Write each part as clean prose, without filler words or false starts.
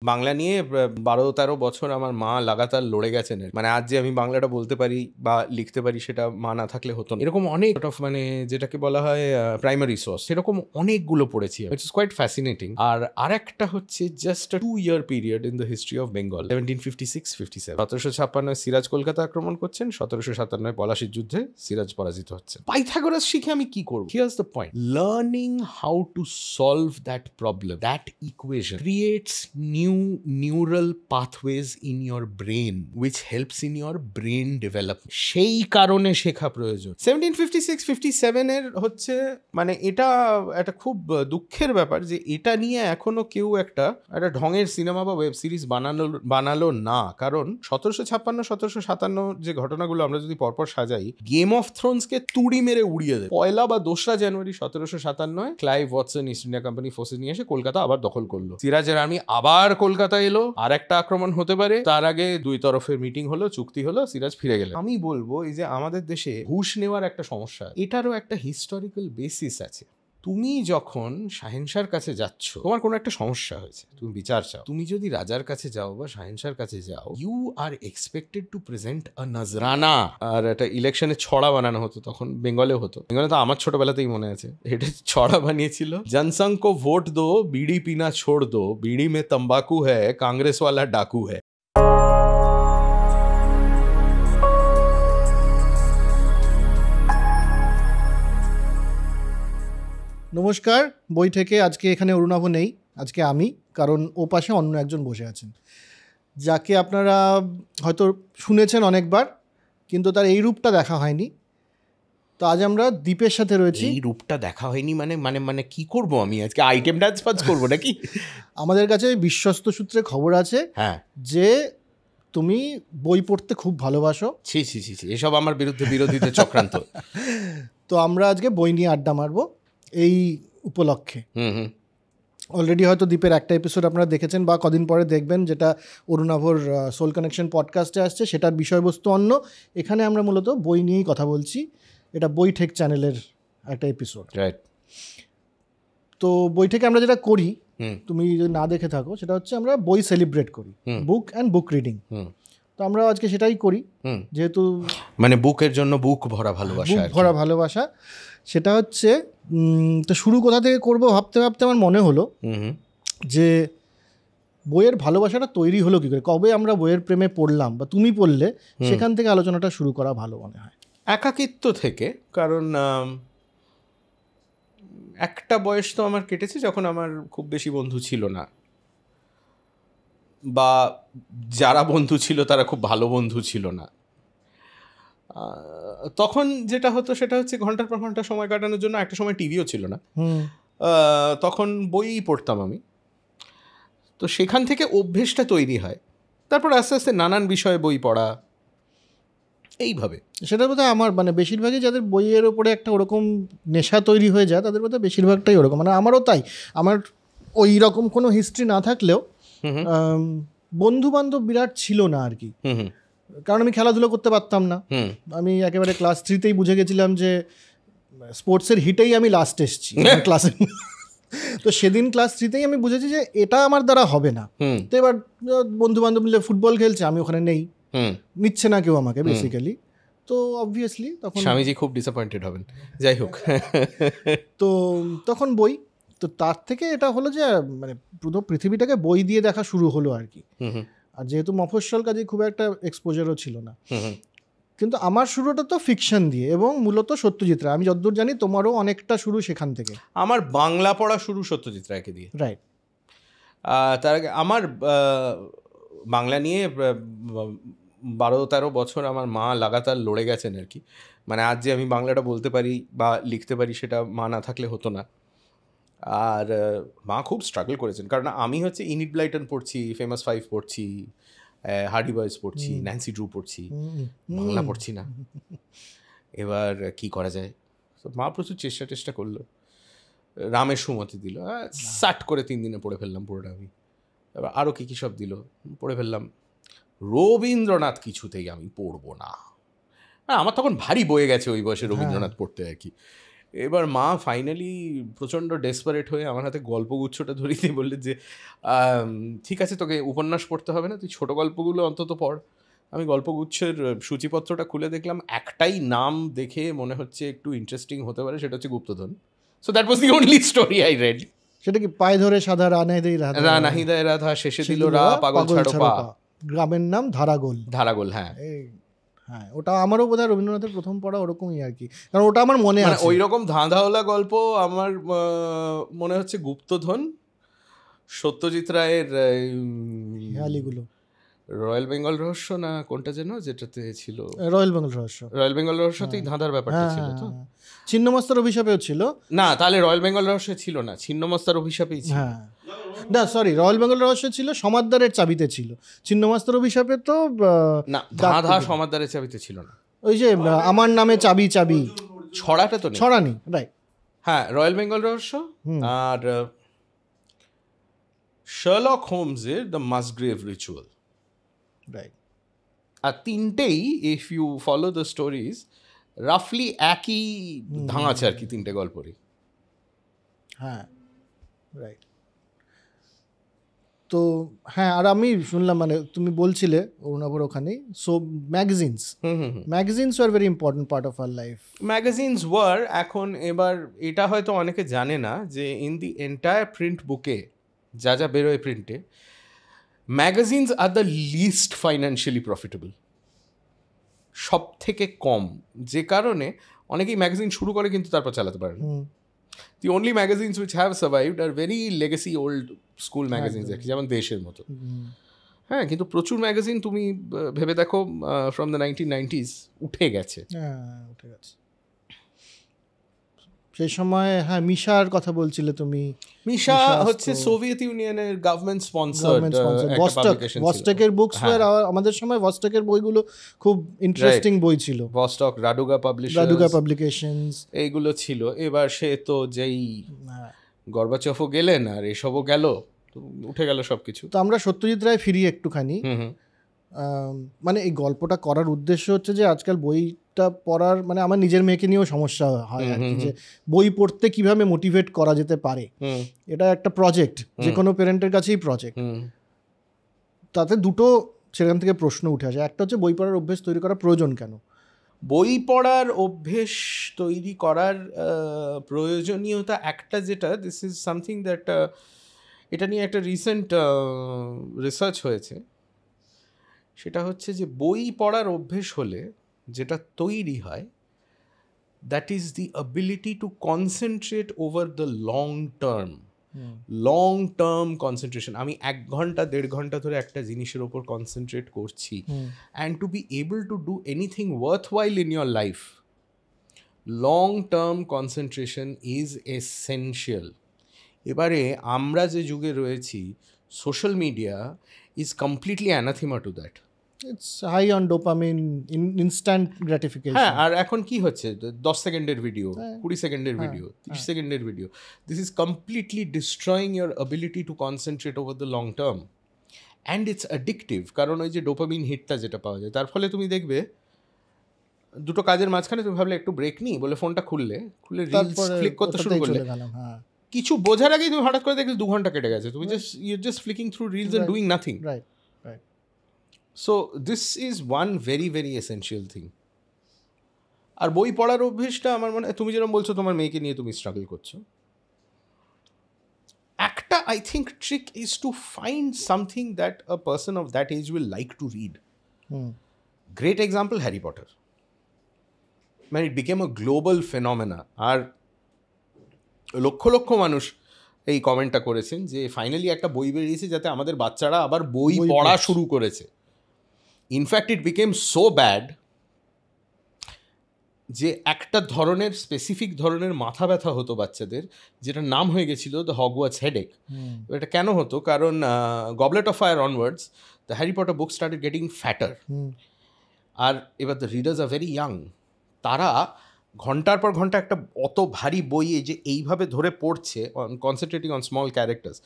বাংলা নিয়ে 12-13 বছর আমার মা লাগাতার লড়ে গেছেন। মানে আজ যে আমি বাংলাটা বলতে পারি বা লিখতে পারি সেটা মা না থাকলে হতো না। এরকম অনেক মানে যেটাকে বলা হয় প্রাইমারি সোর্স, সেরকম অনেকগুলো পড়েছি, which is quite fascinating। আর আরেকটা হচ্ছে just a 2-year period in the history of Bengal, 1756-57। 1756 Siraj Kolkata আক্রমণ করছেন, 1757 পলাশির যুদ্ধে সিরাজ পরাজিত হচ্ছেন। পাইথাগোরাস শিখে আমি কি করব? Here's the point: learning how to solve that problem, that equation creates new neural pathways in your brain which helps in your brain development। সেই কারণে শেখা প্রয়োজন। 1756-57 এর হচ্ছে মানে এটা একটা খুব দুঃখের ব্যাপার যে এটা নিয়ে এখনো কেউ একটা ঢঙের সিনেমা বা ওয়েব সিরিজ বানালো না। কারণ 1756-1757 যে ঘটনাগুলো আমরা যদি পরপর সাজাই, গেম অফ থ্রোনসকে তুড়ি মেরে উড়িয়ে দেয়। 1 বা 2 জানুয়ারি 1757 Clive Watson east India company forces নিয়ে এসে কলকাতা আবার দখল করলো। সিরাজের আর্মি আবার কলকাতা এলো, আর একটা আক্রমণ হতে পারে, তার আগে দুই তরফের মিটিং হলো, চুক্তি হলো, সিরাজ ফিরে গেলেন। আমি বলবো এই যে আমাদের দেশে ঘুষ নেওয়ার একটা সমস্যা, এটারও একটা হিস্টোরিক্যাল বেসিস আছে। তুমি যখন শাহেনশার কাছে যাচ্ছ, তোমার কোনো একটা সমস্যা হয়েছে, তুমি বিচার চাও, তুমি যদি রাজার কাছে যাও বা শাহেনশার কাছে যাও, you are expected to present a নজরানা। আর একটা ইলেকশনে ছড়া বানানো হতো, তখন বেঙ্গলেও হতো। বেঙ্গলে তো আমার ছোটবেলাতেই মনে আছে, এটা ছড়া বানিয়েছিল, জনসংঘ কো ভোট দো, বিড়ি পিনা ছোড় দো, বিড়ি মে তম্বাকু হ্যায়, কাংগ্রেস ওয়ালা ডাকু হ্যায়। নমস্কার, বই থেকে আজকে এখানে অরুণাভ নেই, আজকে আমি, কারণ ও পাশে অন্য একজন বসে আছেন, যাকে আপনারা হয়তো শুনেছেন অনেকবার, কিন্তু তার এই রূপটা দেখা হয়নি। তো আজ আমরা দীপের সাথে রয়েছি। এই রূপটা দেখা হয়নি মানে মানে মানে কি করব আমি আজকে? আইটেম ডান্স ফাজ করবো নাকি? আমাদের কাছে বিশ্বস্ত সূত্রে খবর আছে হ্যাঁ, যে তুমি বই পড়তে খুব ভালোবাসো। ছি ছি ছি ছি, এসব আমার বিরুদ্ধে বিরোধীদের চক্রান্ত। তো আমরা আজকে বই নিয়ে আড্ডা মারবো এই উপলক্ষে। অলরেডি হয়তো দীপের একটা এপিসোড আপনারা দেখেছেন বা কদিন পরে দেখবেন, যেটা অরুণাভর সোল কানেকশন পডকাস্টে আসছে, সেটার বিষয়বস্তু অন্য। এখানে আমরা মূলত বই নিয়েই কথা বলছি, এটা বইঠেক চ্যানেলের একটা এপিসোড। রাইট। তো বইঠেকে আমরা যেটা করি, তুমি যদি না দেখে থাকো, সেটা হচ্ছে আমরা বই সেলিব্রেট করি, বুক অ্যান্ড বুক রিডিং। তো আমরা আজকে সেটাই করি, যেহেতু মানে বুকের জন্য বুক ভরা ভালোবাসা, বুক ভরা ভালোবাসা। সেটা হচ্ছে তো শুরু কোথা থেকে করবো ভাবতে ভাবতে আমার মনে হলো যে বইয়ের ভালোবাসাটা তৈরি হলো কী করে, কবে আমরা বইয়ের প্রেমে পড়লাম বা তুমি পড়লে, সেখান থেকে আলোচনাটা শুরু করা ভালো মনে হয়। একাকিত্ব থেকে, কারণ একটা বয়স তো আমার কেটেছে যখন আমার খুব বেশি বন্ধু ছিল না, বা যারা বন্ধু ছিল তারা খুব ভালো বন্ধু ছিল না। তখন যেটা হতো সেটা হচ্ছে ঘন্টার পর ঘন্টা সময় কাটানোর জন্য, একটা সময় টিভিও ছিল না, তখন বই পড়তাম আমি। তো সেখান থেকে অভ্যেসটা তৈরি হয়, তারপর আস্তে আস্তে নানান বিষয়ে বই পড়া, এইভাবে। সেটা বোধহয় আমার মানে বেশিরভাগই যাদের বইয়ের ওপরে একটা ওরকম নেশা তৈরি হয়ে যায়, তাদের বোধহয় বেশিরভাগটাই ওরকম। মানে আমারও তাই, আমার ওই রকম কোনো হিস্ট্রি না থাকলেও বন্ধু বান্ধব বিরাট ছিল না আর কি, কারণ আমি খেলাধুলো করতে পারতাম না। আমি একেবারে ক্লাস 3তেই বুঝে গেছিলাম যে স্পোর্টসের হিটেই আমি লাস্ট এসেছি ক্লাসে। তো সেদিন ক্লাস 3তেই আমি বুঝেছি যে এটা আমার দ্বারা হবে না। তো এবার বন্ধু বান্ধব মিলে ফুটবল খেলছে, আমি ওখানে নেই, নিচ্ছে না কেউ আমাকে বেসিক্যালি। তো অবভিয়াসলি তখন স্বামীজি খুব ডিসঅ্যাপয়েন্টেড হবেন, যাই হোক। তো তখন বই, তো তার থেকে এটা হলো যে মানে পুরো পৃথিবীটাকে বই দিয়ে দেখা শুরু হলো আর কি। আর যেহেতু মফস্বল, কাজে খুব একটা এক্সপোজারও ছিল না। কিন্তু আমার শুরুটা তো ফিকশন দিয়ে, এবং মূলত সত্যজিৎ রায়। আমি যতদূর জানি তোমারও অনেকটা শুরু সেখান থেকে। আমার বাংলা পড়া শুরু সত্যজিৎ রায়কে দিয়ে। রাইট। তার আগে আমার বাংলা নিয়ে 12-13 বছর আমার মা লাগাতার লড়ে গেছেন আর কি। মানে আজ যে আমি বাংলাটা বলতে পারি বা লিখতে পারি সেটা মা না থাকলে হতো না। আর মা খুব স্ট্রাগল করেছেন, কারণ আমি হচ্ছে ইনিট ব্লাইটন পড়ছি, ফেমাস 5 পড়ছি, হার্ডি বয়েজ পড়ছি, ন্যান্সি ড্রু পড়ছি, বাংলা পড়ছি না। এবার কি করা যায়? তো মা প্রচুর চেষ্টা করলো, রামের সুমতি দিল, সাট করে 3 দিনে পড়ে ফেললাম পুরোটা আমি। এবার আরও কী সব দিল, পড়ে ফেললাম। রবীন্দ্রনাথ কিছুতেই আমি পড়বো না, আমার তখন ভারী বয়ে গেছে ওই বয়সে রবীন্দ্রনাথ পড়তে আর কি। এবার মা ফাইনালি প্রচণ্ড ডেসপারেট হয়ে আমার হাতে গল্পগুচ্ছটা ধরিয়ে দিয়ে বললেন যে ঠিক আছে, তোকে উপন্যাস পড়তে হবে না, তুই ছোট গল্পগুলো অন্তত পড়। আমি গল্পগুচ্ছের সূচিপত্রটা খুলে দেখলাম, একটাই নাম দেখে মনে হচ্ছে একটু ইন্টারেস্টিং হতে পারে, সেটা হচ্ছে গুপ্তধন। So that was the only story I red. সেটা কি পায়ে ধরে সাদা রা নাহিদায় রাধা শেষে দিল রা, পাগল ছাড়ো পা। গ্রামের নাম ধারাগোল। ধারাগোল, হ্যাঁ। হ্যাঁ, ওটা আমারও বোধহয় রবীন্দ্রনাথের প্রথম পড়া ওরকমই আর কি, কারণ ওটা আমার মনে আছে। ওই রকম ধাঁধাওয়ালা গল্প আমার মনে হচ্ছে গুপ্তধন, সত্যজিৎ রায়ের হেয়ালিগুলো, রয়্যাল বেঙ্গল রহস্য না কোনটা যেন, যেটাতে ছিল রয়্যাল বেঙ্গল রহস্য। রয়্যাল বেঙ্গল রহস্যতেই ধাঁধার ব্যাপারটা ছিল তো। ছিন্নমস্তার অভিশাপেও ছিল না, তাহলে রয়্যাল বেঙ্গল রহস্য ছিল না, ছিন্নমস্তার অভিশাপেই ছিল। হ্যাঁ, না সরি, রয়্যাল বেঙ্গল রহস্য ছিল, সমাদদারের চাবিতে ছিল। ছিন্নমস্তার অভিশাপে তো না, ধাঁধা সমাদদারের চাবিতে ছিল না। ওই যে আমার নামে চাবি চাবি, ছড়াটা তো নেই, ছড়া নেই, রাইট। হ্যাঁ, রয়্যাল বেঙ্গল রহস্য আর শার্লক হোমসের দ্য মাসগ্রেভ রিচুয়াল, রাইট। আর তিনটেই if you follow the stories রাফলি একই ধাঁচ আর কি, তিনটে গল্পরই। হ্যাঁ, রাইট। তো হ্যাঁ, আর আমি শুনলাম, মানে তুমি বলছিলে অরুণাভর ওখানে, so magazines are very important part of our life. Magazines were, এখন এবার এটা হয়তো অনেকে জানে না যে ইন দি এন্টায়ার প্রিন্ট বুকে যা যা বেরোয় প্রিন্টে, ম্যাগাজিনস আর দ্য লিস্ট ফাইন্যান্সিয়ালি প্রফিটেবল, সব থেকে কম। যে কারণে অনেকেই ম্যাগাজিন শুরু করে কিন্তু তারপর চালাতে পারে না। The only magazines which have survived are very legacy old school magazines, যেমন দেশের মতো। হ্যাঁ, কিন্তু প্রচুর ম্যাগাজিন তুমি ভেবে দেখো ফ্রম দ্য 1990s উঠে গেছে। হ্যাঁ, উঠে গেছে সেই সময়। হ্যাঁ, মিশার কথা বলছিলে তুমি। মিশা হচ্ছে সোভিয়েত ইউনিয়নের গভর্নমেন্ট স্পন্সর্ড ভস্টকের বুকস ওয়্যার, আমাদের সময় ভস্টকের বইগুলো খুব ইন্টারেস্টিং বই ছিল। ভস্টক, রাডুগা পাবলিকেশনস এইগুলো ছিল। এবার সে তো যেই গর্বাচফও গেলেন আর এসবও গেল, উঠে গেল সবকিছু। তো আমরা সত্যজিৎ রায় ফিরি একটুখানি। মানে এই গল্পটা করার উদ্দেশ্য হচ্ছে যে আজকাল বইটা পড়ার, মানে আমার নিজের মেয়েকে নিয়েও সমস্যা হয় আর কি, যে বই পড়তে কিভাবে মোটিভেট করা যেতে পারে। এটা একটা প্রজেক্ট, যে কোনো প্যারেন্টের কাছেই প্রজেক্ট। তাতে দুটো সেখান থেকে প্রশ্ন উঠে আসে। একটা হচ্ছে বই পড়ার অভ্যেস তৈরি করা প্রয়োজন কেন? বই পড়ার অভ্যেস তৈরি করার প্রয়োজনীয়তা একটা, যেটা দিস ইজ সামথিং দ্যাট, এটা নিয়ে একটা রিসেন্ট রিসার্চ হয়েছে। সেটা হচ্ছে যে বই পড়ার অভ্যেস হলে যেটা তৈরি হয়, that is the ability to concentrate over the long term concentration. আমি 1 ঘন্টা 1.5 ঘন্টা ধরে একটা জিনিসের ওপর কনসেন্ট্রেট করছি, and to be able to do anything worthwhile in your life, long term concentration is essential. এবারে আমরা যে যুগে রয়েছি, social media is completely anathema to that. It's high on dopamine, instant gratification. হ্যাঁ, আর এখন কি হচ্ছে, 10 সেকেন্ডের ভিডিও, 20 সেকেন্ডের ভিডিও, 30 সেকেন্ডের video, this is completely destroying your ability to concentrate over the long term, and it's addictive. কারণ ওই যে ডোপামিন হিটটা যেটা পাওয়া যায়, তার ফলে তুমি দেখবে দুটো কাজের মাঝখানে তুমি ভাবলে একটু ব্রেক নিই বলে ফোনটা খুললে রিলস ক্লিক করতে শুরু করলে, কিছু বোঝার আগেই তুমি হঠাৎ করে দেখলে 2 ঘন্টা কেটে গেছে। তুমি just flicking through reels and doing nothing. Right. So this is one very very essential thing. আর বই পড়ার অভ্যেসটা আমার মনে হয়, তুমি যেরকম বলছো তোমার মেয়েকে নিয়ে তুমি স্ট্রাগল করছো, একটা I think trick is to find something that a person of that age will like to read. Great example Harry Potter, মানে it became a global phenomena. আর লক্ষ লক্ষ মানুষ এই কমেন্টটা করেছেন যে ফাইনালি একটা বই বেরিয়েছে যাতে আমাদের বাচ্চারা আবার বই পড়া শুরু করেছে। In fact it became so bad যে একটা ধরনের স্পেসিফিক ধরনের মাথা ব্যথা হতো বাচ্চাদের, যেটার নাম হয়ে গেছিল দ্য হগওয়ার্টস হেডেক। এটা কেন হতো? কারণ goblet of fire onwards the Harry Potter book started getting fatter. আর এবার the readers are very young, তারা ঘন্টার পর ঘন্টা একটা অত ভারী বই যে এইভাবে ধরে পড়ছে, কনসেন্ট্রেটিং অন স্মল ক্যারেক্টার্স,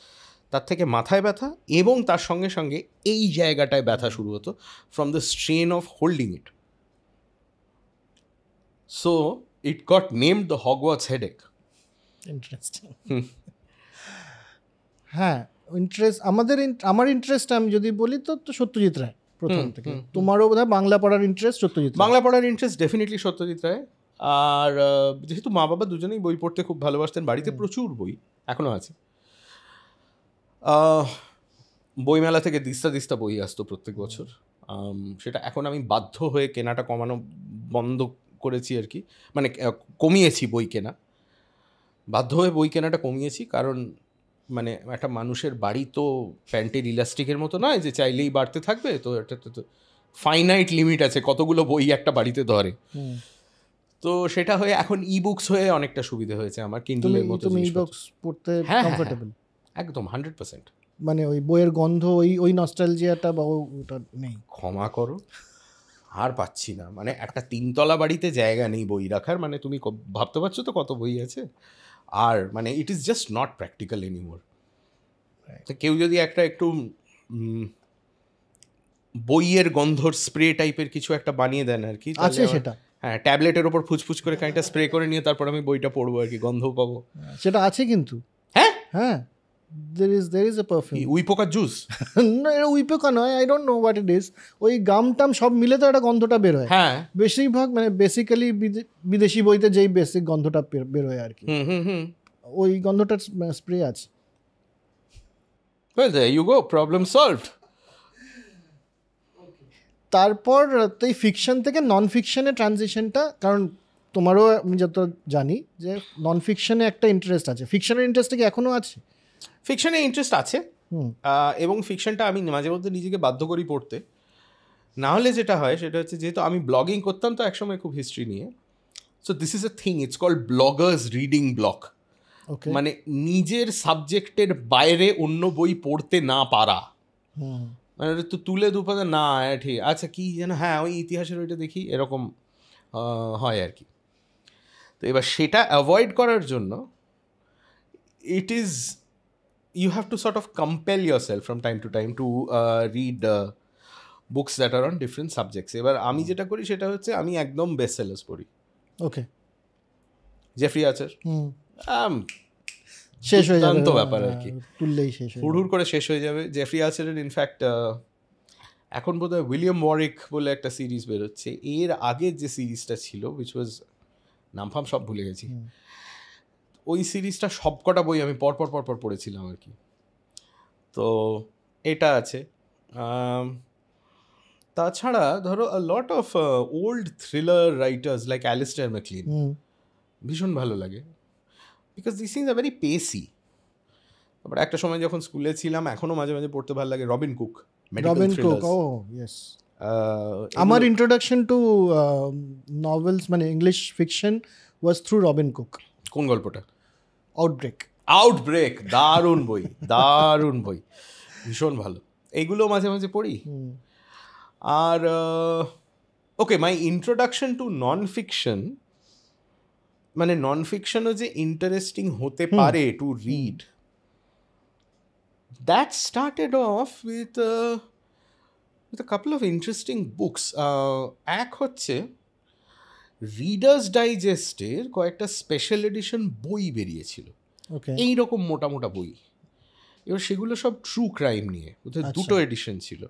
তার থেকে মাথায় ব্যথা এবং তার সঙ্গে সঙ্গে এই জায়গাটায় ব্যথা শুরু হতো from the strain of holding it. So it got named the Hogwarts Headache. Interesting. হ্যাঁ, আমার ইন্টারেস্ট আমি যদি বলি তো সত্যজিৎ রায় প্রথম থেকে। তোমারও বোধহয় বাংলা পড়ার ইন্টারেস্ট সত্যজিৎ রায়। বাংলা পড়ার ইন্টারেস্ট ডেফিনেটলি সত্যজিৎ রায়। আর যেহেতু মা বাবা দুজনেই বই পড়তে খুব ভালোবাসতেন, বাড়িতে প্রচুর বই এখনও আছে। বইমেলা থেকে দিস্তা বই আসতো প্রত্যেক বছর। সেটা এখন আমি বাধ্য হয়ে কেনাটা কমানো বন্ধ করেছি আর কি, মানে কমিয়েছি বই কেনা, বাধ্য হয়ে বই কেনাটা কমিয়েছি। কারণ মানে একটা মানুষের বাড়ি তো প্যান্টের ইলাস্টিকের মতো নয় যে চাইলেই বাড়তে থাকবে। তো এটা তো ফাইনাইট লিমিট আছে কতগুলো বই একটা বাড়িতে ধরে। তো সেটা হয়ে এখন বুকস হয়ে অনেকটা সুবিধা হয়েছে আমার, কিন্ডলের মতো। তুমি বুকস পড়তে কমফোর্টেবল? একদম 100%। মানে ওই বইয়ের গন্ধ, ওই নস্টালজিয়াটা বা ওটা নেই? ক্ষমা করো, আর পাচ্ছি না। মানে একটা 3তলা বাড়িতে জায়গা নেই বই রাখার, মানে তুমি ভাবতে পারছো তো কত বই আছে। আর মানে it is just not practical anymore. কেউ যদি একটা একটু বইয়ের গন্ধর স্প্রে টাইপের কিছু একটা বানিয়ে দেন আর কি, আছে সেটা। হ্যাঁ, ট্যাবলেটের ওপর ফুচফুচ করে খানিকটা স্প্রে করে নিয়ে তারপর আমি বইটা পড়বো আর কি, গন্ধও পাবো। সেটা আছে কিন্তু। হ্যাঁ, there is a perfume. উইপোকার জুস? না, এটা উইপোকা নয়, I don't know what it is. ওই গাম টাম সব মিলে তো একটা গন্ধটা বের হয়। হ্যাঁ, বেশিরভাগ মানে বেসিক্যালি বিদেশি বইতে যেই বেসিক গন্ধটা বের হয় আর কি, ওই গন্ধটার স্প্রে আছে। Well, there you go, problem solved. তারপর তো এই ফিকশন থেকে নন ফিকশনে ট্রানজিশনটা, কারণ তোমারও আমি যত জানি যে নন ফিকশনে একটা ইন্টারেস্ট আছে, ফিকশনের ইন্টারেস্ট কি এখনও আছে? ফিকশনে ইন্টারেস্ট আছে, এবং ফিকশনটা আমি মাঝে মধ্যে নিজেকে বাধ্য করি পড়তে। না হলে যেটা হয় সেটা হচ্ছে, যেহেতু আমি ব্লগিং করতাম তো একসময় খুব হিস্ট্রি নিয়ে, so this is a thing, it's called bloggers reading block. মানে নিজের সাবজেক্টের বাইরে অন্য বই পড়তে না পারা, মানে তো তুলে দুপাতে না, ঠিক আচ্ছা কী যেন, হ্যাঁ ওই ইতিহাসের ওইটা দেখি, এরকম হয় আর কি। তো এবার সেটা অ্যাভয়েড করার জন্য it is, you have to sort of compel yourself from time to time to read books that are on different subjects. এবার আমি যেটা করি সেটা হচ্ছে, আমি একদম বেস্ট সেলার্স পড়ি। ওকে, জেফরি আচার শেষ হয়ে যাবে, ব্যাপার আর কি, তুললেই শেষ, হুড় করে শেষ হয়ে যাবে। জেফরি আচারের ইনফ্যাক্ট এখন বোধহয় উইলিয়াম ওয়ারিক বলে একটা সিরিজ বেরোচ্ছে। এর আগের যে সিরিজটা ছিল, উইচ ওয়াজ, নামফাম সব ভুলে গেছি, ওই সিরিজটা সবকটা বই আমি পর পড়েছিলাম আর কি। তো এটা আছে। তাছাড়া ধরো lot of old thriller writers like Alistair MacLean ভীষণ ভালো লাগে, because this things are very pacey. তারপরে একটা সময় যখন স্কুলে ছিলাম, এখনও মাঝে মাঝে পড়তে ভালো লাগে রবিন কুক। আমার ইন্ট্রোডাকশন টু নভেলস মানে ইংলিশ ফিকশন ওয়াজ থ্রু রবিন কুক। কোন গল্পটা? আউটব্রেক, দারুণ বই, ভীষণ ভালো। এইগুলো মাঝে মাঝে পড়ি। আর ওকে, মাই ইন্ট্রোডাকশন টু নন ফিকশন, মানে নন ফিকশনও যে ইন্টারেস্টিং হতে পারে to read, that started of with a couple of interesting books. এক হচ্ছে রিডার্স ডাইজেস্টের কয়েকটা স্পেশাল এডিশন বই বেরিয়েছিল, এইরকম মোটা বই। এবার সেগুলো সব ট্রু ক্রাইম নিয়ে, ওদের দুটো এডিশন ছিল।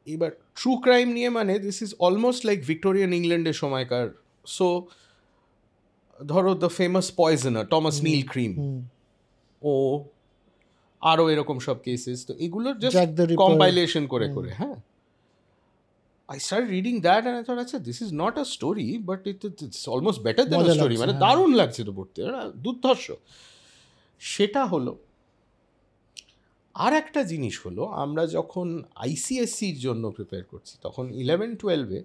এবার ট্রু ক্রাইম নিয়ে মানে this is almost like Victorian ইংল্যান্ডের সময়কার। সো ধরো the famous poisoner Thomas Neill Cream, ও আরও এরকম সব কেসেস। তো এগুলোর জাস্ট কম্পাইলেশন করে হ্যাঁ, I started reading that and I thought, আচ্ছা this is not a story but it's almost better than a story, মানে দারুণ লাগছে তো পড়তে, দুর্ধর্ষ। সেটা হলো। আর একটা জিনিস হলো, আমরা যখন আইসিএসসির জন্য প্রিপেয়ার করছি, তখন 11-12-এ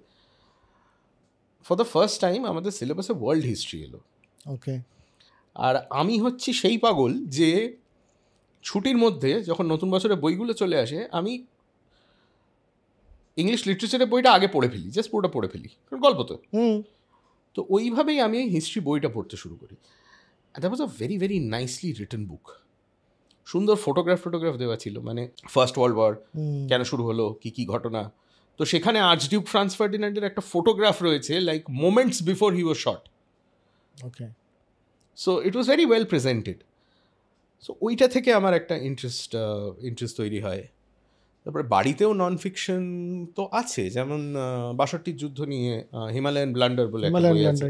ফর দ্য ফার্স্ট টাইম আমাদের সিলেবাসে ওয়ার্ল্ড হিস্ট্রি এলো। ওকে, আর আমি হচ্ছি সেই পাগল যে ছুটির মধ্যে যখন নতুন বছরের বইগুলো চলে আসে, আমি ইংলিশ লিটারেচারের বইটা আগে পড়ে ফেলি, জাস্ট পুরোটা পড়ে ফেলি, কারণ গল্প তো ওইভাবেই আমি হিস্ট্রি বইটা পড়তে শুরু করি। That was a very very nicely written book, সুন্দর ফটোগ্রাফ দেওয়া ছিল, মানে ফার্স্ট ওয়ার্ল্ড ওয়ার কেন শুরু হলো, কী ঘটনা, তো সেখানে আর্চডিউক ফ্রান্স ফার্ডিনান্ডের একটা ফটোগ্রাফ রয়েছে like moments before he was shot. Okay, so it was very well presented. So ওইটা থেকে আমার একটা ইন্টারেস্ট তৈরি হয়। তারপরে বাড়িতেও নন ফিকশন তো আছে, যেমন ৬২ যুদ্ধ নিয়ে হিমালয়ান ব্লান্ডার বলে একটা বই আছে।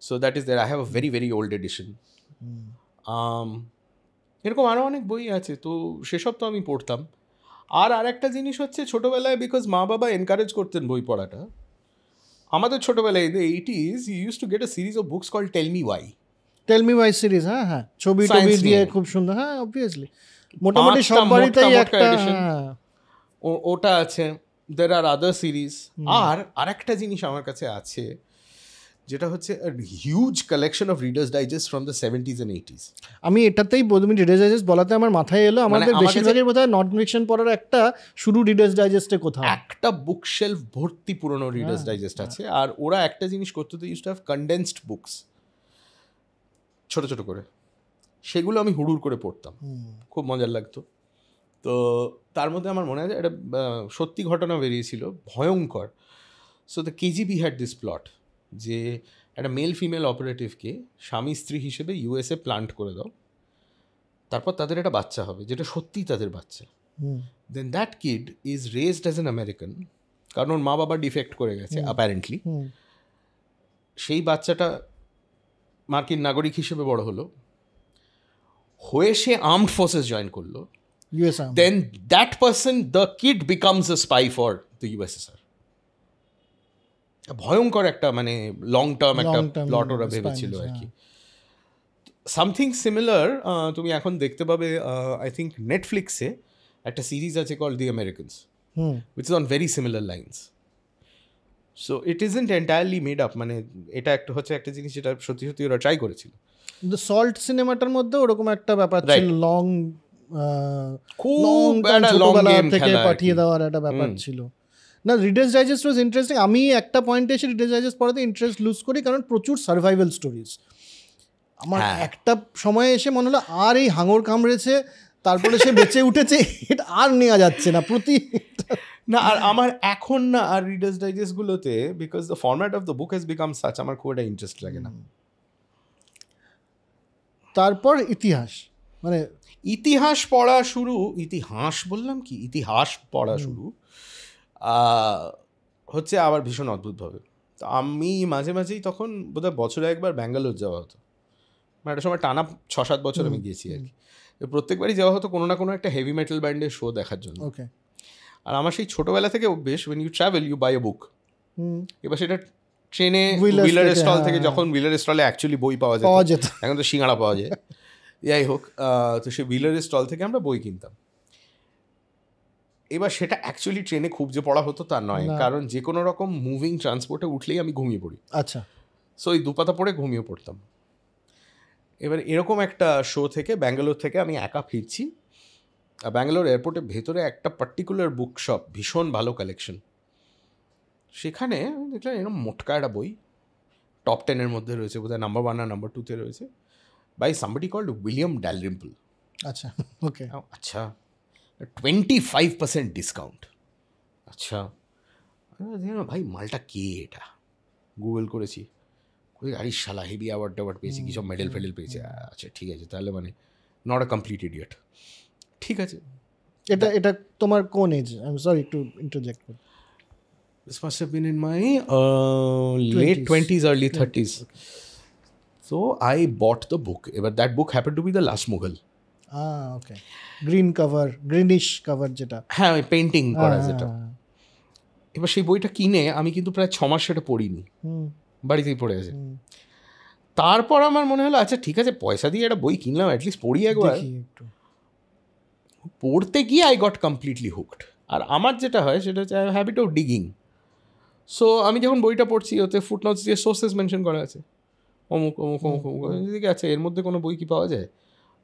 So that is there, I have a very very old edition. এরকম আরও অনেক বই আছে, তো সেসব তো আমি পড়তাম। আর একটা জিনিস হচ্ছে ছোটোবেলায়, বিকজ মা বাবা এনকারেজ করতেন বই পড়াটা, আমাদের ছোটোবেলায় in the 80s you used to get a series of books called Tell Me Why. Tell me why series, হ্যাঁ ছবি টবি Science দিয়ে নিয়ে। খুব সুন্দর, হ্যাঁ অবভিয়াসলি মোটামুটি সব পাঁচটা বাড়িতেই মোটকা একটা, edition। হ্যাঁ ওটা আছে। দের আর আদার সিরিজ। আর একটা জিনিস আমার কাছে আছে, যেটা হচ্ছে huge collection of readers digest from the 70s and 80s। আমি এটাতেই তুমি রিডার্স ডাইজেস্ট বলাতে আমার মাথায় এলো, আমাদের আমার বেশিরভাগই বোধহয় নন ফিকশন পড়ার একটা শুরু রিডার্স ডাইজেস্টে কোথাও একটা বুক শেলফ ভর্তি পুরনো রিডার্স ডাইজেস্ট আছে। আর ওরা একটা জিনিস করতো, তো use to have condensed books, ছোট ছোট করে, সেগুলো আমি হুড়ুর করে পড়তাম, খুব মজার লাগতো। তো তার মধ্যে আমার মনে হয় একটা সত্যি ঘটনা বেরিয়েছিল, ভয়ঙ্কর। So the KGB had this plot, যে একটা মেল ফিমেল অপারেটিভকে স্বামী স্ত্রী হিসেবে ইউএসএ প্লান্ট করে দাও, তারপর তাদের একটা বাচ্চা হবে যেটা সত্যিই তাদের বাচ্চা। Then that kid is raised as an American, কারণ ওর মা বাবা ডিফেক্ট করে গেছে অ্যাপারেন্টলি। সেই বাচ্চাটা মার্কিন নাগরিক হিসেবে বড় হলো, হয়ে সে আর্মড ফোর্সেস জয়েন করলো। Then that person, the kid becomes a spy for the USSR. ভয়ঙ্কর একটা মানে লং টার্ম একটা প্লট ওরা ভেবেছিল আর কি। সামথিং সিমিলার তুমি এখন দেখতে পাবে, আই থিঙ্ক নেটফ্লিক্সে একটা সিরিজ আছে called the Americans, which is on very similar lines. So it isn't entirely made up, মানে এটা একটা হচ্ছে একটা জিনিস যেটা সত্যি সত্যি ওরা ট্রাই করেছিল। দ্য সল্ট সিনেমাটার মধ্যে ওরকম একটা ব্যাপার ছিল, লং খুব একটা লং গেম থেকে খেলা পাঠিয়ে দেওয়ার একটা ব্যাপার ছিল। না, রিডার্স ডাইজেস্ট ওয়াজ ইন্টারেস্টিং। আমি একটা পয়েন্টে এসে রিডার্স ডাইজেস্ট পড়াতে ইন্টারেস্ট লুজ করি, কারণ প্রচুর সার্ভাইভাল স্টোরিজ। আমার একটা সময় এসে মনে হলো আর এই হাঙর কামড়েছে তারপরে সে বেঁচে উঠেছে, এটা আর নেওয়া যাচ্ছে না না। আর আমার এখন না আর রিডার্স ডাইজেস্টগুলোতে, because the format of the book has become such, আমার খুব একটা ইন্টারেস্ট লাগে না। তারপর ইতিহাস, মানে ইতিহাস পড়া শুরু, ইতিহাস বললাম কি, ইতিহাস পড়া শুরু হচ্ছে আবার ভীষণ অদ্ভুতভাবে। তো আমি মাঝে মাঝেই তখন বোধহয় বছরে একবার ব্যাঙ্গালোর যাওয়া হতো, মানে একটা সময় টানা 6-7 বছর আমি গেছি আর কি। প্রত্যেকবারই যাওয়া হতো কোনো না কোনো একটা হেভি মেটাল ব্যান্ডের শো দেখার জন্য। আর আমার সেই ছোটোবেলা থেকে অভ্যেস, when you travel you buy a book। এবার সেটা ট্রেনে হুইলার স্টল থেকে, যখন হুইলার স্টলে অ্যাকচুয়ালি বই পাওয়া যেত, এখন তো সিঙ্গাড়া পাওয়া যায়, যাই হোক, তো সেই হুইলারের স্টল থেকে আমরা বই কিনতাম। এবার সেটা অ্যাকচুয়ালি ট্রেনে খুব যে পড়া হতো তা নয়, কারণ যে কোনো রকম মুভিং ট্রান্সপোর্টে উঠলেই আমি ঘুমিয়ে পড়ি। আচ্ছা, সো ওই দুপাতা পড়ে ঘুমিয়ে পড়তাম। এবার এরকম একটা শো থেকে, ব্যাঙ্গালোর থেকে আমি একা ফিরছি, ব্যাঙ্গালোর এয়ারপোর্টের ভেতরে একটা পার্টিকুলার বুক শপ, ভীষণ ভালো কালেকশন। সেখানে দেখলাম এরকম মোটকা একটা বই, টপ 10-এর মধ্যে রয়েছে, বোধহয় নাম্বার 1 আর নাম্বার 2-তে রয়েছে, বাই সামবডি কল্ড উইলিয়াম ডালরিম্পল। আচ্ছা, ওকে, আচ্ছা, 25% ডিসকাউন্ট। আচ্ছা ভাই মালটা কে, এটা গুগল করেছি, আরে শালা হেভি অ্যাওয়ার্ড ট্যাওয়ার্ড পেয়েছি, কি সব মেডেল ফেডেল পেয়েছে। আচ্ছা ঠিক আছে, তাহলে মানে নট আ কমপ্লিট ইডিয়ট। ঠিক আছে, এটা তোমার কোন age? I am sorry to interject. This must have been in my late 20s, early 30s. Okay. So I bought the book. But that book happened to be The Last Mughal. Okay, green cover, greenish cover, যেটা হ্যাঁ ওই painting করা যেটা। এবার সেই বইটা কিনে আমি কিন্তু প্রায় 6 মাস সেটা পড়িনি, বাড়িতেই পড়ে আছে। তারপর আমার মনে হলো আচ্ছা ঠিক আছে, পয়সা দিয়ে একটা বই কিনলাম, অ্যাটলিস্ট পড়ি একবার। পড়তে গিয়ে আই গট কমপ্লিটলি হুকড। আর আমার যেটা হয় সেটা হচ্ছে হ্যাবিট অফ ডিগিং। সো আমি যখন বইটা পড়ছি, ওতে ফুটনোটস দিয়ে সোর্সেস মেনশন করা আছে, অমুক অমুক অমুক অমুক, এদিকে আচ্ছা এর মধ্যে কোনো বই কি পাওয়া যায়,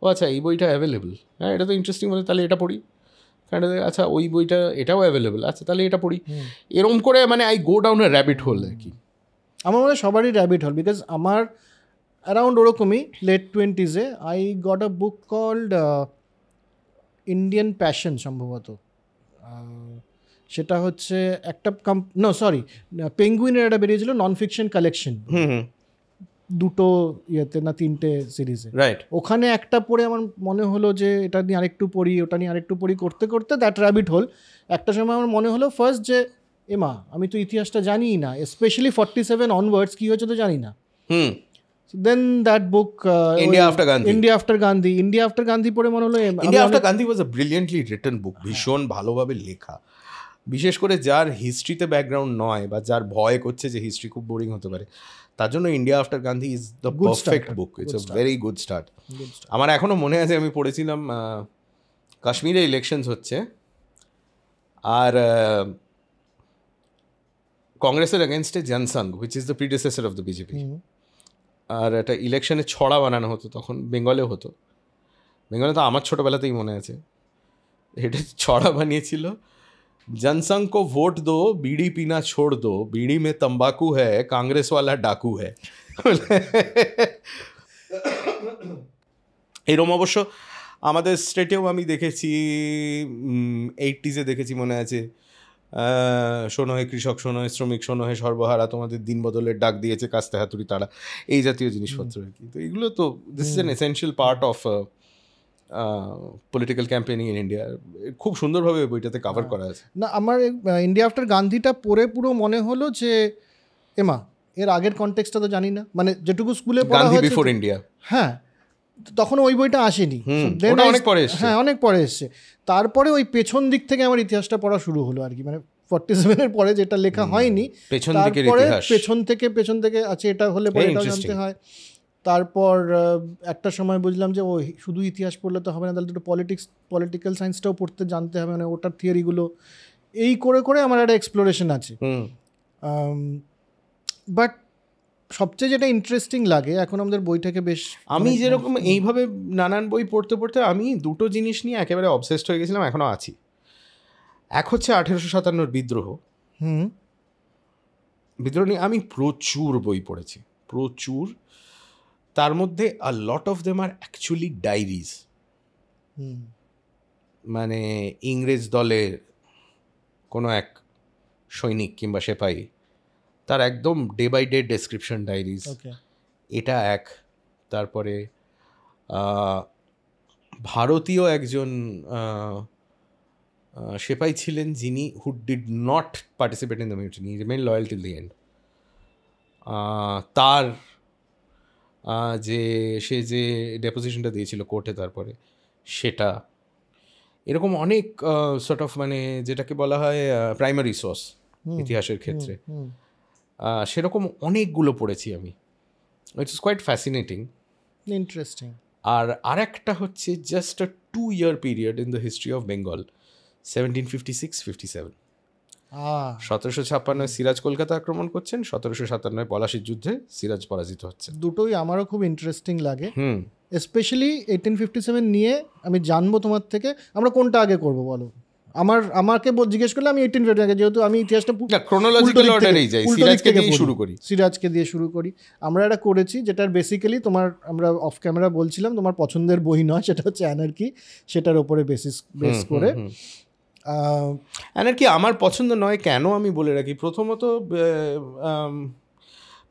ও আচ্ছা এই বইটা অ্যাভেলেবল, হ্যাঁ এটা তো ইন্টারেস্টিং বলে, তাহলে এটা পড়ি। আচ্ছা ওই বইটা এটাও অ্যাভেলেবল, আচ্ছা তাহলে এটা পড়ি। এরকম করে মানে I go down a rabbit hole আর কি। আমার মনে হয় সবারই র্যাবিট হোল, বিকজ আমার অ্যারাউন্ড ওরকমই late 20s I got a book called Indian passion সম্ভবত। সেটা হচ্ছে একটা পেঙ্গুইনের একটা বেরিয়েছিল নন ফিকশন কালেকশন, দুটো ইয়েতে না তিনটে সিরিজে, রাইট। ওখানে একটা পড়ে আমার মনে হলো যে এটা নিয়ে আরেকটু পড়ি, ওটা নিয়ে আরেকটু পড়ি, করতে করতে দ্যাট র্যাবিট হোল একটা সময় আমার মনে হলো ফার্স্ট যে এমা আমি তো ইতিহাসটা জানিই না, স্পেশালি 47 অনওয়ার্ডস কী হয়েছে তো জানি না। Then that book India after Gandhi পড়ে মনে হলো India after Gandhi was a brilliantly written book, ভীষণ ভালোভাবে লেখা। বিশেষ করে যার হিস্ট্রিতে ব্যাকগ্রাউন্ড নয় বা যার ভয় করছে যে হিস্ট্রি খুব বোরিং হতে পারে, তার জন্য India after Gandhi is the perfect book. It's a very good start. আমার এখনও মনে আছে আমি পড়েছিলাম কাশ্মীরে ইলেকশনস হচ্ছে আর কংগ্রেসের এগেনস্টে Jansangh which is the predecessor of the BJP, আর একটা ইলেকশনে ছড়া বানানো হতো, তখন বেঙ্গলেও হতো। বেঙ্গলে তো আমার ছোটোবেলাতেই মনে আছে, এটা ছড়া বানিয়েছিল जनसंघ को वोट दो बीड़ी पीना छोड़ दो, बीड़ी में तंबाकू है कांग्रेस वाला डाकू है। এরম অবশ্য আমাদের স্টেটেও আমি দেখেছি, 80s দেখেছি মনে আছে, শোনো হে কৃষক, শোনো হে শ্রমিক, শোনো হে সর্বহারা, তোমাদের দিন বদলের ডাক দিয়েছে কাস্তে হাতুড়ি তারা, এই জাতীয় জিনিসপত্র আর কি। তো এগুলো তো this is an essential part of political campaigning in India. খুব সুন্দরভাবে বইটাতে কভার করা আছে। না আমার ইন্ডিয়া আফটার গান্ধীটা পড়ে পুরো মনে হলো যে এমা এর আগের কনটেক্সটটা তো জানি না, মানে যেটুকু স্কুলে পড়া হয়েছে বিফোর ইন্ডিয়া, হ্যাঁ তখন ওই বইটা আসেনি, অনেক পরে এসেছে। হ্যাঁ অনেক পরে এসছে। তারপরে ওই পেছন দিক থেকে আমার ইতিহাসটা পড়া শুরু হলো আর কি, মানে 47-এর পরে যেটা লেখা হয়নি, তারপরে পেছন থেকে আছে, এটা হলে পরে এটাও জানতে হয়। তারপর একটা সময় বুঝলাম যে ও শুধু ইতিহাস পড়লে তো হবে না, তাহলে একটু পলিটিক্যাল সায়েন্সটাও পড়তে জানতে হবে, মানে ওটার থিওরিগুলো এই করে করে আমার একটা এক্সপ্লোরেশন আছে। বাট সবচেয়ে যেটা ইন্টারেস্টিং লাগে এখন আমাদের বইটাকে বেশ, আমি যেরকম এইভাবে নানান বই পড়তে পড়তে আমি দুটো জিনিস নিয়ে একেবারে অবসেসড হয়ে গেছিলাম, এখনও আছি। এক হচ্ছে 1857 বিদ্রোহ। বিদ্রোহ নিয়ে আমি প্রচুর বই পড়েছি, প্রচুর। তার মধ্যে a lot of them are actually diaries, মানে ইংরেজ দলের কোনো এক সৈনিক কিংবা সেপাই তার একদম day by day description diaries, এটা এক। তারপরে ভারতীয় একজন সেপাই ছিলেন যিনি who did not participate in the mutiny, remain loyal till the end. তার সে যে ডেপোজিশনটা দিয়েছিল কোর্টে তারপরে সেটা, এরকম অনেক সর্ট অফ মানে যেটাকে বলা হয় প্রাইমারি সোর্স ইতিহাসের ক্ষেত্রে, সেরকম অনেকগুলো পড়েছি আমি। It's quite fascinating, interesting. আর একটা হচ্ছে just a 2-year period in the history of Bengal, 1756-57। 1756 Siraj Kolkata আক্রমণ করছেন, 1757 পলাশির যুদ্ধে সিরাজ পরাজিত হচ্ছে। দুটোই আমারও খুব ইন্টারেস্টিং লাগে, স্পেশালি 1857 নিয়ে আমি জানবো তোমার থেকে। আমরা কোনটা আগে করব বলো? আমাকে জিজ্ঞেস করলে আমি 1857, যেহেতু আমি ইতিহাসটা ক্রোনোলজিক্যাল অর্ডারেই যাই, সিরাজকে দিয়ে শুরু করি। আমরা এটা করেছি যেটার বেসিক্যালি আমরা অফ ক্যামেরা বলছিলাম তোমার পছন্দের বই নয়, সেটা হচ্ছে অ্যানার্কি, সেটার উপরে বেস করে। অ্যানার্কি আমার পছন্দ নয় কেন আমি বলে রাখি। প্রথমত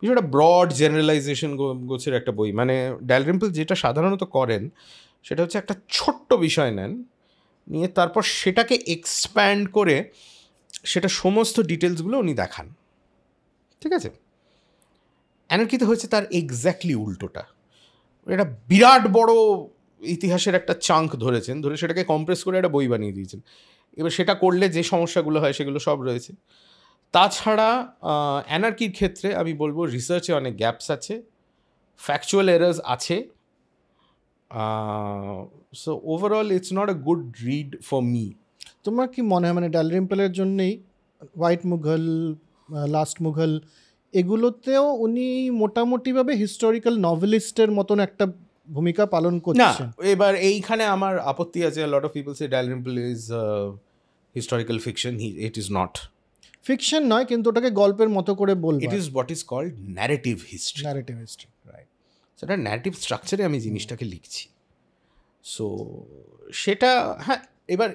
বিষয়টা ব্রড জেনারেলাইজেশন গোছের একটা বই, মানে ড্যালরিম্পল যেটা সাধারণত করেন সেটা হচ্ছে একটা ছোট্ট বিষয় নেন, নিয়ে তারপর সেটাকে এক্সপ্যান্ড করে সেটা সমস্ত ডিটেলসগুলো উনি দেখান, ঠিক আছে। অ্যানার্কিতে হয়েছে তার এক্স্যাক্টলি উল্টোটা। এটা বিরাট বড় ইতিহাসের একটা চাঙ্ক ধরে সেটাকে কম্প্রেস করে একটা বই বানিয়ে দিয়েছেন। এবার সেটা করলে যে সমস্যাগুলো হয় সেগুলো সব রয়েছে। তাছাড়া অ্যানার্কির ক্ষেত্রে আমি বলবো রিসার্চে অনেক গ্যাপস আছে, ফ্যাকচুয়াল এরার্স আছে। So overall it's not a good read for me. তোমার কি মনে হয় মানে ডালরিম্পলের জন্যেই হোয়াইট মুঘল, লাস্ট মুঘল, এগুলোতেও উনি মোটামুটিভাবে হিস্টোরিক্যাল নভেলিস্টের মতন একটা ভূমিকা পালন করছেন? না, এবার এইখানে আমার আপত্তি আছে। Lot of people say Dalrymple is historical fiction. It is not fiction, নয় কিন্তু ওটাকে গল্পের মতো করে বলবো। It is what is called narrative history. Right, সেটা ন্যারেটিভ স্ট্রাকচারে আমি জিনিসটাকে লিখছি। সো সেটা হ্যাঁ এবার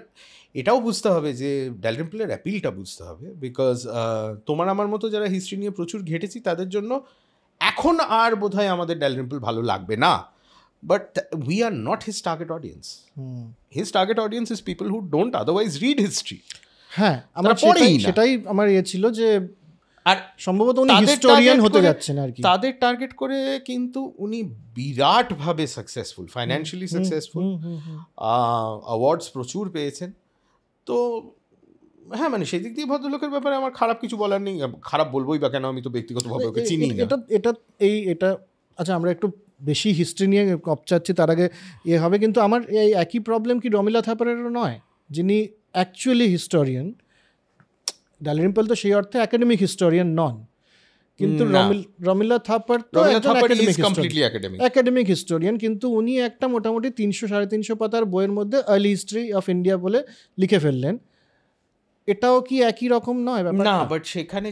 এটাও বুঝতে হবে যে ড্যালরিম্পলের অ্যাপিলটা বুঝতে হবে, বিকজ তোমার আমার মতো যারা হিস্ট্রি নিয়ে প্রচুর ঘেটেছি তাদের জন্য এখন আর বোধহয় আমাদের ড্যালরিম্পল ভালো লাগবে না, but we are not his target audience. His target audience is people who don't otherwise read history. হ্যাঁ, আমার সেটাই আমার ছিল যে আর সম্ভবত উনি হিস্টোরিয়ান হতে যাচ্ছেন আর কি, তাদের টার্গেট করে কিন্তু উনি বিরাটভাবে সাকসেসফুল, ফাইন্যান্সিয়ালি সাকসেসফুল, অ্যাওয়ার্ডস প্রচুর পেয়েছেন। তো হ্যাঁ, মানে সেই দিক দিয়ে ভদ্রলোকের ব্যাপারে আমার খারাপ কিছু বলার নেই। খারাপ বলবোই বা কেন, আমি তো ব্যক্তিগতভাবে ওকে চিনি না। এটা আচ্ছা, আমরা একটু বেশি হিস্ট্রি নিয়ে কপচাচ্ছি, তার আগে হবে, কিন্তু আমার এই একই প্রবলেম কি রমিলা থাপারেরও নয়, যিনি অ্যাকচুয়ালি হিস্টোরিয়ান। ড্যালরিম্পল তো সেই অর্থে একাডেমিক হিস্টোরিয়ান নন, কিন্তু রমিলা থাপার তো একাডেমিক হিস্টোরিয়ান, কিন্তু উনি একটা মোটামুটি 300-350 পাতার বইয়ের মধ্যে আর্লি হিস্ট্রি অফ ইন্ডিয়া বলে লিখে ফেললেন। এটাও কি একই রকম নয় ব্যাপার? না, বাট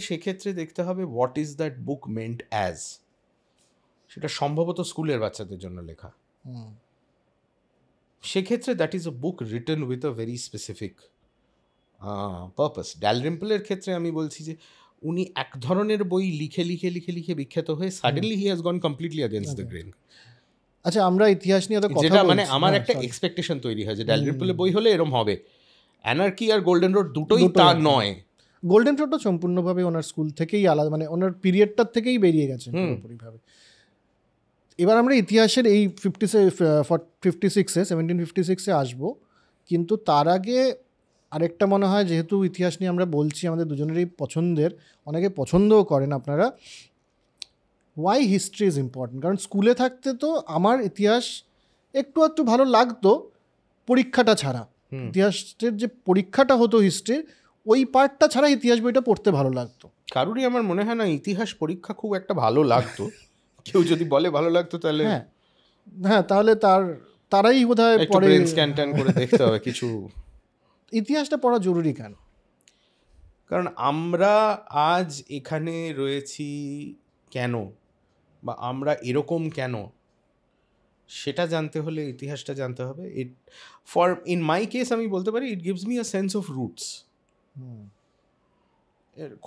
সেক্ষেত্রে দেখতে হবে what is that book meant as. সেটা সম্ভবত স্কুলের বাচ্চাদের জন্য লেখা। সেক্ষেত্রে that is a book written with a very specific purpose. ড্যালরিম্পলের ক্ষেত্রে আমি বলছি যে উনি এক ধরনের বই লিখে লিখে লিখে লিখে বিখ্যাত হয়ে suddenly he has gone completely against the grain. আচ্ছা, আমরা ইতিহাস নিয়ে তো কথা যেটা মানে আমার একটা এক্সপেকটেশন তৈরি হয় যে ড্যালরিম্পলের বই হলে এরম হবে। অ্যানার্কি আর গোল্ডেন রোড দুটোই তা নয়। গোল্ডেন রোডটা সম্পূর্ণভাবে ওনার স্কুল থেকেই আলাদা, মানে ওনার পিরিয়ডটার থেকেই বেরিয়ে গেছে পুরোপুরিভাবে। এবার আমরা ইতিহাসের এই 1756-এ আসবো, কিন্তু তার আগে আরেকটা মনে হয়, যেহেতু ইতিহাস নিয়ে আমরা বলছি, আমাদের দুজনেরই পছন্দের, অনেকে পছন্দও করেন আপনারা, ওয়াই হিস্ট্রি ইজ ইম্পর্টেন্ট। কারণ স্কুলে থাকতে তো আমার ইতিহাস একটু একটু ভালো লাগতো পরীক্ষাটা ছাড়া। ইতিহাসের যে পরীক্ষাটা হতো হিস্ট্রির, ওই পার্টটা ছাড়া ইতিহাস বইটা পড়তে ভালো লাগতো। কারোরই আমার মনে হয় না ইতিহাস পরীক্ষা খুব একটা ভালো লাগতো। কেউ যদি বলে ভালো লাগতো তাহলে হ্যাঁ, তাহলে তারাই বোধহয় পরে স্ক্যান করে দেখতে হবে কিছু। ইতিহাসটা পড়া জরুরি কেন? কারণ আমরা আজ এখানে রয়েছি কেন, বা আমরা এরকম কেন, সেটা জানতে হলে ইতিহাসটা জানতে হবে। ইন মাই কেস আমি বলতে পারি it gives me a sense of roots.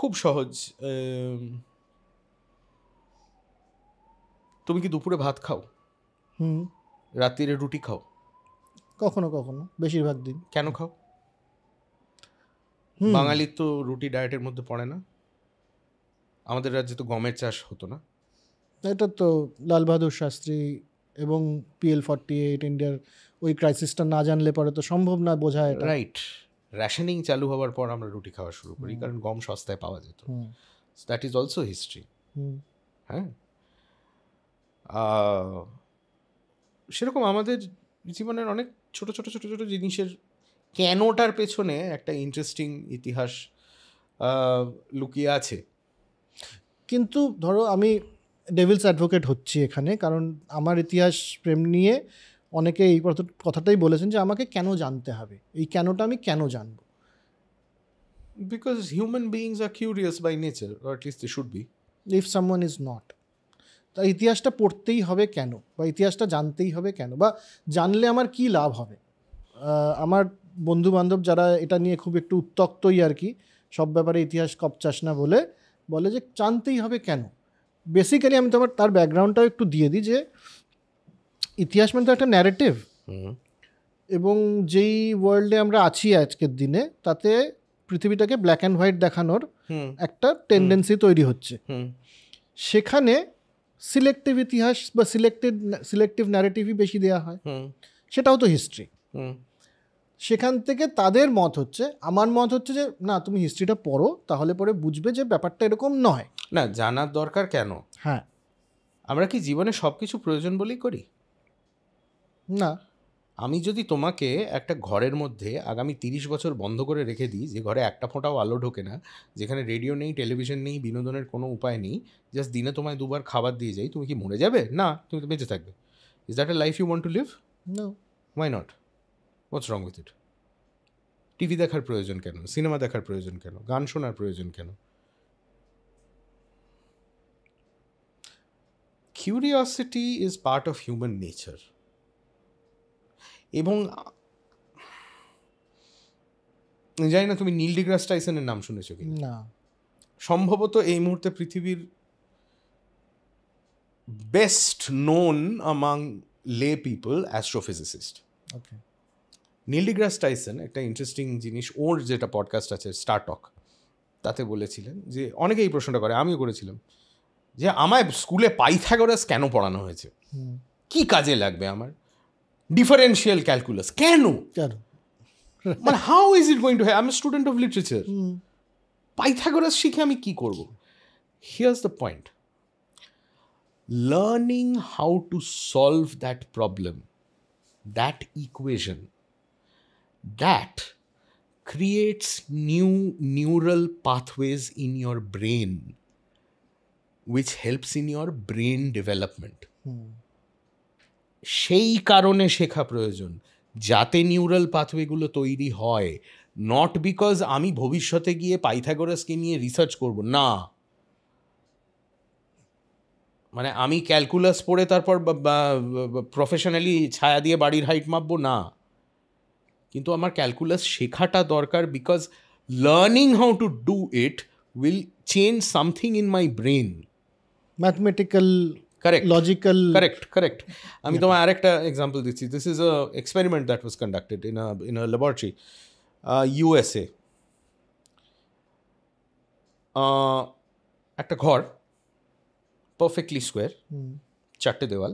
খুব সহজ। তুমি কি দুপুরে ভাত খাও? রাত্রিরে রুটি খাও? কখনো কখনো, বেশিরভাগ দিন। কেন খাও? বাঙালির তো রুটি ডায়েটের মধ্যে পড়ে না। আমাদের রাজ্যে তো গমের চাষ হতো না। এটা তো লাল বাহাদুর শাস্ত্রী এবং PL48 ইন্ডিয়ার ওই ক্রাইসিসটা না জানলে পরে তো সম্ভব না বোঝা এটা। রাইট। রেশনিং চালু হওয়ার পর আমরা রুটি খাওয়া শুরু করি, কারণ গম সস্তায় পাওয়া যেত। That is also history. হ্যাঁ, সেরকম আমাদের জীবনের অনেক ছোট ছোট ছোট ছোট জিনিসের কেনটার পেছনে একটা ইন্টারেস্টিং ইতিহাস লুকিয়ে আছে। কিন্তু ধরো আমি ডেভিলস অ্যাডভোকেট হচ্ছি এখানে, কারণ আমার ইতিহাস প্রেম নিয়ে অনেকে এই কথাটাই বলেছেন যে আমাকে কেন জানতে হবে, এই কেনটা আমি কেন জানবো? Because human beings are curious by nature, or at least they should be. If someone is not, তা ইতিহাসটা পড়তেই হবে কেন, বা ইতিহাসটা জানতেই হবে কেন, বা জানলে আমার কি লাভ হবে? আমার বন্ধু বান্ধব যারা এটা নিয়ে খুব একটু উত্তক্তই আর কি, সব ব্যাপারে ইতিহাস কপচাস না বলে যে জানতেই হবে কেন। বেসিক্যালি আমি তোমার তার ব্যাকগ্রাউন্ডটাও একটু দিয়ে দিই, যে ইতিহাস মানে তো একটা ন্যারেটিভ, এবং যেই ওয়ার্ল্ডে আমরা আছি আজকের দিনে, তাতে পৃথিবীটাকে ব্ল্যাক অ্যান্ড হোয়াইট দেখানোর একটা টেন্ডেন্সি তৈরি হচ্ছে। সেখানে সিলেক্টিভ ইতিহাস বা সিলেক্টিভ ন্যারেটিভই বেশি দেওয়া হয়, সেটাও তো হিস্ট্রি। সেখান থেকে তাদের মত হচ্ছে, আমার মত হচ্ছে যে না, তুমি হিস্ট্রিটা পড়ো, তাহলে পরে বুঝবে যে ব্যাপারটা এরকম নয়। না, জানার দরকার কেন? হ্যাঁ, আমরা কি জীবনে সব কিছু প্রয়োজন বলেই করি? না। আমি যদি তোমাকে একটা ঘরের মধ্যে আগামী 30 বছর বন্ধ করে রেখে দিই, যে ঘরে একটা ফোঁটাও আলো ঢোকে না, যেখানে রেডিও নেই, টেলিভিশন নেই, বিনোদনের কোনো উপায় নেই, জাস্ট দিনে তোমায় 2 বার খাবার দিয়ে যাই, তুমি কি মরে যাবে? না, তুমি তো বেঁচে থাকবে। Is that a life you want to live? No. Why not? What's wrong with it? TV দেখার প্রয়োজন কেন? সিনেমা দেখার প্রয়োজন কেন? গান শোনার প্রয়োজন কেন? Curiosity is part of human nature. এবং জানি না তুমি নীল ডিগ্রাস টাইসনের নাম শুনেছো কি? না। সম্ভবত এই মুহূর্তে পৃথিবীর best known among lay people astrophysicist. Okay. Neil deGrasse Tyson একটা ইন্টারেস্টিং জিনিস, ওর যেটা পডকাস্ট আছে স্টার টক, তাতে বলেছিলেন যে অনেকে এই প্রশ্নটা করে, আমিও করেছিলাম, যে আমায় স্কুলে পাইথাগোরাস কেন পড়ানো হয়েছে, কি কাজে লাগবে আমার, ডিফারেন্সিয়াল ক্যালকুলাস কেন, মানে how is it going to have, I am student of literature, Pythagoras শিখে আমি কি করব? Here's the point, learning how to solve that problem, that equation, that creates new neural pathways in your brain which helps in your brain development. সেই কারণে শেখা প্রয়োজন যাতে neural পাথওয়েগুলো তৈরি হয়, নট বিকজ আমি ভবিষ্যতে গিয়ে পাইথাগোরাসকে নিয়ে রিসার্চ করব না। মানে আমি ক্যালকুলাস পড়ে তারপর প্রফেশনালি ছায়া দিয়ে বাড়ির হাইট মাপবো না, কিন্তু আমার ক্যালকুলাস শেখাটা দরকার, because learning how to do it will change something in my brain. Mathematical, correct, logical, correct. আমি তোমায় আরেকটা এক্সাম্পল দিচ্ছি। This is a experiment that was conducted in a laboratory, USA। একটা ঘর, পারফেক্টলি স্কোয়ার, 4টে দেওয়াল,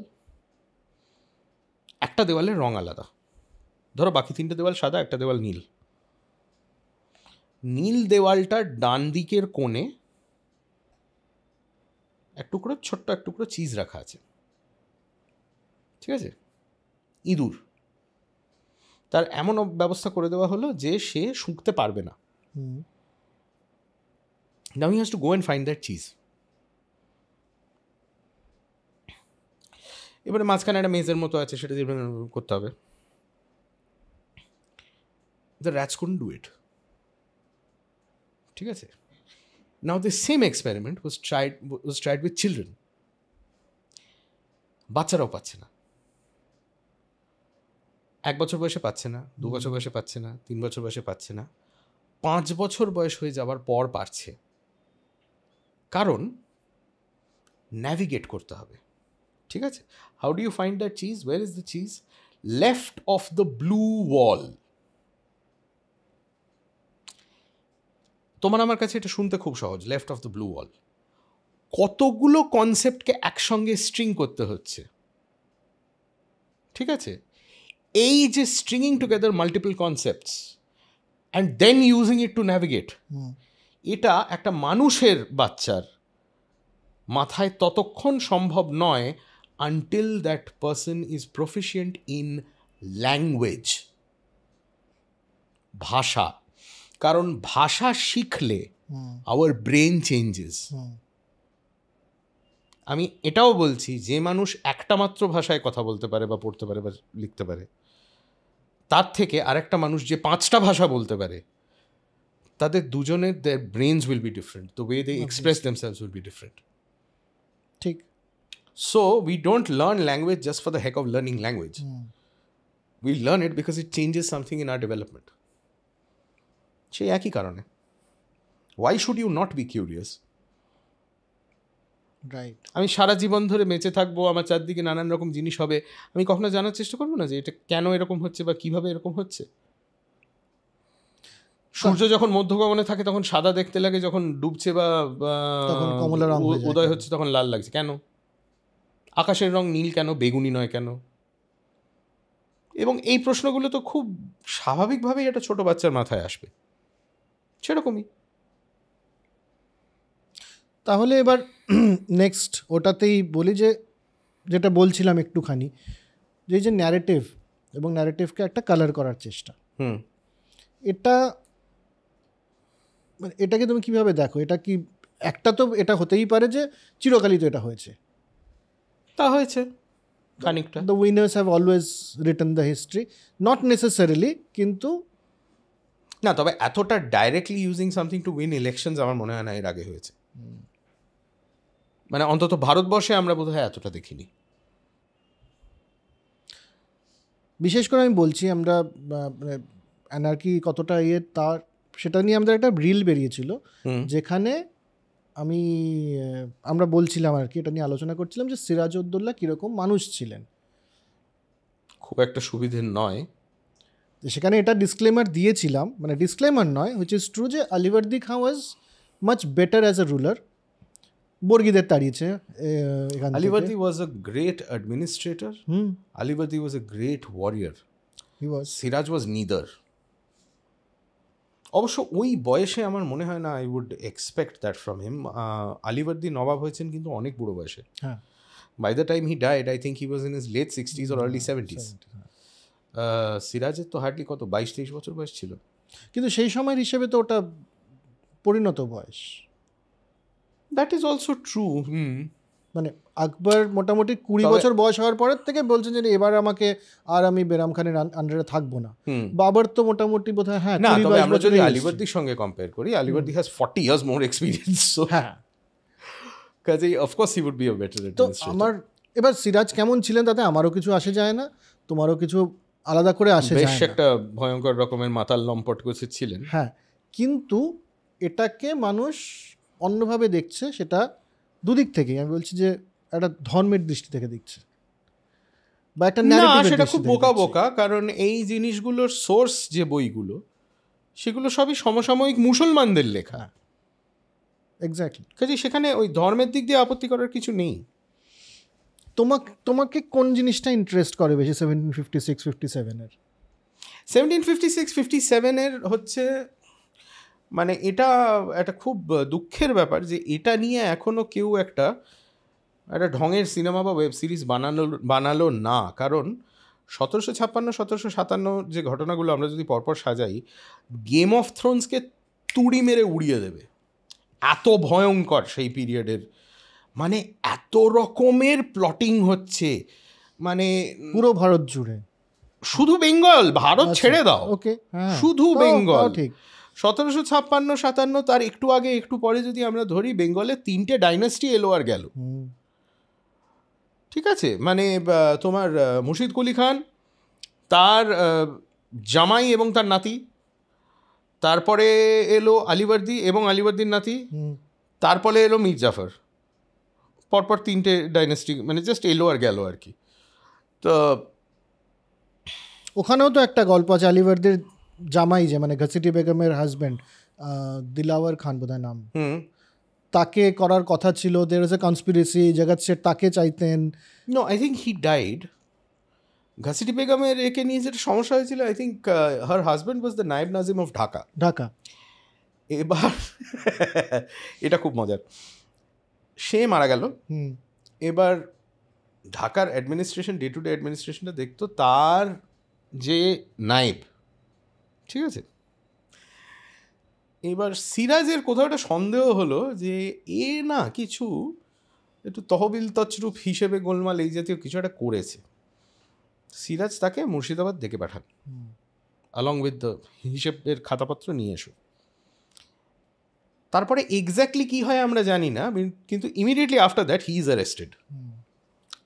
একটা দেওয়ালের রং আলাদা, ধরো বাকি 3টে দেওয়াল সাদা, একটা দেওয়াল নীল। নীল দেওয়ালটার ডান দিকের কোণে ছোট্ট এক টুকরো চিজ রাখা আছে, ঠিক আছে, ইঁদুর। তার এমন ব্যবস্থা করে দেওয়া হলো যে সে শুঁকতে পারবে না। Now he has to go and find that cheese. এবারে মাঝখানে একটা মেজের মতো আছে, সেটা দিয়ে করতে হবে। The rats couldn't do it, ঠিক আছে। Now the same experiment was tried with children. বাচ্চারাও পাচ্ছে না, 1 বছর বয়সে পাচ্ছে না, 2 বছর বয়সে পাচ্ছে না, 3 বছর বয়সে পাচ্ছে না, 5 বছর বয়স হয়ে যাওয়ার পর পারছে। কারণ ন্যাভিগেট করতে হবে, ঠিক আছে। How do you find that cheese? Where is the cheese? Left of the blue wall. তোমার আমার কাছে এটা শুনতে খুব সহজ, left of the blue wall. কতগুলো কনসেপ্টকে একসঙ্গে স্ট্রিং করতে হচ্ছে, ঠিক আছে। এই যে stringing together multiple concepts and then using it to navigate, এটা একটা মানুষের বাচ্চার মাথায় ততক্ষণ সম্ভব নয় until that person is proficient in language, ভাষা। কারণ ভাষা শিখলে আওয়ার ব্রেন চেঞ্জেস। আমি এটাও বলছি, যে মানুষ একটা মাত্র ভাষায় কথা বলতে পারে বা পড়তে পারে বা লিখতে পারে, তার থেকে আরেকটা মানুষ যে 5টা ভাষা বলতে পারে, তাদের দুজনের their brains will be different, the way they express themselves will be different. ঠিক। So we don't learn language just for the heck of learning language. We learn it because it changes something in our development. সেই একই কারণে why should you not be curious? Right. আমি সারা জীবন ধরে বেঁচে থাকবো, আমার চারদিকে নানান রকম জিনিস হবে, আমি কখনো জানার চেষ্টা করবো না যে এটা কেন এরকম হচ্ছে বা কিভাবে এরকম হচ্ছে? সূর্য যখন মধ্যগগনে থাকে তখন সাদা দেখতে লাগে, যখন ডুবছে বা তখন কমলা রং হয়ে যায়। উদয় হচ্ছে তখন লাল লাগছে কেন? আকাশের রং নীল কেন, বেগুনি নয় কেন? এবং এই প্রশ্নগুলো তো খুব স্বাভাবিকভাবেই একটা ছোট বাচ্চার মাথায় আসবে, সেরকমই। তাহলে এবার নেক্সট ওটাতেই বলি, যে যেটা বলছিলাম একটুখানি, যে ন্যারেটিভ এবং ন্যারেটিভকে একটা কালার করার চেষ্টা, এটা মানে এটাকে তুমি কিভাবে দেখো? এটা কি একটা, তো এটা হতেই পারে যে চিরকালই তো এটা হয়েছে, তা হয়েছে খানিকটা। The winners have always written the history, not necessarily, কিন্তু না, তবে এতটা directly using something to win elections আমার মনে হয় না এর আগে হয়েছে। মানে অন্তত ভারতবর্ষে আমরা বোধহয় এতটা দেখিনি। বিশেষ করে আমি বলছি, আমরা অ্যানার্কি কতটা তার সেটা নিয়ে আমাদের একটা রিল বেরিয়েছিল, যেখানে আমরা বলছিলাম আর কি, এটা নিয়ে আলোচনা করছিলাম যে সিরাজউদ্দৌলা কীরকম মানুষ ছিলেন। খুব একটা সুবিধের নয়। সেখানে এটা ডিসক্লেমার দিয়েছিলাম, মানে ডিসক্লেমার নয়, হুইচ ইজ ট্রু, যে Alivardi Khan was much better as a ruler. বর্গীদের তাড়িয়েছে এখান থেকে। Alivardi was a great administrator, Alivardi was a great warrior, he was. Siraj was neither. অবশ্য ওই বয়সে আমার মনে হয় না I would expect that from him. Alivardi nawab হয়েছেন কিন্তু অনেক বুড়ো বয়সে। হ্যাঁ, by the time he died I think he was in his late 60s or early 70s। সিরাজের তো হার্ডলি কত 22-23 বছর বয়স ছিল। কিন্তু সেই সময়ের হিসেবে তো ওটা পরিণত বয়স। That is also true. মানে আকবর মোটামুটি 20 বছর বয়স হওয়ার পরের থেকে বলছেন যে এবার আমি বেরাম খানের আন্ডারে থাকবো না। বাবর তো মোটামুটি বোধহয়, হ্যাঁ, না, তবে আমরা যদি আলিবর্দির সঙ্গে কম্পেয়ার করি, আলিবর্দি has 40 years more experience, so হ্যাঁ, কাজেই of course he would be a better তো administrator. এবার সিরাজ কেমন ছিলেন তাতে আমারও কিছু আসে যায় না, তোমারও কিছু আলাদা করে আসে যায় বেশ না। একটা ভয়ঙ্কর রকমের মাতাল লম্পট গোছের ছিলেন। হ্যাঁ, কিন্তু এটাকে মানুষ অন্যভাবে দেখছে, সেটা দুদিক থেকেই। আমি বলছি যে একটা ধর্মের দৃষ্টি থেকে দেখছে, বা একটা না, ন্যারেটিভের সেটা দৃষ্টি খুব থেকে বোকা দেখছে। বোকা, কারণ এই জিনিসগুলোর সোর্স যে বইগুলো, সেগুলো সবই সমসাময়িক মুসলমানদের লেখা। এক্স্যাক্টলি। কাজে সেখানে ওই ধর্মের দিক দিয়ে আপত্তি করার কিছু নেই। তোমাকে কোন জিনিসটা ইন্টারেস্ট করে বেশি 1756-57-এর? 1756-57-এর হচ্ছে, মানে এটা একটা খুব দুঃখের ব্যাপার যে এটা নিয়ে এখনও কেউ একটা ঢঙের সিনেমা বা ওয়েব সিরিজ বানালো না। কারণ 1756-1757 যে ঘটনাগুলো আমরা যদি পরপর সাজাই, গেম অফ থ্রোনসকে তুড়ি মেরে উড়িয়ে দেবে। এত ভয়ঙ্কর সেই পিরিয়ডের, মানে এত রকমের প্লটিং হচ্ছে, মানে পুরো ভারত জুড়ে, শুধু বেঙ্গল, ভারত ছেড়ে দাও, ওকে, হ্যাঁ, শুধু বেঙ্গল। ঠিক। 1756-57, তার একটু আগে একটু পরে যদি আমরা ধরি, বেঙ্গলে 3টে ডাইনাস্টি এলো আর গেল। ঠিক আছে, মানে তোমার মুর্শিদ কুলি খান, তার জামাই এবং তার নাতি, তারপরে এলো আলিবর্দি এবং আলিবর্দির নাতি, তারপরে এলো মীর জাফর। পরপর 3টে ডাইনাস্টি মানে জাস্ট এলো আর গেল আর কি। তো ওখানেও তো একটা গল্প আছে, আলিবর্দির জামাই যে মানে ঘসিটি বেগমের হাজব্যান্ড, দিলাওয়ার খান বোধহয় নাম, তাকে করার কথা ছিল। দের ইজ এ কনস্পিরেসি, জগৎ শেঠ তাকে চাইতেন। No, I think he died. Ghaseti বেগমের একে নিয়ে যেটা সমস্যা হয়েছিল, I think her husband was the Naib Nazim of Dhaka. এবার এটা খুব মজার, সে মারা গেল। এবার ঢাকার অ্যাডমিনিস্ট্রেশন, ডে টু ডে অ্যাডমিনিস্ট্রেশনটা দেখতো তার যে নায়েব, ঠিক আছে। এবার সিরাজের কোথাও একটা সন্দেহ হলো যে এ না কিছু একটু তহবিল তছরূপ হিসেবে গোলমাল এই জাতীয় কিছু একটা করেছে। সিরাজ তাকে মুর্শিদাবাদ ডেকে পাঠান, অলং উইথ দ্য হিসেবের খাতাপত্র নিয়ে এসো। তারপরে এক্স্যাক্টলি কী হয় আমরা জানি না, কিন্তু immediately after that he is arrested.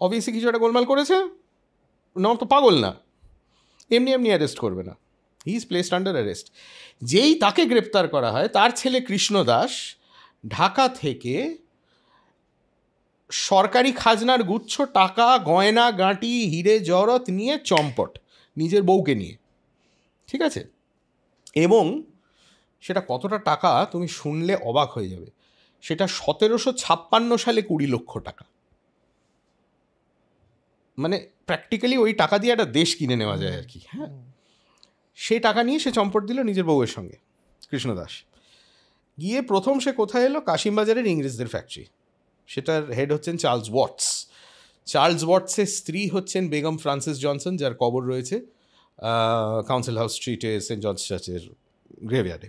Obviously কিছু একটা গোলমাল করেছে, না তো পাগল না, এমনি অ্যারেস্ট করবে না। He is placed under arrest. যেই তাকে গ্রেপ্তার করা হয়, তার ছেলে কৃষ্ণ দাস ঢাকা থেকে সরকারি খাজনার গুচ্ছ টাকা, গয়না গাঁটি, হিরে জহরত নিয়ে চম্পট, নিজের বউকে নিয়ে, ঠিক আছে। এবং সেটা কতটা টাকা তুমি শুনলে অবাক হয়ে যাবে, সেটা 1756 সালে 20 লক্ষ টাকা। মানে প্র্যাকটিক্যালি ওই টাকা দিয়ে একটা দেশ কিনে নেওয়া যায় আর কি। হ্যাঁ, সেই টাকা নিয়ে সে চম্পট দিল নিজের বউয়ের সঙ্গে, কৃষ্ণদাস। গিয়ে প্রথম সে কোথায় এলো, কাশিমবাজারের ইংরেজদের ফ্যাক্টরি। সেটার হেড হচ্ছেন চার্লস ওয়াটস। চার্লস ওয়াটসের স্ত্রী হচ্ছেন বেগম ফ্রান্সিস জনসন, যার কবর রয়েছে কাউন্সিল হাউস স্ট্রিটে সেন্ট জর্জ চার্চের গ্রেভইয়ার্ডে।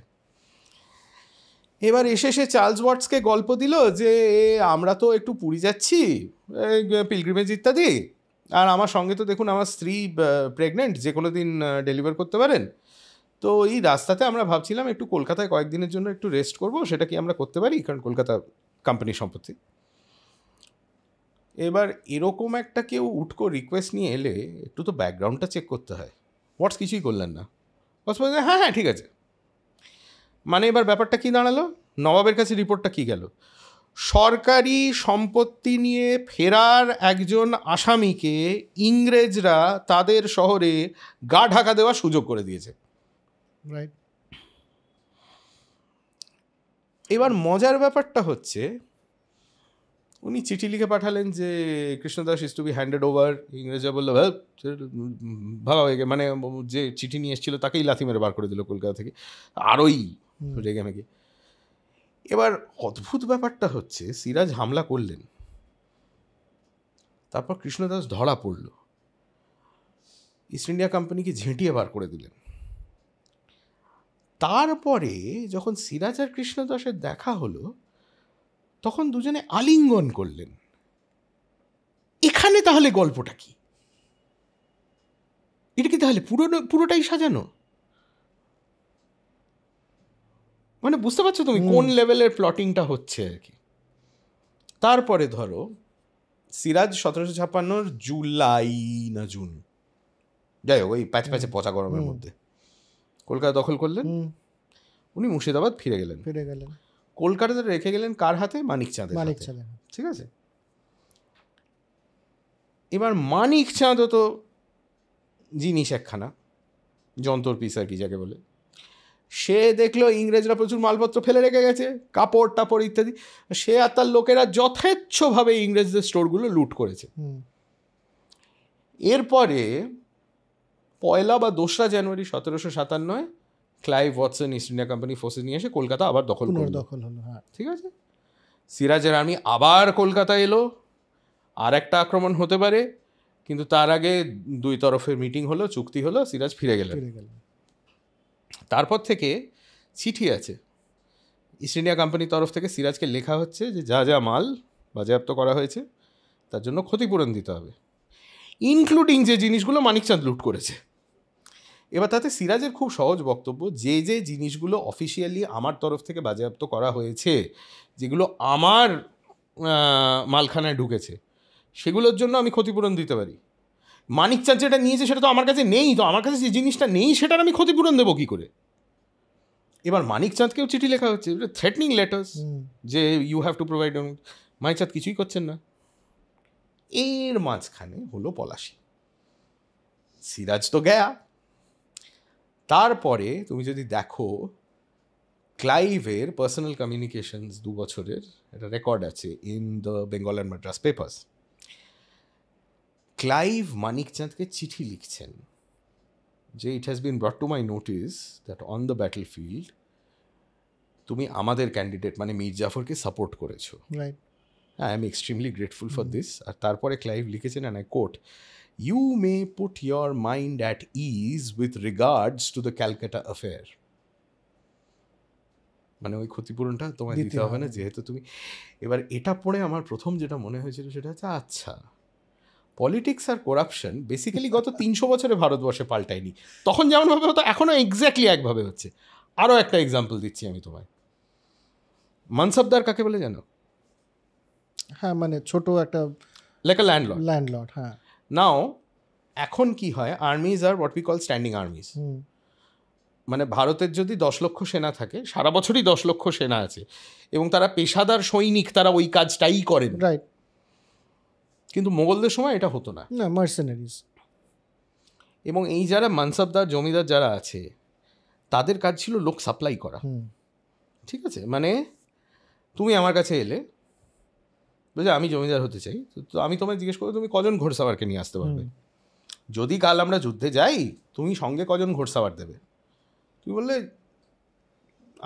এবার এসে সে চার্লস ওয়াটসকে গল্প দিল যে আমরা তো একটু পুরী যাচ্ছি, পিলগ্রিমেজ ইত্যাদি, আর আমার সঙ্গে তো দেখুন আমার স্ত্রী প্রেগনেন্ট, যে কোনো দিন ডেলিভার করতে পারেন। তো এই রাস্তাতে আমরা ভাবছিলাম একটু কলকাতায় কয়েকদিনের জন্য একটু রেস্ট করব, সেটা কি আমরা করতে পারি, কারণ কলকাতা কোম্পানির সম্পত্তি। এবার এরকম একটা কেউ উটকো রিকোয়েস্ট নিয়ে এলে একটু তো ব্যাকগ্রাউন্ডটা চেক করতে হয়। ওয়াটস কিছুই করলেন না, ওয়াটস বললেন হ্যাঁ ঠিক আছে। মানে এবার ব্যাপারটা কি দাঁড়ালো, নবাবের কাছে রিপোর্টটা কি গেল, সরকারি সম্পত্তি নিয়ে ফেরার একজন আসামিকে ইংরেজরা তাদের শহরে গা ঢাকা দেওয়ার সুযোগ করে দিয়েছে। রাইট। এবার মজার ব্যাপারটা হচ্ছে উনি চিঠি লিখে পাঠালেন যে Krishnadas is to be handed over. ইংরেজরা বললো ভাবা হয়ে মানে যে চিঠি নিয়ে এসেছিল তাকেই লাথি মেরে বার করে দিল কলকাতা থেকে, আরোই রেগে মেগে। এবার অদ্ভুত ব্যাপারটা হচ্ছে সিরাজ হামলা করলেন, তারপর কৃষ্ণদাস ধরা পড়ল, ইস্ট ইন্ডিয়া কোম্পানিকে ঝেঁটিয়ে বার করে দিলেন। তারপরে যখন সিরাজ আর কৃষ্ণদাসের দেখা হলো তখন দুজনে আলিঙ্গন করলেন। এখানে তাহলে গল্পটা কি? এটা কি তাহলে পুরোটাই সাজানো? মানে বুঝতে পারছো তুমি কোন লেভেলের প্লটিংটা হচ্ছে আর কি। তারপরে ধরো সিরাজ 1756 জুলাই না জুন, যাই হোক ওই প্যাচে পচা গরমের মধ্যে কলকাতা দখল করলেন। উনি মুর্শিদাবাদ ফিরে গেলেন। কলকাতাতে রেখে গেলেন কার হাতে? মানিকচাঁদের হাতে। ঠিক আছে, এবার মানিকচাঁদও তো জিনিস একখানা, যন্তর পিস আর কি যাকে বলে। সে দেখলো ইংরেজরা প্রচুর মালপত্র ফেলে রেখে গেছে, কাপড় টাপড় ইত্যাদি। সে আর তার লোকেরা যথেচ্ছভাবে ইংরেজদের স্টোরগুলো লুট করেছে। এরপরে 1 বা 2 জানুয়ারি 1757 Clive Watson east India company forces নিয়ে এসে কলকাতা আবার দখল হলো। ঠিক আছে, সিরাজের আর্মি আবার কলকাতা এলো, আর একটা আক্রমণ হতে পারে, কিন্তু তার আগে দুই তরফের মিটিং হলো, চুক্তি হলো, সিরাজ ফিরে গেলেন। তারপর থেকে চিঠি আছে ইস্ট ইন্ডিয়া কোম্পানির তরফ থেকে সিরাজকে লেখা হচ্ছে যে যা যা মাল বাজেয়াপ্ত করা হয়েছে তার জন্য ক্ষতিপূরণ দিতে হবে, ইনক্লুডিং যে জিনিসগুলো মানিকচাঁদ লুট করেছে। এবার তাতে সিরাজের খুব সহজ বক্তব্য, যে যে জিনিসগুলো অফিসিয়ালি আমার তরফ থেকে বাজেয়াপ্ত করা হয়েছে, যেগুলো আমার মালখানায় ঢুকেছে, সেগুলোর জন্য আমি ক্ষতিপূরণ দিতে পারি। মানিকচাঁদ যেটা নিয়েছে সেটা তো আমার কাছে নেই, তো আমার কাছে যে জিনিসটা নেই সেটার আমি ক্ষতিপূরণ দেবো কী করে? এবার মানিকচাঁদকেও চিঠি লেখা হচ্ছে, থ্রেটনিং লেটার্স, যে you have to provide. Manikchand কিছুই করছেন না। এর মাঝখানে হলো পলাশি, সিরাজ তো গয়া। তারপরে তুমি যদি দেখো ক্লাইভের পার্সোনাল কমিউনিকেশনস 2 বছরের একটা রেকর্ড আছে in the Bengal and Madras papers. Clive মানিকচাঁদকে চিঠি লিখছেন যে it has been brought to my notice that on the battle field তুমি আমাদের ক্যান্ডিডেট মানে মীর জাফরকে সাপোর্ট করেছো। I am extremely grateful for this. আর তারপরে ক্লাইভ লিখেছেন, and I quote, you may put your mind at ease with regards to the Calcutta affair. মানে ওই ক্ষতিপূরণটা তোমায় দিতে হবে না, যেহেতু তুমি। এবার এটা পড়ে আমার প্রথম যেটা মনে হয়েছিল সেটা হচ্ছে, আচ্ছা পলিটিক্স আর করাপশন বেসিক্যালি গত 300 বছরে ভারতবর্ষে পাল্টায়নি। তখন যেমনভাবে হতো এখনও এক্স্যাক্টলি একভাবে হচ্ছে। আরও একটা এক্সাম্পল দিচ্ছি আমি তোমায়। মানসবদার কাকে বলে জানো? হ্যাঁ, মানে ছোট একটা লাইক আ ল্যান্ডলর্ড। হ্যাঁ। নাও এখন কি হয়, armies are what we call standing armies. মানে ভারতের যদি 10 লক্ষ সেনা থাকে, সারা বছরই 10 লক্ষ সেনা আছে এবং তারা পেশাদার সৈনিক, তারা ওই কাজটাই করেন। রাইট। কিন্তু মোগলদের সময় এটা হতো না, মার্সেনারিজ। এবং এই যারা মানসবদার জমিদার যারা আছে তাদের কাজ ছিল লোক সাপ্লাই করা। ঠিক আছে, মানে তুমি আমার কাছে এলে বুঝলে আমি জমিদার হতে চাই, তো আমি তোমায় জিজ্ঞেস করবো তুমি কজন ঘোড়সাওয়ারকে নিয়ে আসতে পারবে। যদি কাল আমরা যুদ্ধে যাই তুমি সঙ্গে কজন ঘোড়সাওয়ার দেবে? তুমি বললে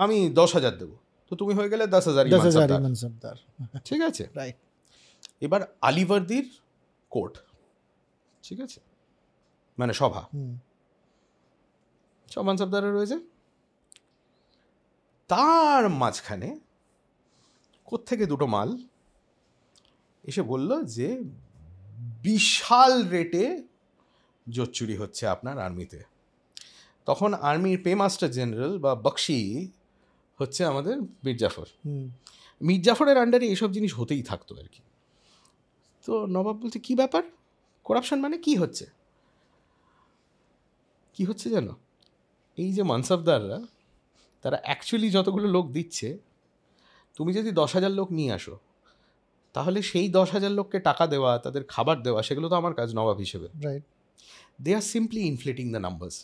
আমি 10,000 দেবো, তো তুমি হয়ে গেলে 10,000 মানসবদার। ঠিক আছে, রাইট। এবার আলিবর্দির কোর্ট, ঠিক আছে, মানে সভা, সব মানসবদারে রয়েছে। তার মাঝখানে কোত্থেকে দুটো মাল এসে বলল যে বিশাল রেটে জোট চুরি হচ্ছে আপনার আর্মিতে। তখন আর্মির পেমাস্টার জেনারেল বা বক্সি হচ্ছে আমাদের মীর জাফর। মীর জাফরের আন্ডারে এইসব জিনিস হতেই থাকতো আর কি। তো নবাব বলছে কী ব্যাপার, করাপশন মানে কি হচ্ছে? কি হচ্ছে জানো? এই যে মানসবদাররা তারা অ্যাকচুয়ালি যতগুলো লোক দিচ্ছে, তুমি যদি 10,000 লোক নিয়ে আসো, তাহলে সেই 10,000 লোককে টাকা দেওয়া, তাদের খাবার দেওয়া, সেগুলো তো আমার কাজ নবাব হিসেবে। Right. They are simply inflating the numbers.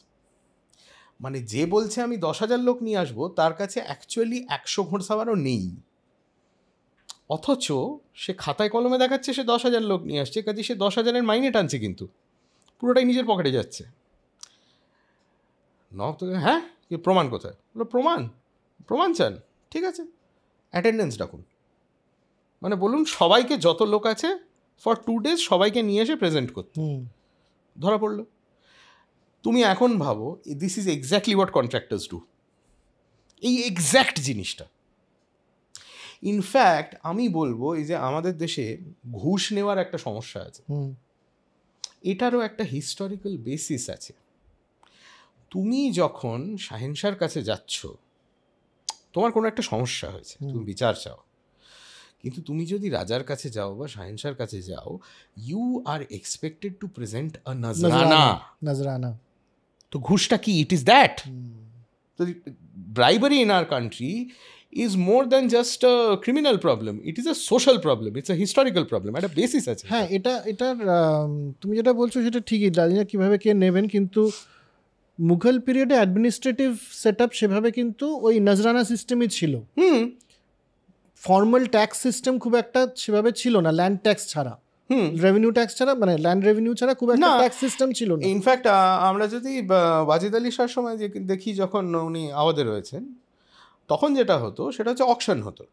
মানে যে বলছে আমি 10,000 লোক নিয়ে আসবো, তার কাছে অ্যাকচুয়ালি 100 ঘোড়সাওয়ারও নেই, অথচ সে খাতায় কলমে দেখাচ্ছে সে 10,000 লোক নিয়ে আসছে, কাজে সে 10,000-এর মাইনে টানছে, কিন্তু পুরোটাই নিজের পকেটে যাচ্ছে। নবাব তো হ্যাঁ, কি প্রমাণ কোথায়? বলো প্রমাণ চান, ঠিক আছে, অ্যাটেন্ডেন্স ডাকুন, মানে বলুন সবাইকে, যত লোক আছে ফর 2 days সবাইকে নিয়ে এসে প্রেজেন্ট করতে। ধরা পড়লো। তুমি এখন ভাবো, this is exactly what contractors do, এই এক্স্যাক্ট জিনিসটা। ইনফ্যাক্ট আমি বলবো, এই যে আমাদের দেশে ঘুষ নেওয়ার একটা সমস্যা আছে, এটারও একটা হিস্টোরিক্যাল বেসিস আছে। তুমি যখন শাহেনশার কাছে যাচ্ছ, তোমার কোনো একটা সমস্যা হয়েছে, তুমি বিচার চাও, কিন্তু তুমি যদি রাজার কাছে যাও বা শাহেনশার কাছে যাও, you are expected to present a নজরানা। তো ঘুষটা কি? It is that. তো bribery in our country is more than just a criminal problem. It is a social problem. It's a historical problem. একটা বেসিস আছে। হ্যাঁ, এটার তুমি যেটা বলছো সেটা ঠিকই, জানি না কীভাবে কে নেবেন, কিন্তু মুঘল পিরিয়ডে অ্যাডমিনিস্ট্রেটিভ সেট আপ সেভাবে কিন্তু ওই নজরানা সিস্টেমই ছিল। ফর্মাল ট্যাক্স সিস্টেম খুব একটা সেভাবে ছিল না, ল্যান্ড ট্যাক্স ছাড়া, রেভিনিউ ট্যাক্স ছাড়া, মানে ল্যান্ড রেভিনিউ ছাড়া খুব একটা ট্যাক্স সিস্টেম ছিল না। ইনফ্যাক্ট আমরা যদি ওয়াজিদ আলী শাহর সময় দেখি, যখন উনি আওয়াজে রয়েছেন, তখন যেটা হতো সেটা হচ্ছে অকশন হতো।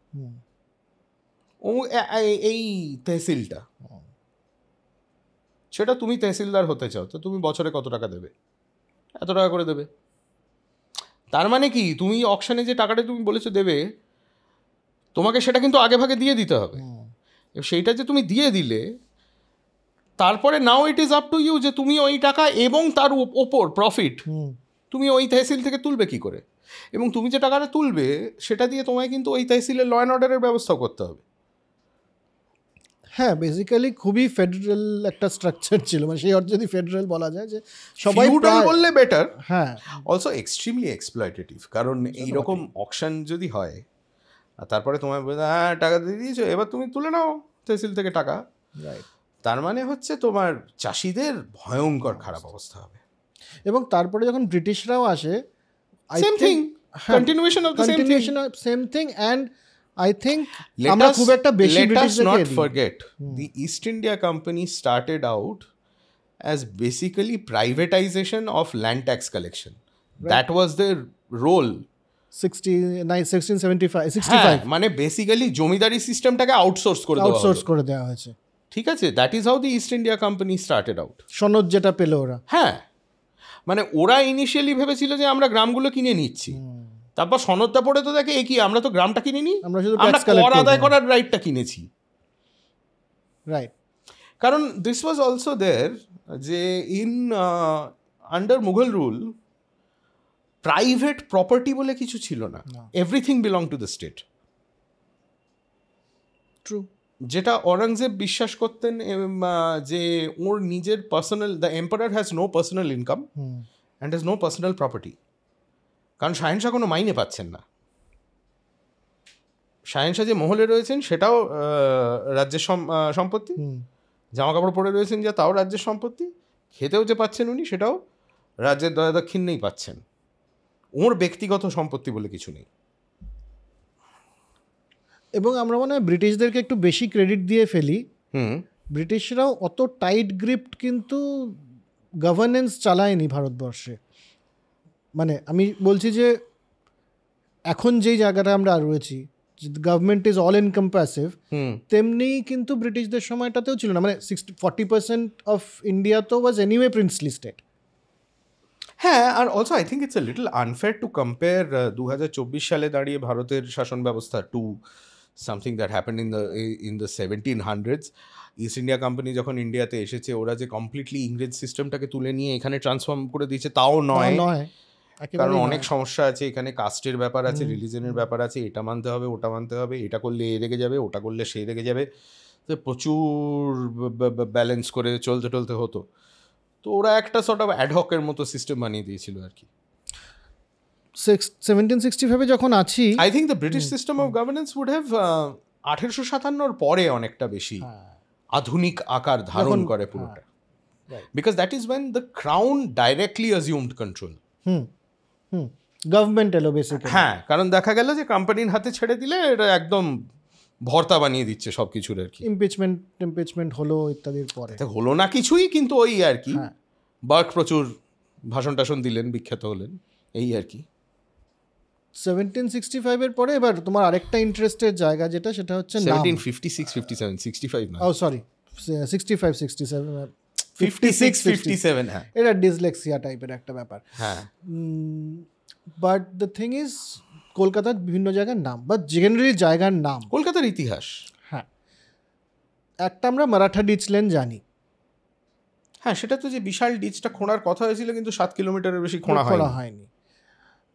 এই তহসিলটা, সেটা তুমি তহসিলদার হতে চাও, তো তুমি বছরে কত টাকা দেবে? এত টাকা করে দেবে। তার মানে কি, তুমি অকশনে যে টাকাটা তুমি বলেছো দেবে, তোমাকে সেটা কিন্তু আগে ভাগে দিয়ে দিতে হবে। সেইটা যে তুমি দিয়ে দিলে, তারপরে now it is up to you যে তুমি ওই টাকা এবং তার ওপর প্রফিট তুমি ওই তহসিল থেকে তুলবে কি করে, এবং তুমি যে টাকাটা তুলবে সেটা দিয়ে তোমায় কিন্তু ওই তহসিলের ল অ্যান্ড অর্ডারের ব্যবস্থাও করতে হবে। হ্যাঁ, বেসিক্যালি খুবই ফেডারেল একটা স্ট্রাকচার ছিল, মানে সেই অর্থে যদি ফেডারেল বলা যায়, যে সবাই বললে বেটার। হ্যাঁ, অলসো এক্সট্রিমলি এক্সপ্লয়টেটিভ, কারণ এইরকম অকশন যদি হয় আর তারপরে তোমায় বলে হ্যাঁ টাকা দিয়ে দিয়েছো, এবার তুমি তুলে নাও তহসিল থেকে টাকা, তার মানে হচ্ছে তোমার চাষিদের ভয়ঙ্কর খারাপ অবস্থা হবে। এবং তারপরে যখন ব্রিটিশরাও আসে, same thing, continuation of the same thing. And I think আমরা খুব একটা বেশি ব্রিটিশদেরকে let us not forget the East India Company started out as basically privatization of land tax collection. That was their role. 1665 মানে basically জমিদারি সিস্টেমটাকে outsource করে দেওয়া হয়েছে। ঠিক আছে, that is how the East India company started out. সনদ যেটা পেল ওরা, হ্যাঁ, মানে ওরা ইনিশিয়ালি ভেবেছিল যে আমরা গ্রামগুলো কিনে নিচ্ছি, তারপর সনদটা পড়ে তো দেখে কি আমরা তো গ্রামটা কিনে নিই, আমরা কর আদায় করার রাইটটা কিনেছি। রাইট, কারণ দিস ওয়াজ অলসো দেয়ার যে in under Mughal rule private property বলে কিছু ছিল না, everything belong to the state. True, যেটা ঔরঙ্গজেব বিশ্বাস করতেন যে ওর নিজের personal, the emperor has no personal income and has no personal property, কারণ শাহেনশাহ কোনো মাইনে পাচ্ছেন না। শাহেনশাহ যে মহলে রয়েছেন সেটাও রাজ্যের সম্পত্তি, জামা কাপড় পরে রয়েছেন যা তাও রাজ্যের সম্পত্তি, খেতেও যে পাচ্ছেন উনি সেটাও রাজ্যের দয়া দক্ষিণেই পাচ্ছেন, ওর ব্যক্তিগত সম্পত্তি বলে কিছু নেই। এবং আমরা মনে হয় ব্রিটিশদেরকে একটু বেশি ক্রেডিট দিয়ে ফেলি। ব্রিটিশরাও অত টাইট গ্রিপড কিন্তু গভর্নেন্স চালায়নি ভারতবর্ষে। মানে আমি বলছি যে এখন যেই জায়গাটা আমরা রয়েছি, গভর্নমেন্ট ইজ অল এনকম্পাসিভ, তেমনি কিন্তু ব্রিটিশদের সময়টাতেও ছিল না। মানে 40% অফ ইন্ডিয়া তো ওয়াজ এনিওয়ে প্রিন্সলি স্টেট। হ্যাঁ, আর also I think it's a little unfair to compare 2024 সালে দাঁড়িয়ে ভারতের শাসন ব্যবস্থা to something that happened in the 1700s। East India company যখন ইন্ডিয়াতে এসেছে, ওরা যে কমপ্লিটলি ইংরেজ সিস্টেমটাকে তুলে নিয়ে এখানে ট্রান্সফর্ম করে দিয়েছে তাও নয়, কারণ অনেক সমস্যা আছে এখানে, কাস্টের ব্যাপার আছে, রিলিজনের ব্যাপার আছে, এটা মানতে হবে ওটা মানতে হবে, এটা করলে এ রেগে যাবে ওটা করলে সে রেগে যাবে, তো প্রচুর ব্যালেন্স করে চলতে হতো। তো ওরা একটা সর্ট অফ অ্যাডহকের মতো সিস্টেম বানিয়ে দিয়েছিল আর কি। 1765 যখন আছি, I think the British system of governance would have 1857 পরে অনেকটা বেশি আধুনিক আকার ধারণ করে পুরোটা, because that is when the crown directly assumed control. Government এলো বেসিক্যালি। হ্যাঁ, কারণ দেখা গেল যে কোম্পানির হাতে ছেড়ে দিলে এটা একদম ভর্তা বানিয়ে দিচ্ছে সব কিছুর আর কি। ইমপিচমেন্ট হলো ইত্যাদির পরে হলো না কিছুই, কিন্তু ওই আর কি বার্ক প্রচুর ভাষণ টাষণ দিলেন, বিখ্যাত হলেন, এই আর কি। 1765 এর পরে এবার তোমার আরেকটা ইন্টারেস্টের জায়গা যেটা, সেটা হচ্ছে 1756 57 65 না, ও সরি 65 67 56 57, হ্যাঁ এটা ডিসলেক্সিয়া টাইপের একটা ব্যাপার। হ্যাঁ, বাট দ্য থিং ইজ কলকাতার বিভিন্ন জায়গার নাম বা জেনারেলি জায়গার নাম, কলকাতার ইতিহাস। হ্যাঁ, একটা আমরা মারাঠা ডিচ লেন জানি, হ্যাঁ সেটা তো যে বিশাল ডিচটা খোঁড়ার কথা হয়েছিল, কিন্তু 7 কিলোমিটারের বেশি খোঁড়া হয়নি।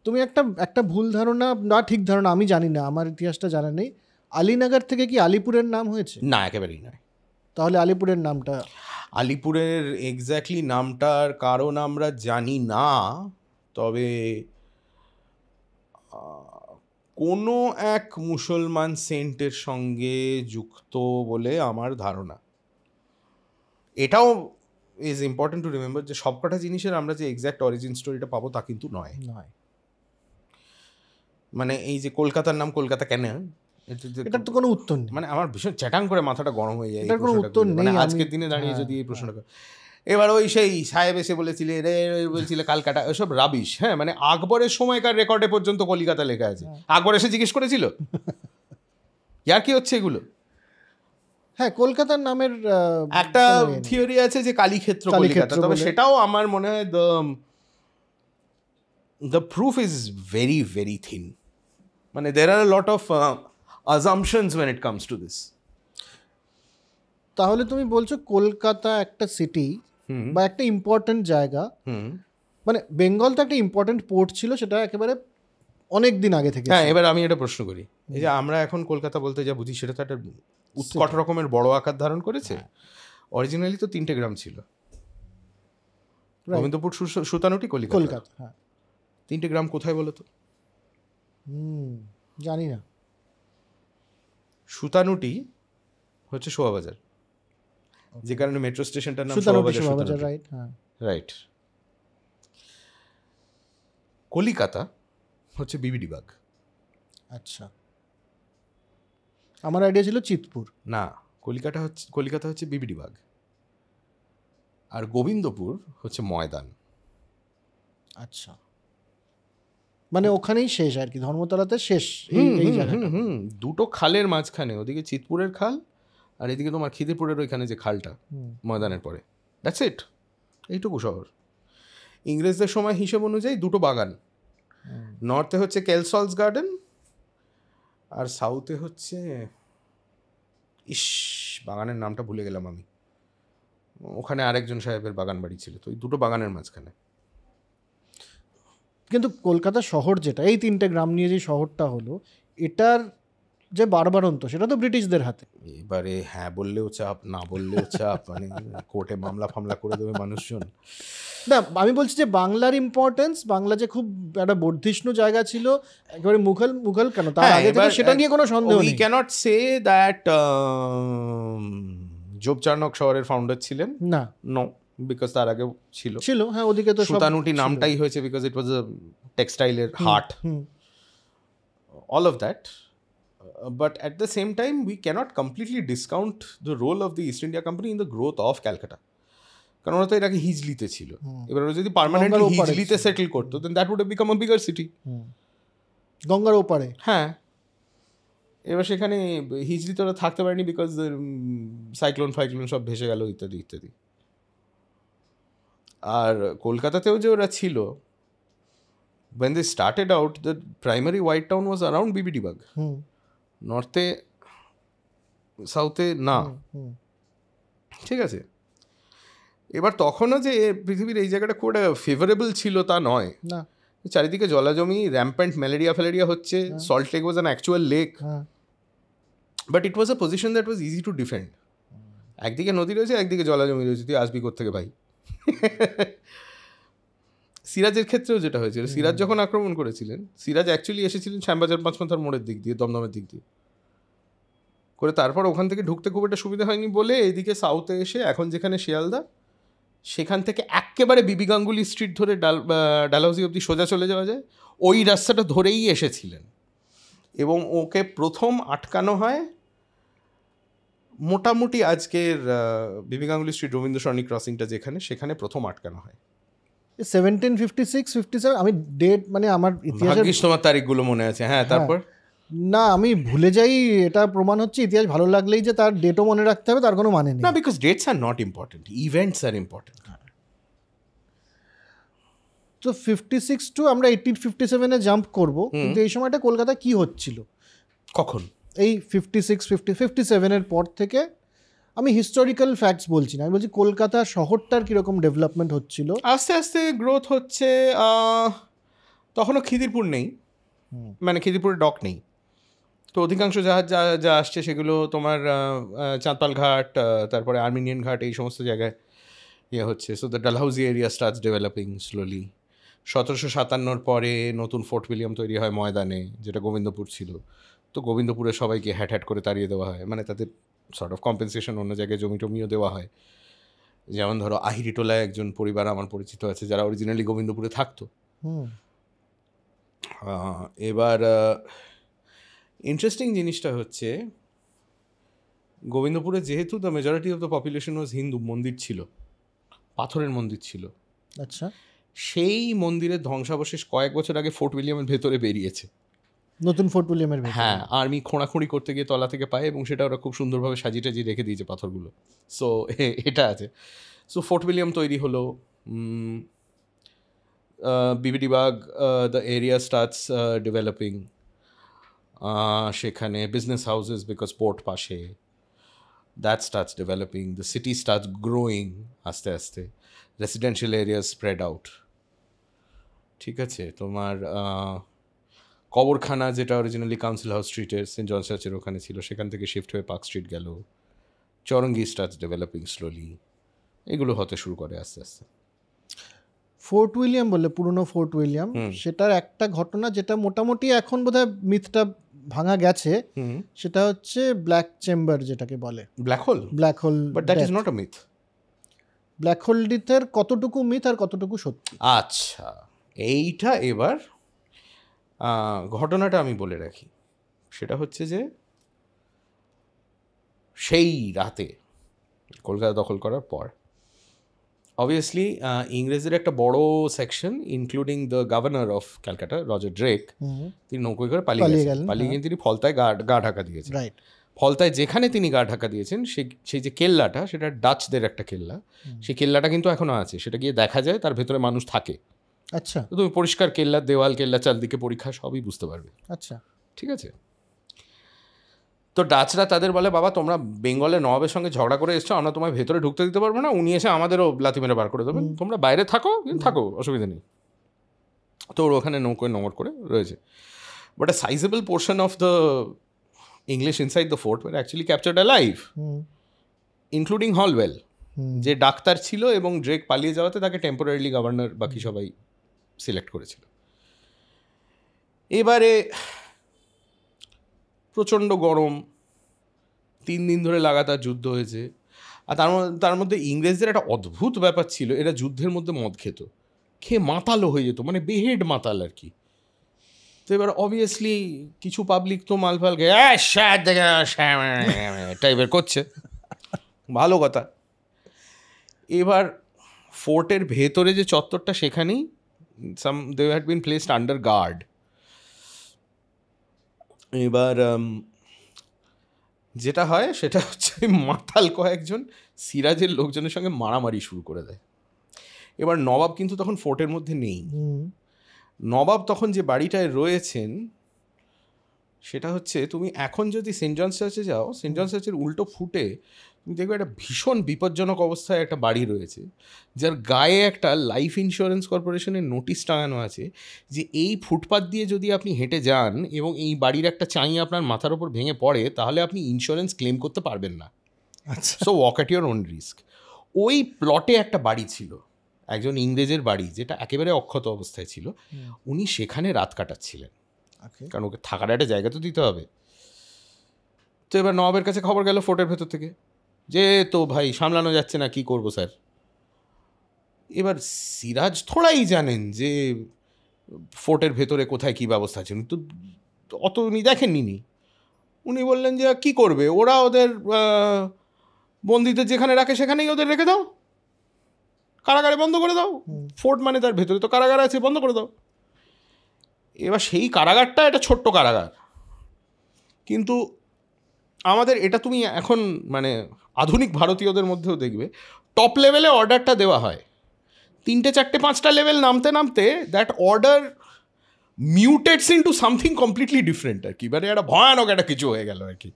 তুমি একটা ভুল ধারণা না ঠিক ধারণা, আমি জানি না, আমার ইতিহাসটা জানা নেই, আলীনগর থেকে কি আলিপুরের নাম হয়েছে? না, একেবারেই নয়। তাহলে আলিপুরের নামটা, আলিপুরের এক্স্যাক্টলি নামটার কারণ আমরা জানি না, তবে কোনো এক মুসলমান সেন্টের সঙ্গে যুক্ত বলে আমার ধারণা। এটাও ইজ ইম্পর্টেন্ট টু রিমেম্বার যে সবকটা জিনিসের আমরা যে এক্স্যাক্ট অরিজিন স্টোরিটা পাবো তা কিন্তু নয়। মানে এই যে কলকাতার নাম কলকাতা কেন, এটার তো কোনো উত্তর নেই। মানে আমার ভীষণ চ্যাটাং করে মাথাটা গরম হয়ে যায়, এটার কোনো উত্তর নেই। মানে আজকের দিনে দাঁড়িয়ে যদি এই প্রশ্নটা, এবার ওই সেই সাহেব এসে বলেছিলে রে, বলছিলে কালকাটা, ওসব রাবিশ। হ্যাঁ, মানে আকবরের সময়কার রেকর্ডে পর্যন্ত কলিকাতা লেখা আছে। আকবর এসে জিজ্ঞেস করেছিল? ইয়ার কি হচ্ছে এগুলো? হ্যাঁ, কলকাতার নামের একটা থিওরি আছে যে কালীক্ষেত্র কলিকাতা, তবে সেটাও আমার মনে হয় the proof is very very thin. মানে there are lot of assumptions when it comes to this. তাহলে তুমি বলছো কলকাতা একটা সিটি বা একটা ইম্পর্টেন্ট জায়গা, মানে বেঙ্গল তো একটা ইম্পর্টেন্ট পোর্ট ছিল, সেটা একেবারে অনেক দিন আগে থেকে। হ্যাঁ, এবার আমি এটা প্রশ্ন করি, এই যে আমরা এখন কলকাতা বলতে যা বুঝি সেটা তো একটা উৎকট রকমের বড় আকার ধারণ করেছে। অরিজিনালি তো 3টে গ্রাম ছিল, গোবিন্দপুর, সুতানুটি, কলকাতা। হ্যাঁ, 3টে গ্রাম কোথায় বলো তো? জানি না। সুতানুটি হচ্ছে শোভাবাজার, যে কারণে মেট্রো স্টেশনটার নাম শোভাবাজার, রাইট? হ্যাঁ, রাইট। কলিকাতা হচ্ছে বিবিডি বাগ। আচ্ছা, আমার আইডিয়া ছিল চিতপুর। না, কলিকাতা হচ্ছে বিবিডি বাগ, আর গোবিন্দপুর হচ্ছে ময়দান। আচ্ছা, মানে ওখানেই শেষ আর কি, ধর্মতলাতে শেষ এই জায়গাটা। দুটো খালের মাঝখানে, ওদিকে চিতপুরের খাল আর এদিকে তোমার খিদিরপুরের ওইখানে যে খালটা ময়দানের পরে, দ্যাটস ইট, এইটুকু শহর। ইংরেজদের সময় হিসেব অনুযায়ী 2টো বাগান, নর্থে হচ্ছে কেলসলস গার্ডেন আর সাউথে হচ্ছে বাগানের নামটা ভুলে গেলাম আমি, ওখানে আরেকজন সাহেবের বাগান বাড়ি ছিল, তো ওই 2টো বাগানের মাঝখানে। কিন্তু কলকাতা শহর যেটা, এই 3টে গ্রাম নিয়ে যে শহরটা হলো, এটার যে বারবারন্ত সেটা তো ব্রিটিশদের হাতে। এবারে হ্যাঁ বললেও চাপ, না বললেও চাপ, মানে কোর্টে মামলা ফামলা করে দেবে মানুষজন। না, আমি বলছি যে বাংলার ইম্পর্টেন্স, বাংলা যে খুব একটা বর্ধিষ্ণু জায়গা ছিল, একেবারে মুঘল কেন তার আগে থেকে, সেটা নিয়ে কোনো সন্দেহ নেই। We can't say that Job Charnock শহরের ফাউন্ডার ছিলেন, না, নো, বিকজ তার আগে ছিল। হ্যাঁ, ওদিকে তো সুতানুটি নামটাই হয়েছে বিকজ ইট ওয়াজ আ টেক্সটাইলের heart, all of that. But at the same time, we cannot completely discount the role of the East India Company in the growth of Calcutta. কারণ ওরা তো এর আগে হিজলিতে ছিল, এবার ওরা যদি পার্মানেন্টলি হিজলিতে সেটেল করতো, then that would have become a bigger city. গঙ্গার ওপারে। হ্যাঁ, এবার সেখানে হিজলিতে ওরা থাকতে পারেনি বিকজ সাইক্লোন সব ভেসে গেল ইত্যাদি ইত্যাদি। আর কলকাতাতেও যে ওরা ছিল, when they started out, the primary white town was around BBD Bagh. নর্থে সাউথে না, ঠিক আছে। এবার তখনও যে পৃথিবীর এই জায়গাটা খুব ফেভারেবল ছিল তা নয়, চারিদিকে জলাজমি, র্যাম্প্যান্ট ম্যালেরিয়া হচ্ছে, salt lake was an actual lake, but it was a position that was easy to defend. একদিকে নদী রয়েছে, একদিকে জলাজমি রয়েছে, তুই আসবি কোত্থেকে ভাই? সিরাজের ক্ষেত্রেও যেটা হয়েছিল, সিরাজ যখন আক্রমণ করেছিলেন, সিরাজ অ্যাকচুয়ালি এসেছিলেন শ্যামবাজার পাঁচমাথার মোড়ের দিক দিয়ে, দমদমের দিক দিয়ে করে, তারপর ওখান থেকে ঢুকতে খুব একটা সুবিধা হয়নি বলে এইদিকে সাউথে এসে এখন যেখানে শিয়ালদা, সেখান থেকে একেবারে বিবি গাঙ্গুলি স্ট্রিট ধরে ডালহাউসি অবধি সোজা চলে যাওয়া যায়, ওই রাস্তাটা ধরেই এসেছিলেন। এবং ওকে প্রথম আটকানো হয় মোটামুটি আজকের বিবি গাঙ্গুলি স্ট্রিট রবীন্দ্র সরণি ক্রসিংটা যেখানে, সেখানে প্রথম আটকানো হয়। 1756, 57 আমি ডেট মানে আমার ইতিহাসের ভাগ্যিস তোমার তারিখগুলো মনে আছে। হ্যাঁ, তারপর না আমি ভুলে যাই, এটা প্রমাণ হচ্ছে ইতিহাস ভালো লাগলেই যে তার ডেটও মনে রাখতে হবে তার কোনো মানে নেই। না, because dates are not important, events are important. তো 56 টু আমরা 1857-এ জাম্প করব, কিন্তু এই সময়টা কলকাতা কি হচ্ছিল কখন? এই 57-এর পর থেকে। আমি হিস্টোরিক্যাল ফ্যাক্টস বলছি না, আমি বলছি কলকাতা শহরটার কীরকম ডেভেলপমেন্ট হচ্ছিল। আস্তে আস্তে গ্রোথ হচ্ছে। তখনও খিদিরপুর নেই, মানে খিদিরপুরে ডক নেই, তো অধিকাংশ জাহাজ যা আসছে সেগুলো তোমার চাঁদপাল ঘাট, তারপরে আর্মেনিয়ান ঘাট, এই সমস্ত জায়গায় ইয়ে হচ্ছে। So the Dalhousie area starts developing slowly. 1757 পরে নতুন ফোর্ট উইলিয়াম তৈরি হয় ময়দানে, যেটা গোবিন্দপুর ছিল। তো গোবিন্দপুরে সবাইকে হ্যাট করে তাড়িয়ে দেওয়া হয়, মানে তাদের সর্ট অফ কম্পেনসেশন অন্য জায়গায় জমি টমিও দেওয়া হয়। যেমন ধরো আহিরিটোলায় একজন পরিবার আমার পরিচিত আছে যারা অরিজিনালি গোবিন্দপুরে থাকতো। এবার ইন্টারেস্টিং জিনিসটা হচ্ছে, গোবিন্দপুরে যেহেতু the majority of the population was Hindu, মন্দির ছিল, পাথরের মন্দির ছিল। আচ্ছা, সেই মন্দিরের ধ্বংসাবশেষ কয়েক বছর আগে ফোর্ট উইলিয়ামের ভেতরে বেরিয়েছে, নতুন ফোর্ট উইলিয়ামের ভেতরে। হ্যাঁ, আর্মি খোঁড়াখুঁড়ি করতে গিয়ে তলা থেকে পায়, এবং সেটা ওরা খুব সুন্দরভাবে সাজিয়ে টাজিয়ে রেখে দিয়েছে পাথরগুলো। সো এটা আছে। সো ফোর্ট উইলিয়াম তৈরি হলো, BBD Bag, the area starts developing, সেখানে বিজনেস হাউসেস, বিকজ পোর্ট পাশে, that starts developing, the city starts growing আস্তে আস্তে, রেসিডেন্সিয়াল এরিয়াস স্প্রেড আউট। ঠিক আছে, তোমার কবরখানা যেটা অরিজিনালি কাউন্সিল হাউস স্ট্রিটের সেন্ট জন চার্চের ওখানে ছিল, সেখান থেকে শিফট হয়ে পার্ক স্ট্রিট গেল। চৌরঙ্গি স্টার্টস ডেভেলপিং স্লোলি, এগুলো হতে শুরু করে আস্তে আস্তে। ফোর্ট উইলিয়াম বললে, পুরনো ফোর্ট উইলিয়াম, সেটার একটা ঘটনা যেটা মোটামুটি এখন বোধহয় মিথটা ভাঙা গেছে, সেটা হচ্ছে ব্ল্যাক চেম্বার, যেটাকে বলে black hole. Black hole, but that is not a myth. Black hole ডিথের কতটুকু মিথ আর কতটুকু সত্যি? আচ্ছা, এইটা এবার ঘটনাটা আমি বলে রাখি। সেটা হচ্ছে যে সেই রাতে কলকাতা দখল করার পর অবভিয়াসলি ইংরেজের একটা বড় section, including the governor of Calcutta Roger Drake, তিনি নৌকোয় করে পালিয়ে গেলেন। পালিয়ে গিয়ে তিনি ফলতায় গা ঢাকা দিয়েছেন। ফলতায় যেখানে তিনি গা ঢাকা দিয়েছেন, সেই যে কেল্লাটা, সেটা ডাচদের একটা কেল্লা। সেই কেল্লাটা কিন্তু এখনো আছে, সেটা গিয়ে দেখা যায়, তার ভেতরে মানুষ থাকে। আচ্ছা, তো তুমি পরিষ্কার কেল্লার দেওয়াল, কেল্লা চারদিকে পরীক্ষা, সবই বুঝতে পারবে। আচ্ছা, ঠিক আছে। তো ডাচরা তাদের বলে, বাবা তোমরা বেঙ্গলের নবাবের সঙ্গে ঝগড়া করে এসছো, আমরা তোমায় ভেতরে ঢুকতে দিতে পারবো না, উনি এসে আমাদেরও লাথি মেরে বার করে দেবেন, তোমরা বাইরে থাকো, থাকো, অসুবিধা নেই। তো ওর ওখানে নৌকোয় নোংর করে রয়েছে। But a sizeable portion of the English inside the fort were actually captured alive, including Holwell, যে ডাক্তার ছিল এবং ড্রেক পালিয়ে যাওয়াতে তাকে টেম্পোরারিলি গভর্নর বাকি সবাই সিলেক্ট করেছিল। এবারে প্রচণ্ড গরম, 3 দিন ধরে লাগাতার যুদ্ধ হয়েছে। আর তার মধ্যে ইংরেজদের একটা অদ্ভুত ব্যাপার ছিল, এরা যুদ্ধের মধ্যে মদ খেয়ে মাতালও হয়ে যেত, মানে বেহেড মাতাল আর কি। তো এবার অবভিয়াসলি কিছু পাবলিক তো মালফাল টাইপের করছে, ভালো কথা। এবার ফোর্টের ভেতরে যে চত্বরটা, সেখানেই they had been placed under guard. এবার যেটা হয় সেটা হচ্ছে মাতাল কয়েকজন সিরাজের লোকজনের সঙ্গে মারামারি শুরু করে দেয়। এবার নবাব কিন্তু তখন ফোর্টের মধ্যে নেই। নবাব তখন যে বাড়িটায় রয়েছেন, সেটা হচ্ছে, তুমি এখন যদি সেন্ট জনস চার্চে যাও, সেন্ট জনস চার্চের উল্টো ফুটে তুমি দেখবে একটা ভীষণ বিপজ্জনক অবস্থায় একটা বাড়ি রয়েছে, যার গায়ে একটা লাইফ ইন্স্যুরেন্স কর্পোরেশনের নোটিশ টাঙানো আছে যে এই ফুটপাথ দিয়ে যদি আপনি হেঁটে যান এবং এই বাড়ির একটা চাই আপনার মাথার ওপর ভেঙে পড়ে, তাহলে আপনি ইন্স্যুরেন্স ক্লেম করতে পারবেন না। আচ্ছা, so walk at your own risk. ওই প্লটে একটা বাড়ি ছিল, একজন ইংরেজের বাড়ি, যেটা একেবারে অক্ষত অবস্থায় ছিল, উনি সেখানে রাত কাটাচ্ছিলেন, কারণ ওকে থাকার একটা জায়গা তো দিতে হবে। তো এবার নবাবের কাছে খবর গেল ফোর্টের ভেতর থেকে যে তো ভাই সামলানো যাচ্ছে না, কি করবো স্যার। এবার সিরাজ থোড়াই জানেন যে ফোর্টের ভেতরে কোথায় কী ব্যবস্থা আছে, উনি তো অত উনি দেখেননি। উনি বললেন যে কি করবে, ওরা ওদের বন্দীদের যেখানে রাখে সেখানেই ওদের রেখে দাও, কারাগারে বন্ধ করে দাও। ফোর্ট মানে তার ভেতরে তো কারাগার আছে, বন্ধ করে দাও। এবার সেই কারাগারটা একটা ছোট্ট কারাগার, কিন্তু আমাদের এটা তুমি এখন মানে আধুনিক ভারতীয়দের মধ্যেও দেখবে টপ লেভেলে অর্ডারটা দেওয়া হয়, 3টে 4টে 5টা লেভেল নামতে নামতে that order mutates into something completely different আর কি, মানে একটা ভয়ানক একটা কিছু হয়ে গেল আর কি।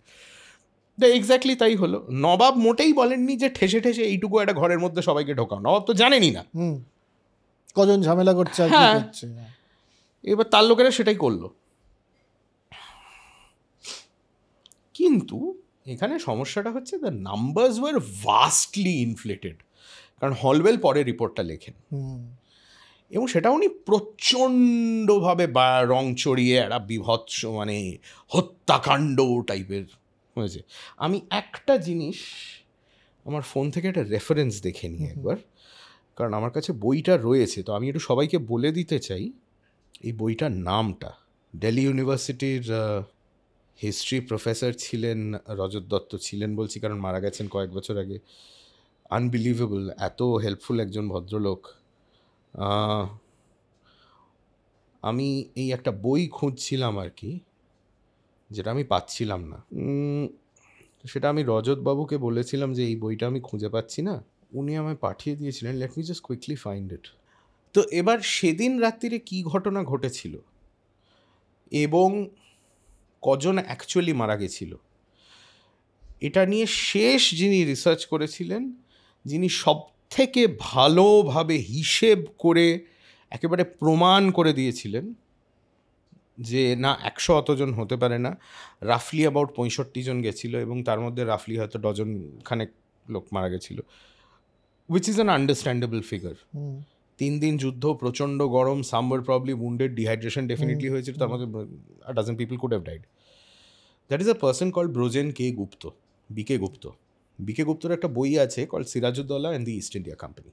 এক্স্যাক্টলি তাই হলো। নবাব মোটেই বলেননি যে ঠেসে ঠেসে এইটুকু একটা ঘরের মধ্যে সবাইকে ঢোকাও, নবাব তো জানেনই না কজন ঝামেলা করছে আর কি করছে। এবার তার লোকেরা সেটাই করলো। কিন্তু এখানে সমস্যাটা হচ্ছে the numbers were vastly inflated, কারণ হলওয়েল পরে রিপোর্টটা লেখেন এবং সেটা উনি প্রচণ্ডভাবে রং চড়িয়ে একটা বিভৎস মানে হত্যাকাণ্ড টাইপের হয়েছে। আমি একটা জিনিস আমার ফোন থেকে একটা রেফারেন্স দেখে নিই একবার, কারণ আমার কাছে বইটা রয়েছে, তো আমি একটু সবাইকে বলে দিতে চাই এই বইটার নামটা। দিল্লি ইউনিভার্সিটির হিস্ট্রি প্রফেসর ছিলেন রজত দত্ত, ছিলেন বলছি কারণ মারা গেছেন কয়েক বছর আগে। আনবিলিভেবল, এত হেল্পফুল একজন ভদ্রলোক। আমি এই একটা বই খুঁজছিলাম আর কি, যেটা আমি পাচ্ছিলাম না। সেটা আমি রজতবাবুকে বলেছিলাম যে এই বইটা আমি খুঁজে পাচ্ছি না, উনি আমায় পাঠিয়ে দিয়েছিলেন। Let me just quickly find it. তো এবার সেদিন রাত্রিরে কী ঘটনা ঘটেছিল এবং কজন অ্যাকচুয়ালি মারা গেছিল, এটা নিয়ে শেষ যিনি রিসার্চ করেছিলেন, যিনি সব থেকে ভালোভাবে হিসেব করে একেবারে প্রমাণ করে দিয়েছিলেন যে না 100 অতজন হতে পারে না, রাফলি অ্যাবাউট 65 জন গেছিলো এবং তার মধ্যে রাফলি হয়তো ডজন খানেক লোক মারা গেছিলো, which is an understandable figure. 3 দিন যুদ্ধ, প্রচণ্ড গরম, সাম war probably wounded, dehydration definitely হয়েছিল, তার মধ্যে a dozen people could have died. That is a person called Brojen কে গুপ্ত, বিকে গুপ্ত। বিকে গুপ্তর একটা বই আছে called Sirajuddaula and the East India company.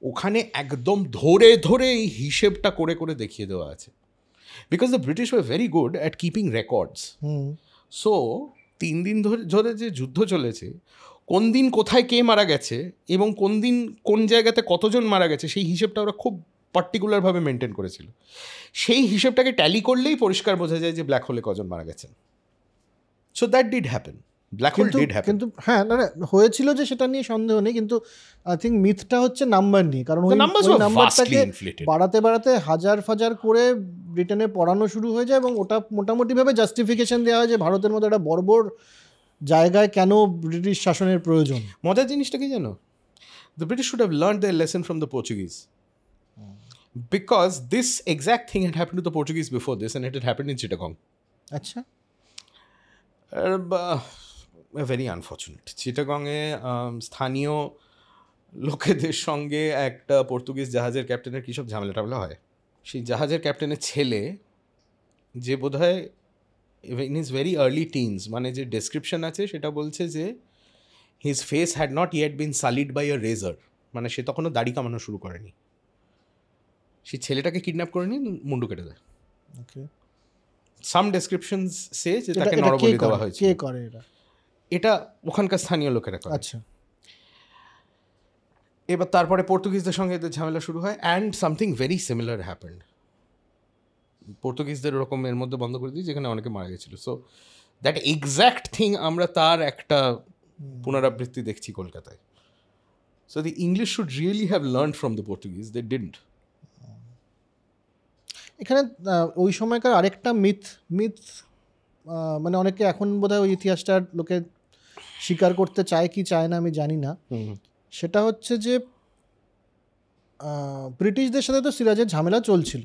ওখানে একদম ধরে ধরে এই হিসেবটা করে করে দেখিয়ে দেওয়া আছে, because the British were very good at keeping records. So 3 দিন ধরে যে যুদ্ধ চলেছে, কোন দিন কোথায় কে মারা গেছে এবং কোন দিন কোন জায়গাতে কতজন মারা গেছে, সেই হিসেবটা ওরা খুব পার্টিকুলারভাবে মেনটেন করেছিল। সেই হিসেবটাকে ট্যালি করলেই পরিষ্কার বোঝা যায় যে ব্ল্যাক হোলে কজন মারা গেছেন। So that did happen, black hole did happen. কিন্তু হ্যাঁ, না হয়েছিল যে সেটা নিয়ে সন্দেহ নেই, কিন্তু আই থিঙ্ক মিথটা হচ্ছে নাম্বার নিয়ে, কারণ ওই নাম্বারটাকে বাড়াতে বাড়াতে হাজার ফাজার করে ব্রিটেনে পড়ানো শুরু হয়ে যায় এবং ওটা মোটামুটিভাবে জাস্টিফিকেশন দেওয়া হয় যে ভারতের মতো একটা বর্বর জায়গায় কেন ব্রিটিশ শাসনের প্রয়োজন। মজার জিনিসটা কি জানো, the British should have learned their lesson from the Portuguese, because this exact thing had happened to the Portuguese before this, and it had happened in Chittagong. আচ্ছা, ভেরি আনফর্চুনেট। চিটাগংয়ে স্থানীয় লোকেদের সঙ্গে একটা পর্তুগিজ জাহাজের ক্যাপ্টেনের কী সব ঝামেলা টামেলা হয়। সেই জাহাজের ক্যাপ্টেনের ছেলে, যে বোধহয় in his very early teens, মানে যে ডেসক্রিপশন আছে সেটা বলছে যে his face had not yet been sullied by a razor, মানে সে তখনও দাড়ি কামানো শুরু করেনি। সেই ছেলেটাকে কিডন্যাপ করে নিয়ে মুন্ডু কেটে দেয়। ওকে, সাম ডেসক্রিপশনস সে যে তাকে নরবলি দেওয়া হয়েছে। কে করে এটা? এটা ওখানকার স্থানীয় লোকেরা করে। আচ্ছা, এবার তারপরে পর্তুগিজদের সঙ্গে এদের ঝামেলা শুরু হয়, and something very similar happened. পর্তুগিজদের ওরকম এর মধ্যে বন্ধ করে দিই যেখানে অনেকে মারা গেছিল। সো দ্যাট এক্স্যাক্ট থিং আমরা তার একটা পুনরাবৃত্তি দেখছি কলকাতায়। So the English should really have learned from the Portuguese, they didn't. এখানে ওই সময়কার আরেকটা মিথ মানে অনেকে এখন বোধহয় ওই ইতিহাসটার লোকে স্বীকার করতে চায় কি চায় না আমি জানি না, সেটা হচ্ছে যে ব্রিটিশদের সাথে তো সিরাজের ঝামেলা চলছিল,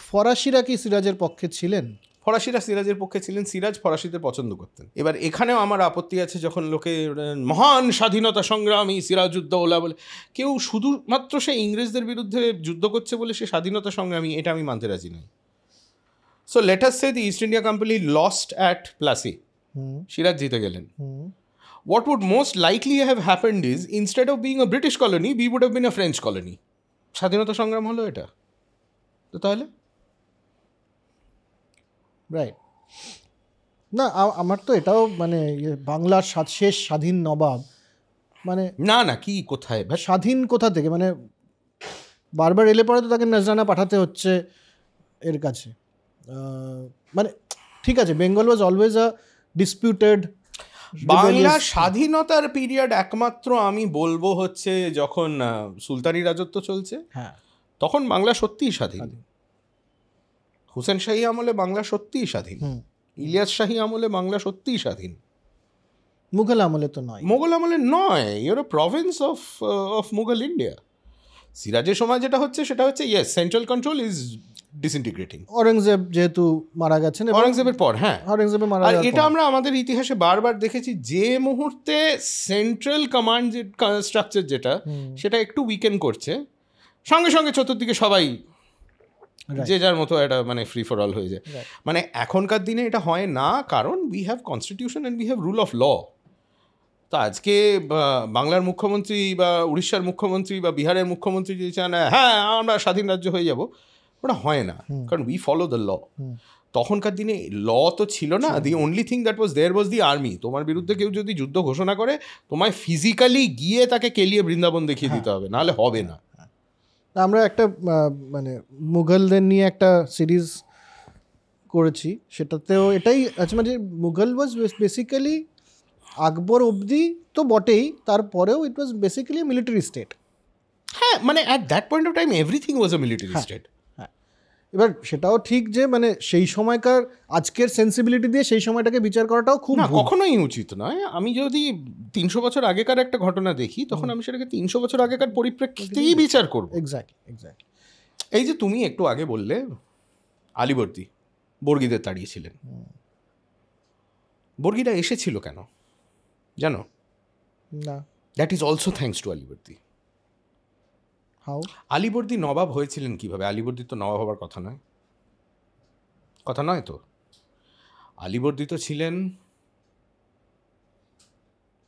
ফরাসিরা কি সিরাজের পক্ষে ছিলেন? ফরাসিরা সিরাজের পক্ষে ছিলেন, সিরাজ ফরাসিদের পছন্দ করতেন। এবার এখানেও আমার আপত্তি আছে যখন লোকে মহান স্বাধীনতা সংগ্রামী সিরাজউদ্দৌলা বলে, কেউ শুধুমাত্র সে ইংরেজদের বিরুদ্ধে যুদ্ধ করছে বলে সে স্বাধীনতা সংগ্রামী, এটা আমি মানতে রাজি নই। So let us say the East India company lost at Plassey, Siraj জিতে গেলেন। What would most likely have happened is, instead of being a British colony, we would have been a French colony. স্বাধীনতা সংগ্রাম হলো এটা তো তাহলে? রাইট। না আমার তো এটাও মানে বাংলার শেষ স্বাধীন নবাব মানে না কি কোথায় স্বাধীন কোথা থেকে, মানে বারবার এলে পরে তো তাকে নজরানা পাঠাতে হচ্ছে এর কাছে। মানে ঠিক আছে, Bengal was always a disputed. Bangla স্বাধীনতার পিরিয়ড একমাত্র আমি বলবো হচ্ছে যখন সুলতানি রাজত্ব চলছে, হ্যাঁ তখন বাংলা সত্যিই স্বাধীন। হুসেন শাহী আমলে বাংলা সত্যিই স্বাধীন, ইলিয়াস শাহী আমলে বাংলা সত্যিই স্বাধীন। মুঘল আমলে তো নয়, মোগল আমলে নয়, your A Province of Mughal India. সিরাজের সময় যেটা হচ্ছে সেটা হচ্ছে yes, central control is ডিসইন্টিগ্রেটিং। Aurangzeb যেহেতু মারা গেছেন, অরঙ্গজেবের পর, হ্যাঁ অরঙ্গজেবের মারা আর যাওয়ার এটা পর। আমরা আমাদের ইতিহাসে বারবার দেখেছি, যে মুহূর্তে সেন্ট্রাল কমান্ড যে স্ট্রাকচার যেটা সেটা একটু উইকেন করছে, সঙ্গে সঙ্গে চতুর্দিকে সবাই যে যার মতো একটা মানে ফ্রি ফর অল হয়ে যায়। মানে এখনকার দিনে এটা হয় না, কারণ we have constitution and we have rule of law. তো আজকে বাংলার মুখ্যমন্ত্রী বা উড়িষ্যার মুখ্যমন্ত্রী বা বিহারের মুখ্যমন্ত্রী যদি চান হ্যাঁ আমরা স্বাধীন রাজ্য হয়ে যাব, ওটা হয় না, কারণ উই ফলো দ্য ল। তখনকার দিনে ল তো ছিল না, the only thing that was there was the army. তোমার বিরুদ্ধে কেউ যদি যুদ্ধ ঘোষণা করে, তোমায় ফিজিক্যালি গিয়ে তাকে কেলিয়ে বৃন্দাবন দেখিয়ে দিতে হবে, নাহলে হবে না। আমরা একটা মানে মুঘলদের নিয়ে একটা সিরিজ করেছি, সেটাতেও এটাই আছে, মানে মুঘল ওয়াজ বেসিক্যালি আকবর অবধি তো বটেই, তারপরেও ইট ওয়াজ বেসিক্যালি মিলিটারি স্টেট। হ্যাঁ, মানে at that point of time everything was a military state. হ্যাঁ, এবার সেটাও ঠিক যে মানে সেই সময়কার আজকের সেন্সিবিলিটি দিয়ে সেই সময়টাকে বিচার করাটাও খুব না, কখনোই উচিত নয়। আমি যদি 300 বছর আগেকার একটা ঘটনা দেখি, তখন আমি সেটাকে 300 বছর আগেকার পরিপ্রেক্ষিতেই বিচার করবো। এক্স্যাক্টলি। এই যে তুমি একটু আগে বললে আলীবর্দী বর্গীদের তাড়িয়েছিলেন, বর্গীরা এসেছিল কেন জানো? না, that is also thanks to Alivardi. How? Alivardi nawab হয়েছিলেন কিভাবে? আলীবর্দী তো নবাব হবার কথা নয় তো। আলীবর্দী তো ছিলেন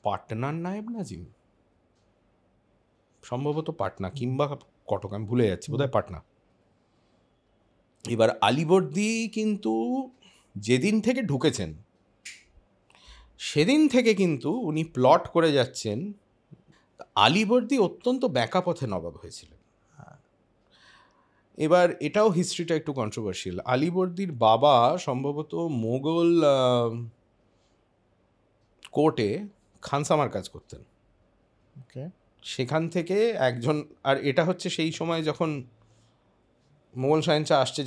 পাটনার নায়েব নাজিম, সম্ভবত পাটনা কিংবা কটক, আমি ভুলে যাচ্ছি, বোধহয় পাটনা। এবার আলীবর্দী কিন্তু যেদিন থেকে ঢুকেছেন সেদিন থেকে কিন্তু উনি প্লট করে যাচ্ছেন। আলীবর্দী অত্যন্ত ব্যাকা পথে নবাব হয়েছিলেন। এবার এটাও হিস্ট্রিটা একটু কন্ট্রোভার্সিয়াল। আলীবর্দীর বাবা সম্ভবত মোগল কোর্টে খানসামার কাজ করতেন। সেখান থেকে একজন, আর এটা হচ্ছে সেই সময় যখন মোগল শাহেনশাহ আসছে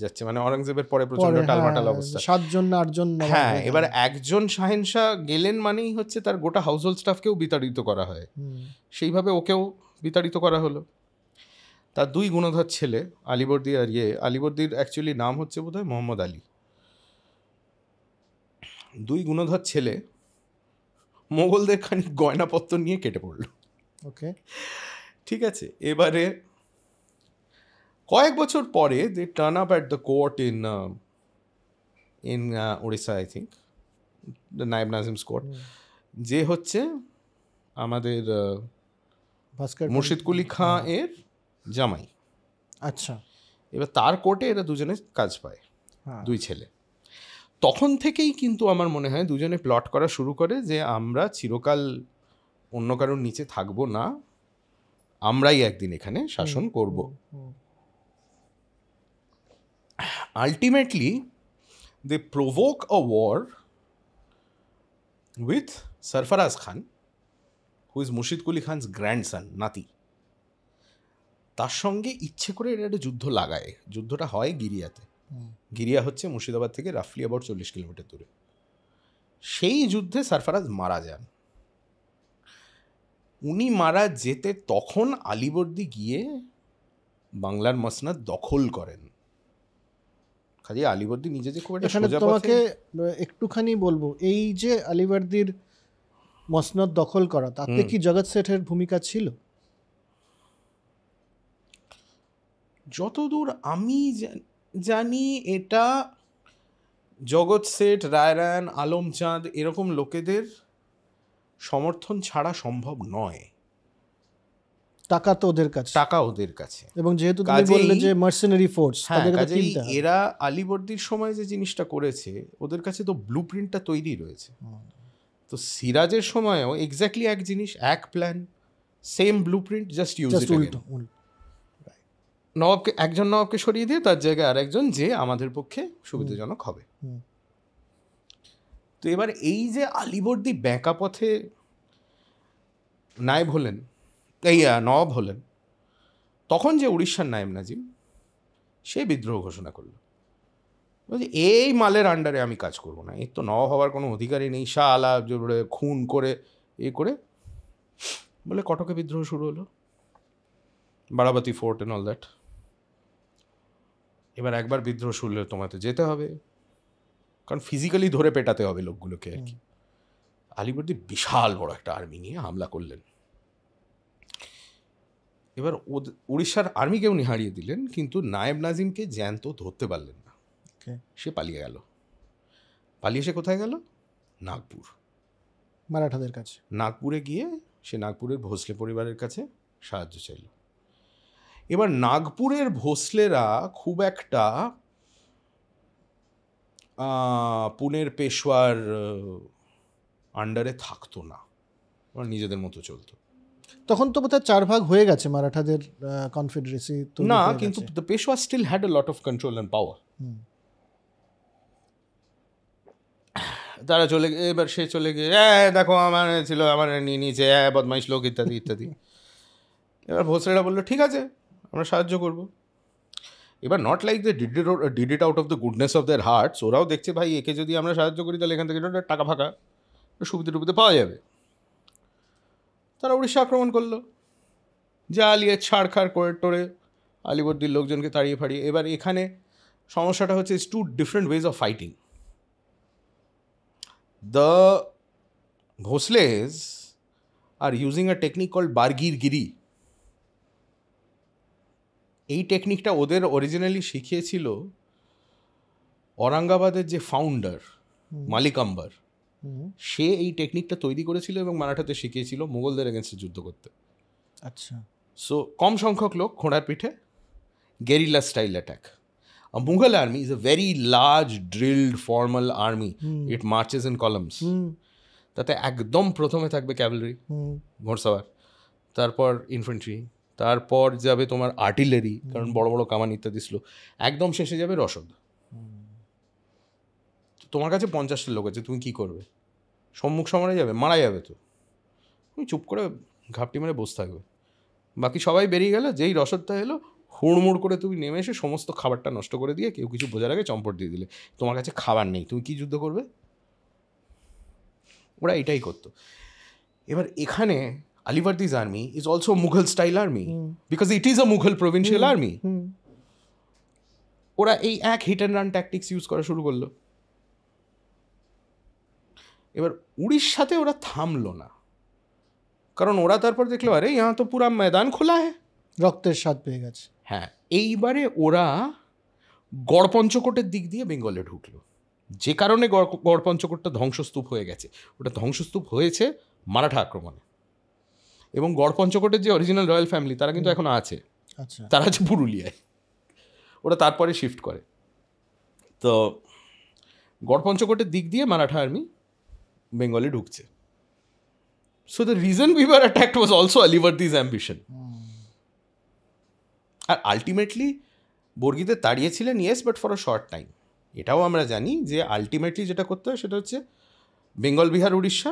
যাচ্ছে, মানে অরঙ্গজেবের পরে প্রচন্ড টালমাটাল অবস্থা, 7 জন না 8 জন। হ্যাঁ, এবার একজন শাহেনশাহ গেলেন মানেই হচ্ছে তার গোটা হাউসহোল্ড স্টাফকেও বিতাড়িত করা হয়, সেইভাবে ওকেও বিতাড়িত করা হলো। তার 2 গুণধর ছেলে আলীবর্দী আর আলীবর্দীর অ্যাকচুয়ালি নাম হচ্ছে বোধহয় মোহাম্মদ আলী। 2 গুণধর ছেলে মোগলদের খানিক গয়নাপত্র নিয়ে কেটে পড়ল। ওকে, ঠিক আছে। এবারে কয়েক বছর পরে they turn up at the court in Orissa, I think the Naib Nazim's court, যে হচ্ছে আমাদের মুর্শিদ কুলি খাঁ এর জামাই। আচ্ছা, এবার তার কোর্টে এরা দুজনে কাজ পায়, 2 ছেলে। তখন থেকেই কিন্তু আমার মনে হয় দুজনে প্লট করা শুরু করে যে আমরা চিরকাল অন্য কারোর নিচে থাকবো না, আমরাই একদিন এখানে শাসন করব। Ultimately they provoke a war with Sarfaraz Khan, who is Murshid Quli Khan's grandson, নাতি। তার সঙ্গে ইচ্ছে করে এরা একটা যুদ্ধ লাগায়। যুদ্ধটা হয় গিরিয়াতে। গিরিয়া হচ্ছে মুর্শিদাবাদ থেকে রাফলি অ্যাবাউট 40 কিলোমিটার দূরে। সেই যুদ্ধে সরফরাজ মারা যান। উনি মারা যেতে তখন আলীবর্দী গিয়ে বাংলার মসনদ দখল করেন। খালি আলীবর্দী নিজে যে খুব একটা এখানে সোজা তোমাকে পথে একটুখানি বলবো, এই যে আলীবর্দীর মসনদ দখল করা, তাতে কি জগৎ শেঠের ভূমিকা ছিল? যতদূর আমি জানি এটা জগৎ শেঠ, রায়রান, আলম চাঁদ এরকম লোকেদের সমর্থন ছাড়া সম্ভব নয়। টাকা তো ওদের কাছে, টাকা ওদের কাছে, এবং যেহেতু তুমি বললে যে মার্সেনারি ফোর্স, তাদেরকে তো কিনতে হবে। এরা আলীবর্দীর সময় যে জিনিসটা করেছে ওদের কাছে তো ব্লুপ্রিন্টটা তৈরি রয়েছে। তো সিরাজের সময়ও এক্স্যাক্টলি এক জিনিস, এক plan, same blueprint, just use it উল্টো। একজন নবাবকে সরিয়ে দিয়ে তার জায়গায় আর একজন যে আমাদের পক্ষে সুবিধাজনক হবে। তো এবার এই যে আলীবর্দী ব্যাঁকা পথে নায়েব হলেন, এই নবাব হলেন, তখন যে উড়িষ্যার নায়েব নাজিম সে বিদ্রোহ ঘোষণা করলো, বলছে এই মালের আন্ডারে আমি কাজ করব না, এর তো নবাব হওয়ার কোনো অধিকারই নেই, শাহ আলা খুন করে করে বলে কটকে বিদ্রোহ শুরু হলো, বারাবাতি ফোর্ট অ্যান্ড অল দ্যাট। এবার একবার বিদ্রোহ শুরু হলে তোমাকে যেতে হবে, কারণ ফিজিক্যালি ধরে পেটাতে হবে লোকগুলোকে আর কি। আলীবর্দী বিশাল বড় একটা আর্মি নিয়ে হামলা করলেন। এবার উড়িষ্যার আর্মিকে উনি হারিয়ে দিলেন, কিন্তু নায়েব নাজিমকে জ্যান্ত ধরতে পারলেন না। সে পালিয়ে গেল। পালিয়ে সে কোথায় গেল? নাগপুর, মারাঠাদের কাছে। নাগপুরে গিয়ে সে নাগপুরের ভোসলে পরিবারের কাছে সাহায্য চাইল। এবার নাগপুরের ভোসলেরা খুব একটা পুনের পেশওয়ার আন্ডারে থাকতো না, নিজেদের মতো চলতো। তখন তো বোধহয় 4 ভাগ হয়ে গেছে মারাঠাদের কনফেডারেসি। না, কিন্তু the Peshwa still had a lot of control and power. তারা চলে গিয়ে, এবার সে চলে গিয়ে দেখো আমার ছিল, আমার নিয়ে নিয়েছে, বদমাইশ লোক ইত্যাদি ইত্যাদি। এবার ভোসলেরা বললো ঠিক আছে, আমরা সাহায্য করব। এবার not like they did it out of the goodness of their hearts, ওরাও দেখছে ভাই একে যদি আমরা সাহায্য করি তাহলে এখান থেকে টাকা ফাঁকা সুবিধে টুবিধে পাওয়া যাবে। তারা উড়িষ্যা আক্রমণ করলো, জ্বালিয়ে ছাড়খাড় করে টোরে আলীবর্দীর লোকজনকে তাড়িয়ে ফাড়িয়ে। এবার এখানে সমস্যাটা হচ্ছে two different ways of fighting. The Bhosles are using a technique called বারগিরগিরি। এই টেকনিকটা ওদের অরিজিনালি শিখিয়েছিল ঔরঙ্গাবাদের যে ফাউন্ডার মালিক আম্বার, সে এই টেকনিকটা তৈরি করেছিল এবং মারাঠাতে শিখিয়েছিল মুঘলদের এগেনস্টে যুদ্ধ করতে। আচ্ছা। সো কম সংখ্যক লোক ঘোড়ার পিঠে, guerrilla style attack. A Mughal army is a very large, drilled, formal army. It marches in columns. তাতে একদম প্রথমে থাকবে ক্যাভেলরি, ঘোড়সাওয়ার, তারপর ইনফ্যান্ট্রি, তারপর যাবে তোমার আর্টিলারি, কারণ বড় বড় কামান ইত্যাদি ছিল, একদম শেষে যাবে রসদ। তোমার কাছে 50টা লোক আছে, তুমি কি করবে? সম্মুখ সমরে যাবে, মারা যাবে তো, তুমি চুপ করে ঘাপটি মেরে বসে থাকবে। বাকি সবাই বেরিয়ে গেল, যেই রসদটা এলো হুড়মুড় করে তুমি নেমে এসে সমস্ত খাবারটা নষ্ট করে দিয়ে কেউ কিছু বোঝার আগে চম্পট দিয়ে দিলে। তোমার কাছে খাবার নেই, তুমি কি যুদ্ধ করবে? ওরা এটাই করতো। এবার এখানে Alivardi's army is also Mughal style army, because it is a Mughal provincial army. ওরা এই এক hit and run tactics use করা শুরু করলো। এবার উড়িষ্যাতে ওরা থামলো না, কারণ ওরা তারপর দেখলো আরে ইহা তো পুরা ময়দান খোলা হ্যাঁ, রক্তের স্বাদ পেয়ে গেছে। হ্যাঁ, এইবারে ওরা গড়পঞ্চকোটের দিক দিয়ে বেঙ্গলে ঢুকলো, যে কারণে গড়পঞ্চকোটটা ধ্বংসস্তূপ হয়ে গেছে। ওটা ধ্বংসস্তূপ হয়েছে মারাঠা আক্রমণে, এবং গড়পঞ্চকোটের যে অরিজিনাল রয়্যাল ফ্যামিলি তারা কিন্তু এখনো আছে। আচ্ছা। তারা আছে পুরুলিয়ায়, ওরা তারপরে শিফট করে। তো গড়পঞ্চকোটের দিক দিয়ে মারাঠা আর্মি বেঙ্গলে ঢুকছে। So the reason we were attacked was also Alivardi's ambition. আর আলটিমেটলি বর্গীদের তাড়িয়েছিলেন, yes, but for a short time. এটাও আমরা জানি যে আলটিমেটলি যেটা করতে হয় সেটা হচ্ছে বেঙ্গল, বিহার, উড়িষ্যা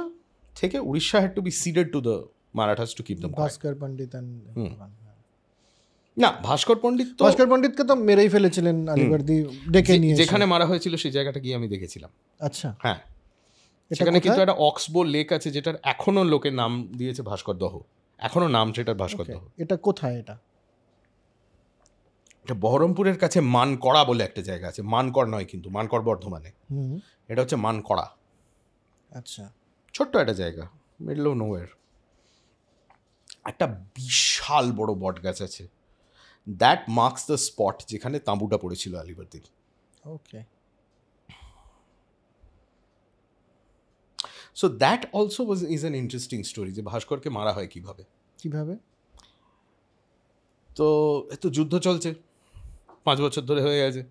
থেকে Orissa had to be ceded to the Marathas to keep them. Bhaskar Pandit না, ভাস্কর পণ্ডিতকে তো মেরেই ফেলেছিলেন আলীবর্দী, ডেকে নিয়ে যেখানে মারা হয়েছিল সেই জায়গাটা গিয়ে আমি দেখেছিলাম। আচ্ছা। হ্যাঁ, সেখানে কিন্তু একটা অক্সবো লেক আছে যেটার এখনো লোকের নাম দিয়েছে ভাস্কর দহ, এখনো নাম সেটার ভাস্কর দহ। এটা কোথায়? এটা এটা বহরমপুরের কাছে মানকড়া বলে একটা জায়গা আছে, মানকড় নয় কিন্তু, মানকড় বর্ধমানে, হুম, এটা হচ্ছে মানকড়া, আচ্ছা, ছোট্ট একটা জায়গা, মিডল অফ নোওয়্যার। একটা বিশাল বড় বট গাছ আছে, দ্যাট মার্কস দ্য স্পট যেখানে তাঁবুটা পড়েছিল আলিবর্দির। Okay, so that also is an interesting story, যে ভাস্করকে মারা হয় কিভাবে। কিভাবে? তো এত যুদ্ধ চলছে 5 বছর ধরে হয়ে গেছে,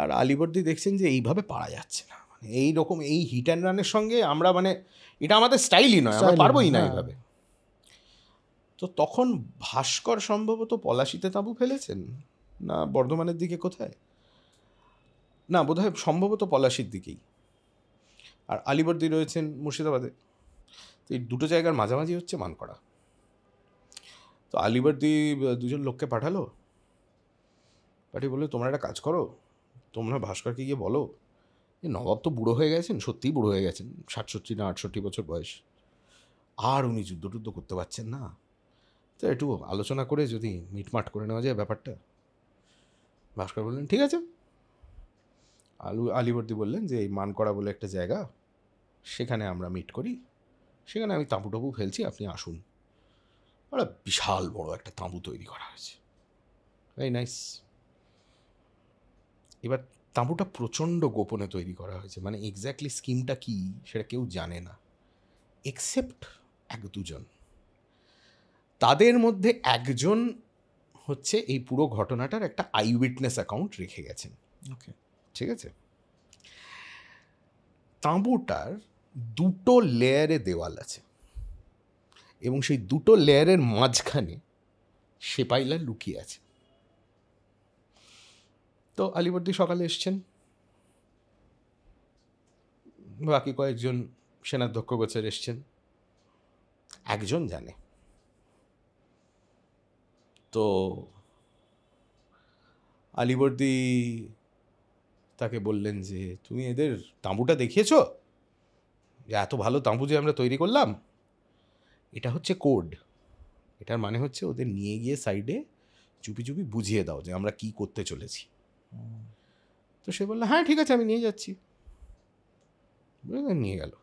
আর আলিবর্দি দেখছেন যে এইভাবে পারা যাচ্ছে না, মানে এইরকম এই হিট অ্যান্ড রানের সঙ্গে আমরা, মানে এটা আমাদের স্টাইলই নয়, আমরা Style পারবোই না হ্যাঁ। এইভাবে। তো তখন ভাস্কর সম্ভবত পলাশিতে তাঁবু ফেলেছেন, না বর্ধমানের দিকে কোথায়, না বোধহয় সম্ভবত পলাশির দিকেই, আর আলিবর্দি রয়েছেন মুর্শিদাবাদে। তো এই দুটো জায়গার মাঝামাঝি হচ্ছে মানকড়া। তো আলিবর্দি দুজন লোককে পাঠালো, পাঠিয়ে বললো তোমরা একটা কাজ করো, তোমরা ভাস্করকে গিয়ে বলো যে নবাব তো বুড়ো হয়ে গেছেন, সত্যিই বুড়ো হয়ে গেছেন, 67 না 68 বছর বয়স, আর উনি যুদ্ধ টুদ্ধ করতে পারছেন না, তো একটু আলোচনা করে যদি মিটমাট করে নেওয়া যায় ব্যাপারটা। ভাস্কর বললেন ঠিক আছে। আলিবর্দি বললেন যে এই মানকড়া বলে একটা জায়গা, সেখানে আমরা মিট করি, সেখানে আমি তাঁবু টাবু ফেলছি, আপনি আসুন। একটা বিশাল বড় একটা তাঁবু তৈরি করা হয়েছে, ভেরি নাইস। এবার তাঁবুটা প্রচণ্ড গোপনে তৈরি করা হয়েছে, মানে এক্স্যাক্টলি স্কিমটা কী সেটা কেউ জানে না এক্সেপ্ট 1-2 জন। তাদের মধ্যে একজন হচ্ছে এই পুরো ঘটনাটার একটা আই উইটনেস অ্যাকাউন্ট রেখে গেছেন। ওকে, ঠিক আছে। তাঁবুটার 2টো লেয়ারে দেওয়াল আছে, এবং সেই 2টো লেয়ারের মাঝখানে সেপাইলা লুকিয়ে আছে। তো আলিবর্দি সকালে এসছেন, বাকি কয়েকজন সেনাধ্যক্ষ গোছের এসছেন, একজন জানে। তো আলিবর্দি তাকে বললেন যে তুমি এদের তাঁবুটা দেখিয়েছ, যে এত ভালো তাঁবু যে আমরা তৈরি করলাম, এটা হচ্ছে কোড, এটার মানে হচ্ছে ওদের নিয়ে গিয়ে সাইডে চুপি চুপি বুঝিয়ে দাও যে আমরা কি করতে চলেছি। তো সে বললো হ্যাঁ ঠিক আছে আমি নিয়ে যাচ্ছি, নিয়ে গেল।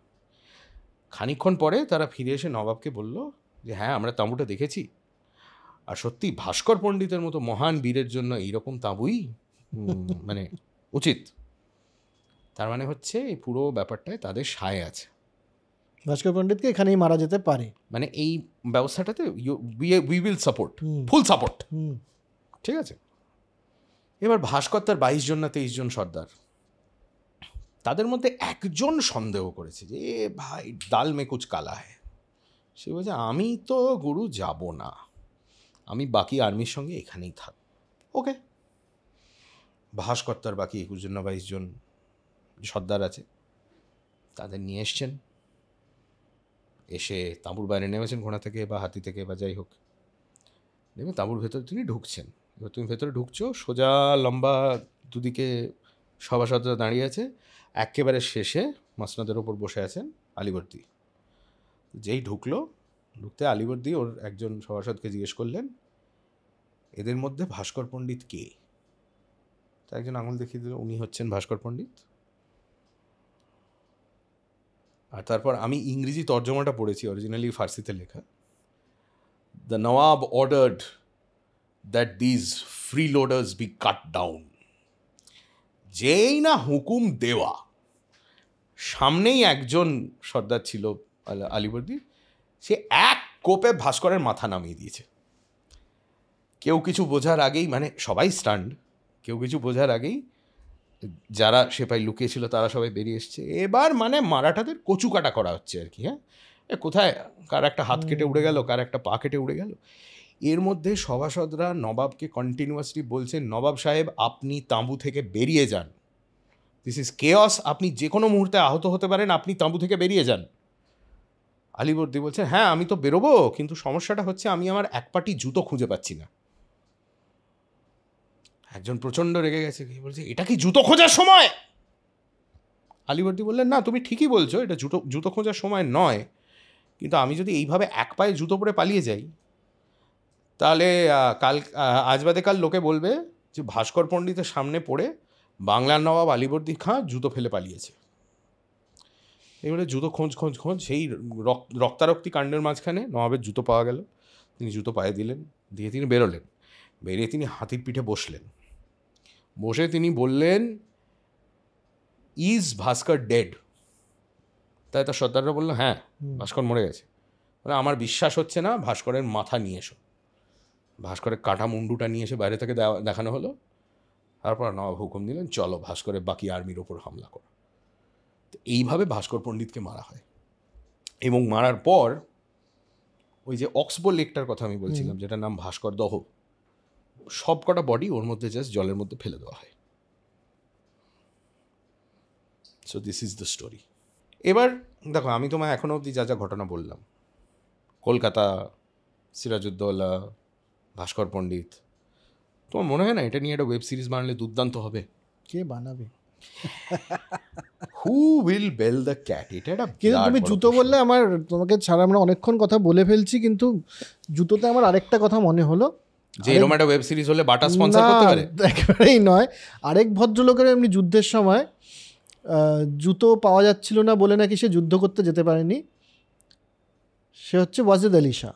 খানিকক্ষণ পরে তারা ফিরে এসে নবাবকে বলল যে হ্যাঁ আমরা তাঁবুটা দেখেছি, আর সত্যি ভাস্কর পণ্ডিতের মতো মহান বীরের জন্য এইরকম তাঁবুই মানে উচিত। তার মানে হচ্ছে এই পুরো ব্যাপারটায় তাদের সায় আছে, ভাস্কর পণ্ডিতকে এখানেই মারা যেতে পারে, মানে এই ব্যবস্থাটাতে we will support, full support. ঠিক আছে। এবার ভাস্কর তার 22 জন না 23 জন সর্দার, তাদের মধ্যে একজন সন্দেহ করেছে যে এ ভাই ডাল মে কুচ কালা হ্যায়। সে বলছে আমি তো গুরু যাব না, আমি বাকি আর্মির সঙ্গে এখানেই থাক। ওকে, ভাস্কর তার বাকি 21 জন না 22 জন সর্দার আছে তাদের নিয়ে এসছেন, এসে তাঁবুর বাইরে নেমেছেন ঘোড়া থেকে বা হাতি থেকে বা যাই হোক, নেমে তাঁবুর ভেতরে তিনি ঢুকছেন। এবার তুমি ভেতরে ঢুকছো, সোজা লম্বা দুদিকে সভাসদরা দাঁড়িয়ে আছে, একেবারে শেষে মসনদের ওপর বসে আছেন আলিবর্দি। যেই ঢুকতে আলিবর্দি ওর একজন সভাসদকে জিজ্ঞেস করলেন এদের মধ্যে ভাস্কর পণ্ডিত কে? তা একজন আঙুল দেখিয়ে দিল, উনি হচ্ছেন ভাস্কর পণ্ডিত। আর তারপর আমি ইংরেজি তর্জমাটা পড়েছি, অরিজিনালি ফার্সিতে লেখা। The Nawab ordered that these freeloaders be cut down. যেই না হুকুম দেওয়া, সামনেই একজন সর্দার ছিল আলিবর্দি, সে এক কোপে ভাস্করের মাথা নামিয়ে দিয়েছে। কেউ কিছু বোঝার আগেই, মানে সবাই স্টান্ড, কেউ কিছু বোঝার আগেই যারা সেপাই লুকিয়েছিল তারা সবাই বেরিয়ে এসছে। এবার মানে মারাঠাদের কচু কাটা করা হচ্ছে আর কি। হ্যাঁ, কোথায় কার একটা হাত কেটে উড়ে গেল, কার একটা পা কেটে উড়ে গেল। এর মধ্যে সভাসদরা নবাবকে কন্টিনিউয়াসলি বলছেন নবাব সাহেব আপনি তাঁবু থেকে বেরিয়ে যান, দিস ইজ কেয়স, আপনি যে কোনো মুহূর্তে আহত হতে পারেন, আপনি তাঁবু থেকে বেরিয়ে যান। আলিবর্দি বলছেন হ্যাঁ আমি তো বেরোবো, কিন্তু সমস্যাটা হচ্ছে আমি আমার এক পাটি জুতো খুঁজে পাচ্ছি না। একজন প্রচণ্ড রেগে গেছে, বলছে এটা কি জুতো খোঁজার সময়? আলিবর্দি বললেন না তুমি ঠিকই বলছো, এটা জুতো খোঁজার সময় নয়, কিন্তু আমি যদি এইভাবে এক পায়ে জুতো পরে পালিয়ে যাই তাহলে আজ বাদে কাল লোকে বলবে যে ভাস্কর পণ্ডিতের সামনে পড়ে বাংলার নবাব আলীবর্দী খাঁ জুতো ফেলে পালিয়েছে। এবারে জুতো খোঁজ সেই রক্তারক্তি কাণ্ডের মাঝখানে নবাবের জুতো পাওয়া গেল। তিনি জুতো পায়ে দিলেন, দিয়ে তিনি বেরোলেন। বেরিয়ে তিনি হাতির পিঠে বসলেন। বসে তিনি বললেন, ইজ ভাস্কর ডেড? তাই তার সর্দাররা বললো, হ্যাঁ ভাস্কর মরে গেছে। বলে, আমার বিশ্বাস হচ্ছে না, ভাস্করের মাথা নিয়ে এসো। ভাস্করের কাটা মুন্ডুটা নিয়ে এসে বাইরে থেকে দেখানো হলো। তারপর নবাব হুকুম দিলেন, চলো ভাস্করের বাকি আর্মির ওপর হামলা করো। তো এইভাবে ভাস্কর পণ্ডিতকে মারা হয়। এবং মারার পর ওই যে অক্সবো লেকটার কথা আমি বলছিলাম, যেটার নাম ভাস্কর দহ, সব কটা বডি ওর মধ্যে জাস্ট জলের মধ্যে ফেলে দেওয়া হয়। So this is the story. এবার দেখো, আমি তোমায় এখনো অবধি যা যা ঘটনা বললাম, কলকাতা, সিরাজউদ্দৌলা, ভাস্কর পণ্ডিত, তোমার মনে হয় না এটা নিয়ে একটা ওয়েব সিরিজ বানালে দুর্দান্ত হবে? কে বানাবে? Who will bell the cat? এটা একটা কিন্তু তুমি জুতো বললে আমার, তোমাকে ছাড়া আমরা অনেকক্ষণ কথা বলে ফেলছি, কিন্তু জুতোতে আমার আরেকটা কথা মনে হলো, যে এরকম একটা ওয়েব সিরিজ হলে বাটা স্পন্সর করতে পারে। একেবারেই নয়। আরেক ভদ্রলোকের এমনি যুদ্ধের সময় জুতো পাওয়া যাচ্ছিল না বলে নাকি সে যুদ্ধ করতে যেতে পারেনি। সে হচ্ছে ওয়াজেদ আলী শাহ।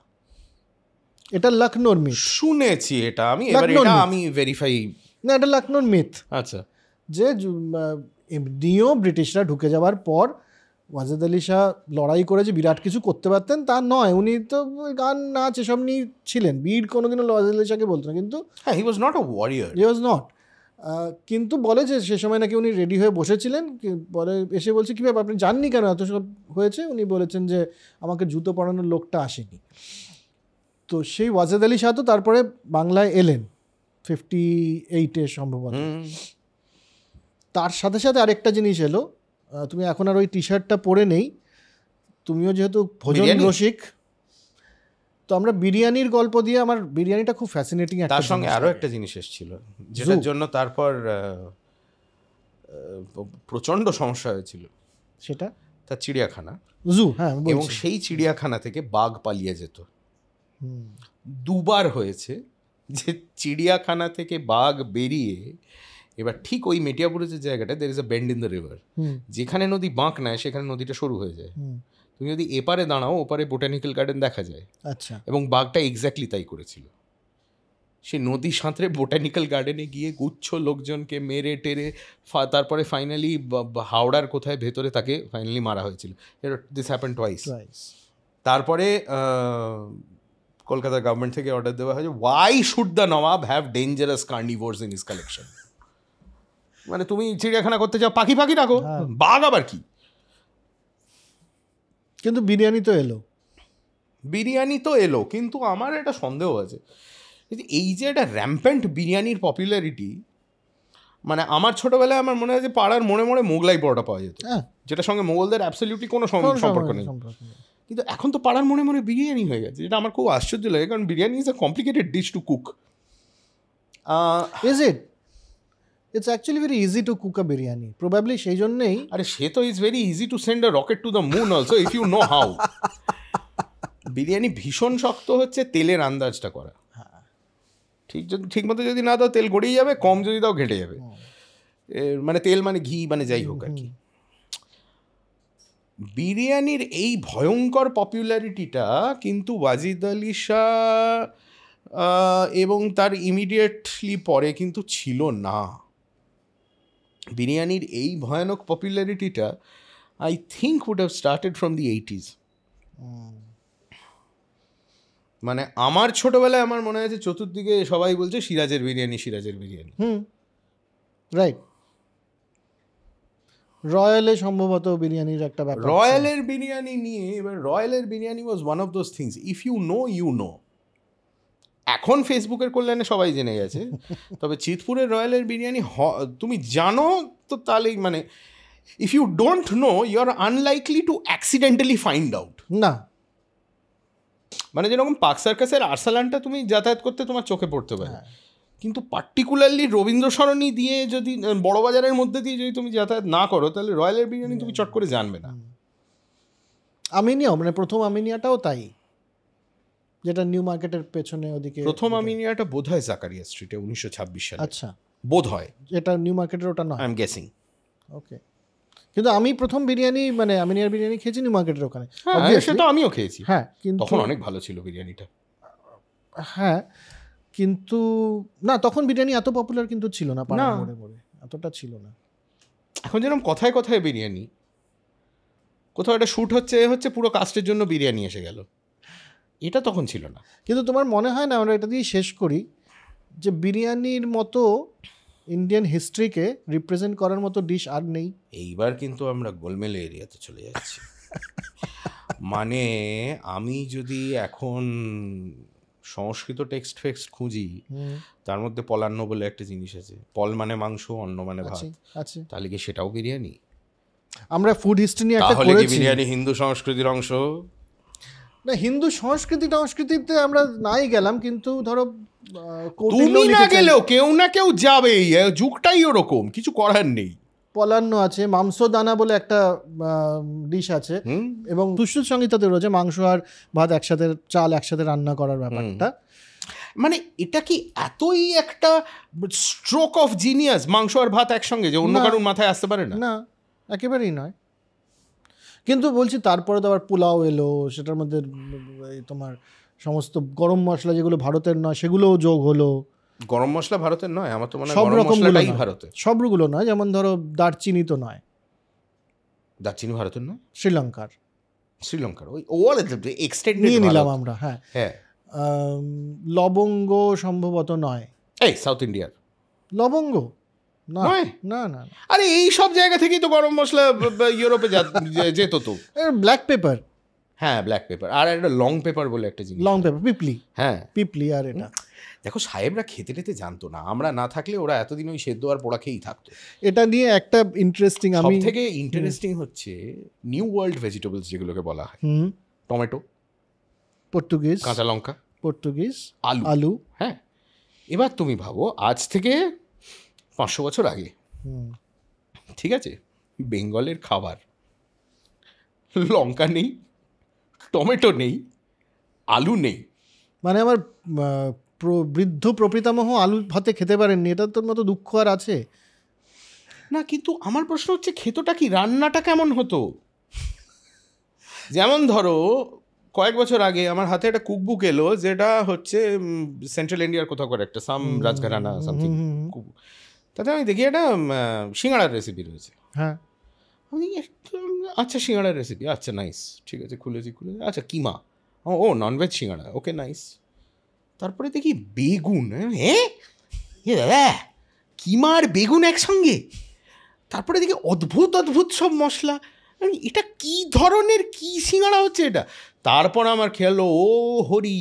এটা লখনৌর মিথ। শুনেছি এটা আমি, এবার এটা আমি ভেরিফাই না, এটা লখনৌর মিথ। আচ্ছা, যে এমনিও ব্রিটিশরা ঢুকে যাওয়ার পর ওয়াজেদ আলী শাহ লড়াই করে যে বিরাট কিছু করতে পারতেন তা নয়। উনি তো গান নাচ এসব নিয়ে ছিলেন। বীর কোনোদিনও ওয়াজেদ আলী শাহকে বলতো না, কিন্তু he was not a warrior, he was not. কিন্তু বলে যে সে সময় নাকি উনি রেডি হয়ে বসেছিলেন, বলে এসে বলছে কী ব্যাপার, আপনি জাননি কেন এত সব হয়েছে? উনি বলেছেন যে আমাকে জুতো পরানোর লোকটা আসেনি। তো সেই ওয়াজেদ আলী শাহ তো তারপরে বাংলায় এলেন 58-এ সম্ভবত। তার সাথে সাথে আরেকটা জিনিস এলো, তুমি এখন আর ওই টি শার্টটা পরে নেই, তুমিও যেহেতু ভোজন রসিক, তো আমরা বিরিয়ানির গল্প দিয়ে, আমার বিরিয়ানিটা খুব ফ্যাসিনেটিং। তার সঙ্গে আরও একটা জিনিস এসেছিল, যেটার জন্য তারপর প্রচণ্ড সমস্যা হয়েছিল। সেটা তার চিড়িয়াখানা, জু। হ্যাঁ, এবং সেই চিড়িয়াখানা থেকে বাঘ পালিয়ে যেত। দুবার হয়েছে যে চিড়িয়াখানা থেকে বাঘ বেরিয়ে, এবার ঠিক ওই মেটিয়াপুরের যে জায়গাটা, there is a bend in the river, যেখানে নদী বাঁক নেয় সেখানে নদীটা সরু হয়ে যায়। তুমি যদি এপারে দাঁড়াও, ওপারে বোটানিক্যাল গার্ডেন দেখা যায়। আচ্ছা। এবং বাঘটা এক্স্যাক্টলি তাই করেছিল। সে নদী সাঁতরে বোটানিক্যাল গার্ডেনে গিয়ে গুচ্ছ লোকজনকে মেরে টেরে তারপরে ফাইনালি হাওড়ার কোথায় ভেতরে তাকে ফাইনালি মারা হয়েছিল। This happen twice. তারপরে কলকাতা গভর্নমেন্ট থেকে অর্ডার দেওয়া হয়েছে, why should the Nawab have dangerous carnivores in his collection? মানে তুমি চিড়িয়াখানা করতে যাও, পাখি রাখো, বাঘ আবার কি? কিন্তু বিরিয়ানি তো এলো, কিন্তু আমার একটা সন্দেহ আছে, এই যে একটা র্যাম্পেন্ট বিরিয়ানির পপুলারিটি, মানে আমার ছোটবেলায় আমার মনে হয় যে পাড়ার মোড়ে মোড়ে মোগলাই পরোটা পাওয়া যেত, যেটার সঙ্গে মোগলদের অ্যাবসলিউটলি কোনো সম্পর্ক নেই। কিন্তু এখন তো পাড়ার মোড়ে মোড়ে বিরিয়ানি হয়ে গেছে, যেটা আমার খুব আশ্চর্য লাগে, কারণ biryani is a complicated dish to cook. Is it? It's actually very easy to cook a biryani, probably সেই জন্যেই। আরে সে তো is very easy to send a rocket to the moon also if you know how. Biryani ভীষণ শক্ত হচ্ছে তেলের আন্দাজটা করা। ঠিক মতো যদি না দাও তেল গড়িয়ে যাবে, কম যদি দাও ঘেটে যাবে। মানে তেল মানে ঘি মানে যাই হোক আর কি। বিরিয়ানির এই ভয়ঙ্কর পপুলারিটিটা কিন্তু ওয়াজিদ আলী শাহ এবং তার ইমিডিয়েটলি পরে কিন্তু ছিল না। বিরিয়ানির এই ভয়ানক পপুলারিটিটা I think would have started from the 80s। মানে আমার ছোটবেলায় আমার মনে আছে চতুর্দিকে সবাই বলছে সিরাজের বিরিয়ানি। রাইট। রয়্যালে সম্ভবত বিরিয়ানির একটা ব্যাপার, রয়্যালের বিরিয়ানি নিয়ে। এবার রয়্যালের biryani was one of those things, if you know. এখন ফেসবুকের কল্যাণে সবাই জেনে গেছে, তবে চিতপুরের রয়্যালের বিরিয়ানি তুমি জানো তো তাহলেই, মানে if you don't know you are unlikely to accidentally find out. না, মানে যেরকম পার্ক সার্কাসের আরসালানটা তুমি যাতায়াত করতে তোমার চোখে পড়তে পারে, কিন্তু পার্টিকুলারলি রবীন্দ্র সরণি দিয়ে যদি, বড় বাজারের মধ্যে দিয়ে যদি তুমি যাতায়াত না করো, তাহলে রয়্যালের বিরিয়ানি তুমি চট করে জানবে না। আমিনিয়াও, মানে প্রথম আমিনিয়াটাও তাই। যেটা নিউ মার্কেটের পেছনে ওদিকে। প্রথম আমিনিয়াটা বোধ হয় জাকারিয়া স্ট্রিটে 1926 সালে, আচ্ছা, বোধ হয়, যেটা নিউ মার্কেটের ওটা নয়। I am guessing. ওকে, কিন্তু আমি প্রথম বিরিয়ানি মানে আমিনিয়ার বিরিয়ানি খেয়েছি নিউ মার্কেটের ওখানে। হ্যাঁ Obviously, সেটা আমিও খেয়েছি, হ্যাঁ, কিন্তু তখন অনেক ভালো ছিল বিরিয়ানিটা। হ্যাঁ, কিন্তু না, তখন বিরিয়ানি এত পপুলার কিন্তু ছিল না পাড়ার মোড়ে মোড়ে, এতটা ছিল না। এখন যেরকম কথায় কথায় বিরিয়ানি, কোথাও একটা শ্যুট হচ্ছে হচ্ছে পুরো কাস্টের জন্য বিরিয়ানি এসে গেল, এটা তখন ছিল না। কিন্তু তোমার মনে হয় না আমরা এটা দিয়ে শেষ করি যে বিরিয়ানির মতো ইন্ডিয়ান হিস্ট্রিকে রিপ্রেজেন্ট করার মতো ডিশ আর নেই? এইবার কিন্তু আমরা গোলমেল এরিয়াতে চলে যাচ্ছি। মানে আমি যদি এখন সংস্কৃত টেক্সট ফেক্সট খুঁজি, তার মধ্যে পলান্ন বলে একটা জিনিস আছে, পল মানে মাংস, অন্ন মানে ভাত, আছে, তাহলে কি সেটাও বিরিয়ানি? আমরা ফুড হিস্ট্রি নিয়ে একটা তাহলে কি করেছি। বিরিয়ানি হিন্দু সংস্কৃতির অংশ? না, হিন্দু সংস্কৃতিতে আমরা নাই গেলাম, কিন্তু ধরো তুমি না গেলেও কেউ না কেউ যাবেই, যুগটাই ওরকম, কিছু করার নেই। পলান্ন আছে, মাংসদানা বলে একটা ডিশ আছে, এবং সুশ্রুত সংহিতাতে রয়েছে মাংস আর ভাত একসাথে, চাল একসাথে রান্না করার ব্যাপারটা। মানে এটা কি এতই একটা স্ট্রোক অফ জিনিয়াস, মাংস আর ভাত একসঙ্গে, যে অন্য কারোর মাথায় আসতে পারে না? না, একেবারেই নয়। কিন্তু বলছি তারপরে তো আবার পোলাও এলো, সেটার মধ্যে তোমার সমস্ত গরম মশলা যেগুলো ভারতের নয় সেগুলোও যোগ হলো। গরম মশলা ভারতের নয়? আমার তো মনে হয় সব গরম রকমগুলো মশলাটাই নয়, ভারতের। সবগুলো নয়, যেমন ধরো দারচিনি তো নয়, দারচিনি ভারতের নয়, শ্রীলঙ্কার। শ্রীলঙ্কার ওই এক্সটেন্ডেড নিয়ে নিলাম আমরা, হ্যাঁ। হ্যাঁ, লবঙ্গ সম্ভবত নয়। এই সাউথ ইন্ডিয়ার লবঙ্গ না, নয়? না না, আরে এই সব জায়গা থেকেই তো গরম মশলা ইউরোপে যেত তো। Black pepper. হ্যাঁ, ব্ল্যাক পেপার, আর একটা লং পেপার বলে একটা জিনিস। লং পেপার, পিপলি। হ্যাঁ, পিপলি। আর এটা দেখো, সাহেবরা খেতে টেতে জানতো না, আমরা না থাকলে ওরা এতদিন ওই সেদ্ধ আর পোড়া খেয়েই থাকতো। এটা নিয়ে একটা ইন্টারেস্টিং, সব আমি থেকে ইন্টারেস্টিং হচ্ছে নিউ ওয়ার্ল্ড ভেজিটেবলস যেগুলোকে বলা হয়, টমেটো, পর্তুগিজ, কাঁচা লঙ্কা, পর্তুগিজ, আলু। আলু। হ্যাঁ, এবার তুমি ভাবো আজ থেকে 500 বছর আগে, ঠিক আছে, বেঙ্গলের খাবার, লঙ্কা নেই, টমেটো নেই, আলু নেই। মানে আমার বৃদ্ধ প্রপিতামহ আলু ভাতে খেতে পারেননি, এটার তোর মতো দুঃখ আর আছে? না, কিন্তু আমার প্রশ্ন হচ্ছে খেতোটা কি, রান্নাটা কেমন হতো? যেমন ধরো কয়েক বছর আগে আমার হাতে একটা কুকবুক এলো, যেটা হচ্ছে সেন্ট্রাল ইন্ডিয়ার কোথাও করে একটা রাজঘরানা সামথিং, তাতে আমি দেখি একটা সিঙ্গাড়ার রেসিপি রয়েছে। হ্যাঁ, আমি আচ্ছা সিঙ্গাড়ার রেসিপি, আচ্ছা নাইস, ঠিক আছে, খুলেছি, আচ্ছা কিমা, ও ননভেজ সিঙ্গাড়া, ওকে নাইস। তারপরে দেখি বেগুন, হ্যাঁ এ দাদা, কিমা আর বেগুন একসঙ্গে। তারপরে দেখি অদ্ভুত অদ্ভুত সব মশলা, এটা কি ধরনের কি সিঙ্গাড়া হচ্ছে এটা? তারপর আমার খেয়াল, ও হরি,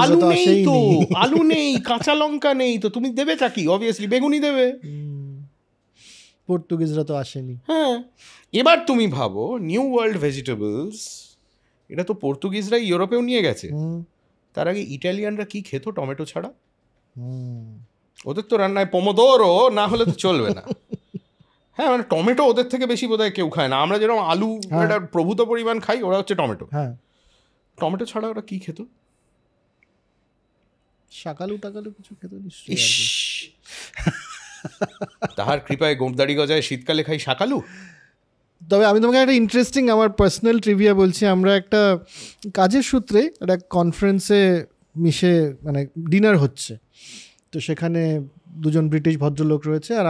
আলু নেই তো, আলু নেই, কাঁচা লঙ্কা নেই তো, তুমি দেবে তা কি? অবভিয়াসলি বেগুনই দেবে। পর্তুগিজরা তো আসেনি। হ্যাঁ, এবার তুমি ভাবো নিউ ওয়ার্ল্ড ভেজিটেবলস, এটা তো পর্তুগিজরাই ইউরোপেও নিয়ে গেছে। তার আগে ইটালিয়ানরা কি খেত টমেটো ছাড়া? ওদের তো রান্নায় পমোদোরো না হলে তো চলবে না। হ্যাঁ, মানে টমেটো ওদের থেকে বেশি বোধহয় কেউ খায় না। আমরা যেরকম আলু একটা প্রভূত পরিমাণ খাই, ওরা হচ্ছে টমেটো। হ্যাঁ, টমেটো ছাড়া ওরা কি খেত? শাকালু টাকালু কিছু খেত নিশ্চয়ই। তাহার কৃপায় গোমদাড়ি গজায় শীতকালে খাই শাকালু। তবে আমি তোমাকে একটা ইন্টারেস্টিং আমার পার্সোনাল ট্রিভিয়া বলছি। আমরা একটা কাজের সূত্রে একটা কনফারেন্সে মিশে, মানে ডিনার হচ্ছে, তো সেখানে দুজন ব্রিটিশ ভদ্রলোক রয়েছে, আর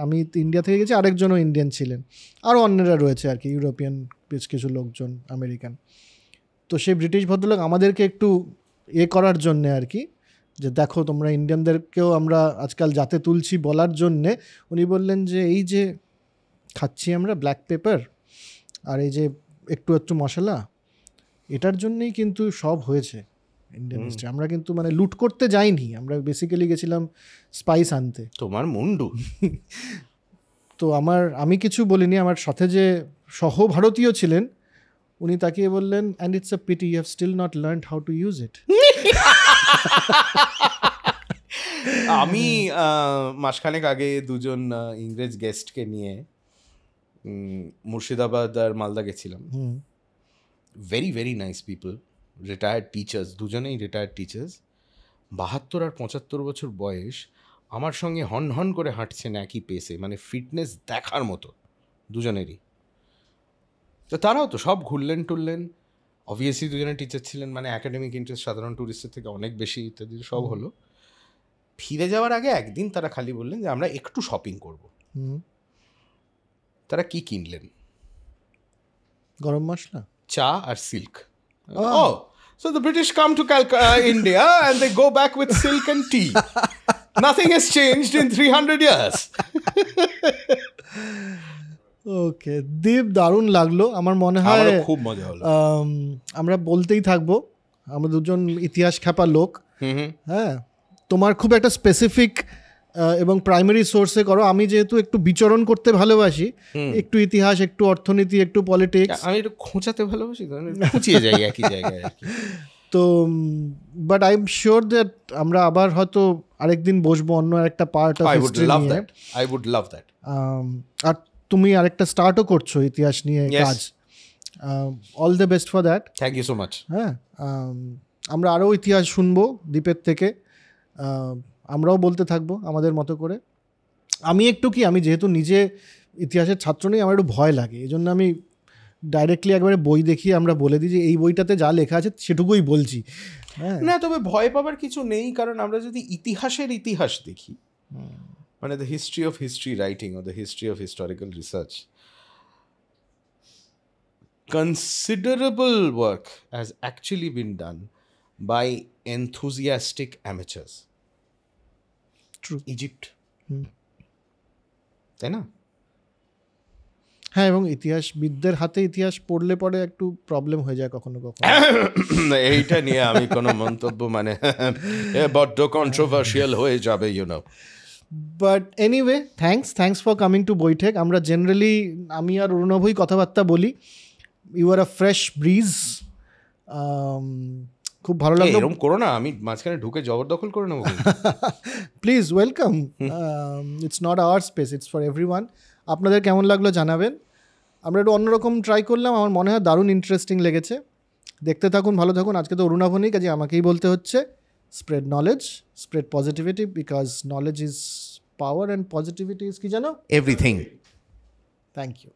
আমি ইন্ডিয়া থেকে গেছি, আরেকজনও ইন্ডিয়ান ছিলেন, আরও অন্যরা রয়েছে আর কি, ইউরোপিয়ান বেশ কিছু লোকজন, আমেরিকান। তো সেই ব্রিটিশ ভদ্রলোক আমাদেরকে একটু করার জন্যে আর কি, যে দেখো তোমরা ইন্ডিয়ানদেরকেও আমরা আজকাল যাতে তুলছি বলার জন্যে, উনি বললেন যে এই যে খাচ্ছি আমরা ব্ল্যাক পেপার আর এই যে একটু একটু মশলা, এটার জন্যই কিন্তু সব হয়েছে ইন্ডিয়ান হিস্ট্রি। আমরা কিন্তু মানে লুট করতে যাইনি, আমরা বেসিক্যালি গেছিলাম স্পাইস আনতে। তোমার মুন্ডু। তো আমি কিছু বলিনি, আমার সাথে যে সহ ভারতীয় ছিলেন উনি তাকিয়ে বললেন, and it's a pity you have still not learned how to use it. আমি মাসখানেক আগে দুজন ইংরেজ গেস্টকে নিয়ে মুর্শিদাবাদ আর মালদা গেছিলাম। Very very nice people, retired teachers, দুজনেই রিটায়ার্ড টিচার্স, 72 আর 75 বছর বয়স, আমার সঙ্গে হন হন করে হাঁটছেন একই পেসে, মানে ফিটনেস দেখার মতো দুজনেরই। তো তারাও তো সব ঘুরলেন টুরলেন, অবভিয়াসলি দুজনে টিচার ছিলেন, মানে একাডেমিক ইন্টারেস্ট সাধারণ টুরিস্টের থেকে অনেক বেশি, ইত্যাদি সব হলো। ফিরে যাওয়ার আগে একদিন তারা খালি বললেন যে আমরা একটু শপিং করব। তারা কি কিনলেন? গরম মশলা, চা আর silk. Oh, so the British come to India and they go back with silk and tea. Nothing has changed in 300 years. ওকে দীপ, দারুণ লাগলো। আমার মনে হয় আমারও খুব মজা হলো। আমরা বলতেই থাকবো, আমরা দুজন ইতিহাস খ্যাপা লোক। হ্যাঁ, তোমার খুব একটা স্পেসিফিক এবং প্রাইমারি সোর্সে করো, আমি যেহেতু একটু বিচরণ করতে ভালোবাসি, একটু ইতিহাস, একটু অর্থনীতি, একটু পলিটিক্স, আমি একটু খোঁচাতে ভালোবাসি, খুঁচিয়ে যাই একই জায়গায় আর কি। তো but I am sure that আমরা আবার হয়তো আরেকদিন বসবো অন্য একটা পার্ট অফ হিস্ট্রি নিয়ে। I would love that. আর তুমি আরেকটা স্টার্টও করছো ইতিহাস নিয়ে কাজ, all the best for that. Thank you so much. হ্যাঁ, আমরা আরও ইতিহাস শুনবো দ্বীপের থেকে, আমরাও বলতে থাকবো আমাদের মতো করে। আমি যেহেতু নিজে ইতিহাসের ছাত্র নেই, আমার একটু ভয় লাগে, এই জন্য আমি ডাইরেক্টলি একবারে বই দেখিয়ে আমরা বলে দিই যে এই বইটাতে যা লেখা আছে সেটুকুই বলছি। হ্যাঁ, না, তবে ভয় পাবার কিছু নেই, কারণ আমরা যদি ইতিহাসের ইতিহাস দেখি, মানে the history of history writing or the history of historical research, considerable work has actually been done by enthusiastic amateurs. True. Egypt, তাই না? হ্যাঁ, এবং ইতিহাসবিদদের হাতে ইতিহাস পড়লে পরে একটু প্রবলেম হয়ে যায় কখনো কখনো। এইটা নিয়ে আমি কোনো মন্তব্য, মানে বড্ড কন্ট্রোভার্সিয়াল হয়ে যাবে, you know. But anyway, thanks for coming to Baithak. আমরা জেনারেলি, আমি আর অরুণভই কথাবার্তা বলি, you are a fresh breeze, খুব ভালো লাগলো। এরকম করো না, আমি মাঝখানে ঢুকে জবরদখল করে নেবো। Please welcome, it's not our space, it's for everyone. আপনাদের কেমন লাগলো জানাবেন। আমরা একটু অন্যরকম ট্রাই করলাম, আমার মনে হয় দারুণ ইন্টারেস্টিং লেগেছে। দেখতে থাকুন, ভালো থাকুন। আজকে তো অরুণাভ নেই, কাজে আমাকেই বলতে হচ্ছে, spread knowledge, spread positivity, because knowledge is power and positivity is কি জানো? এভরিথিং। Thank you.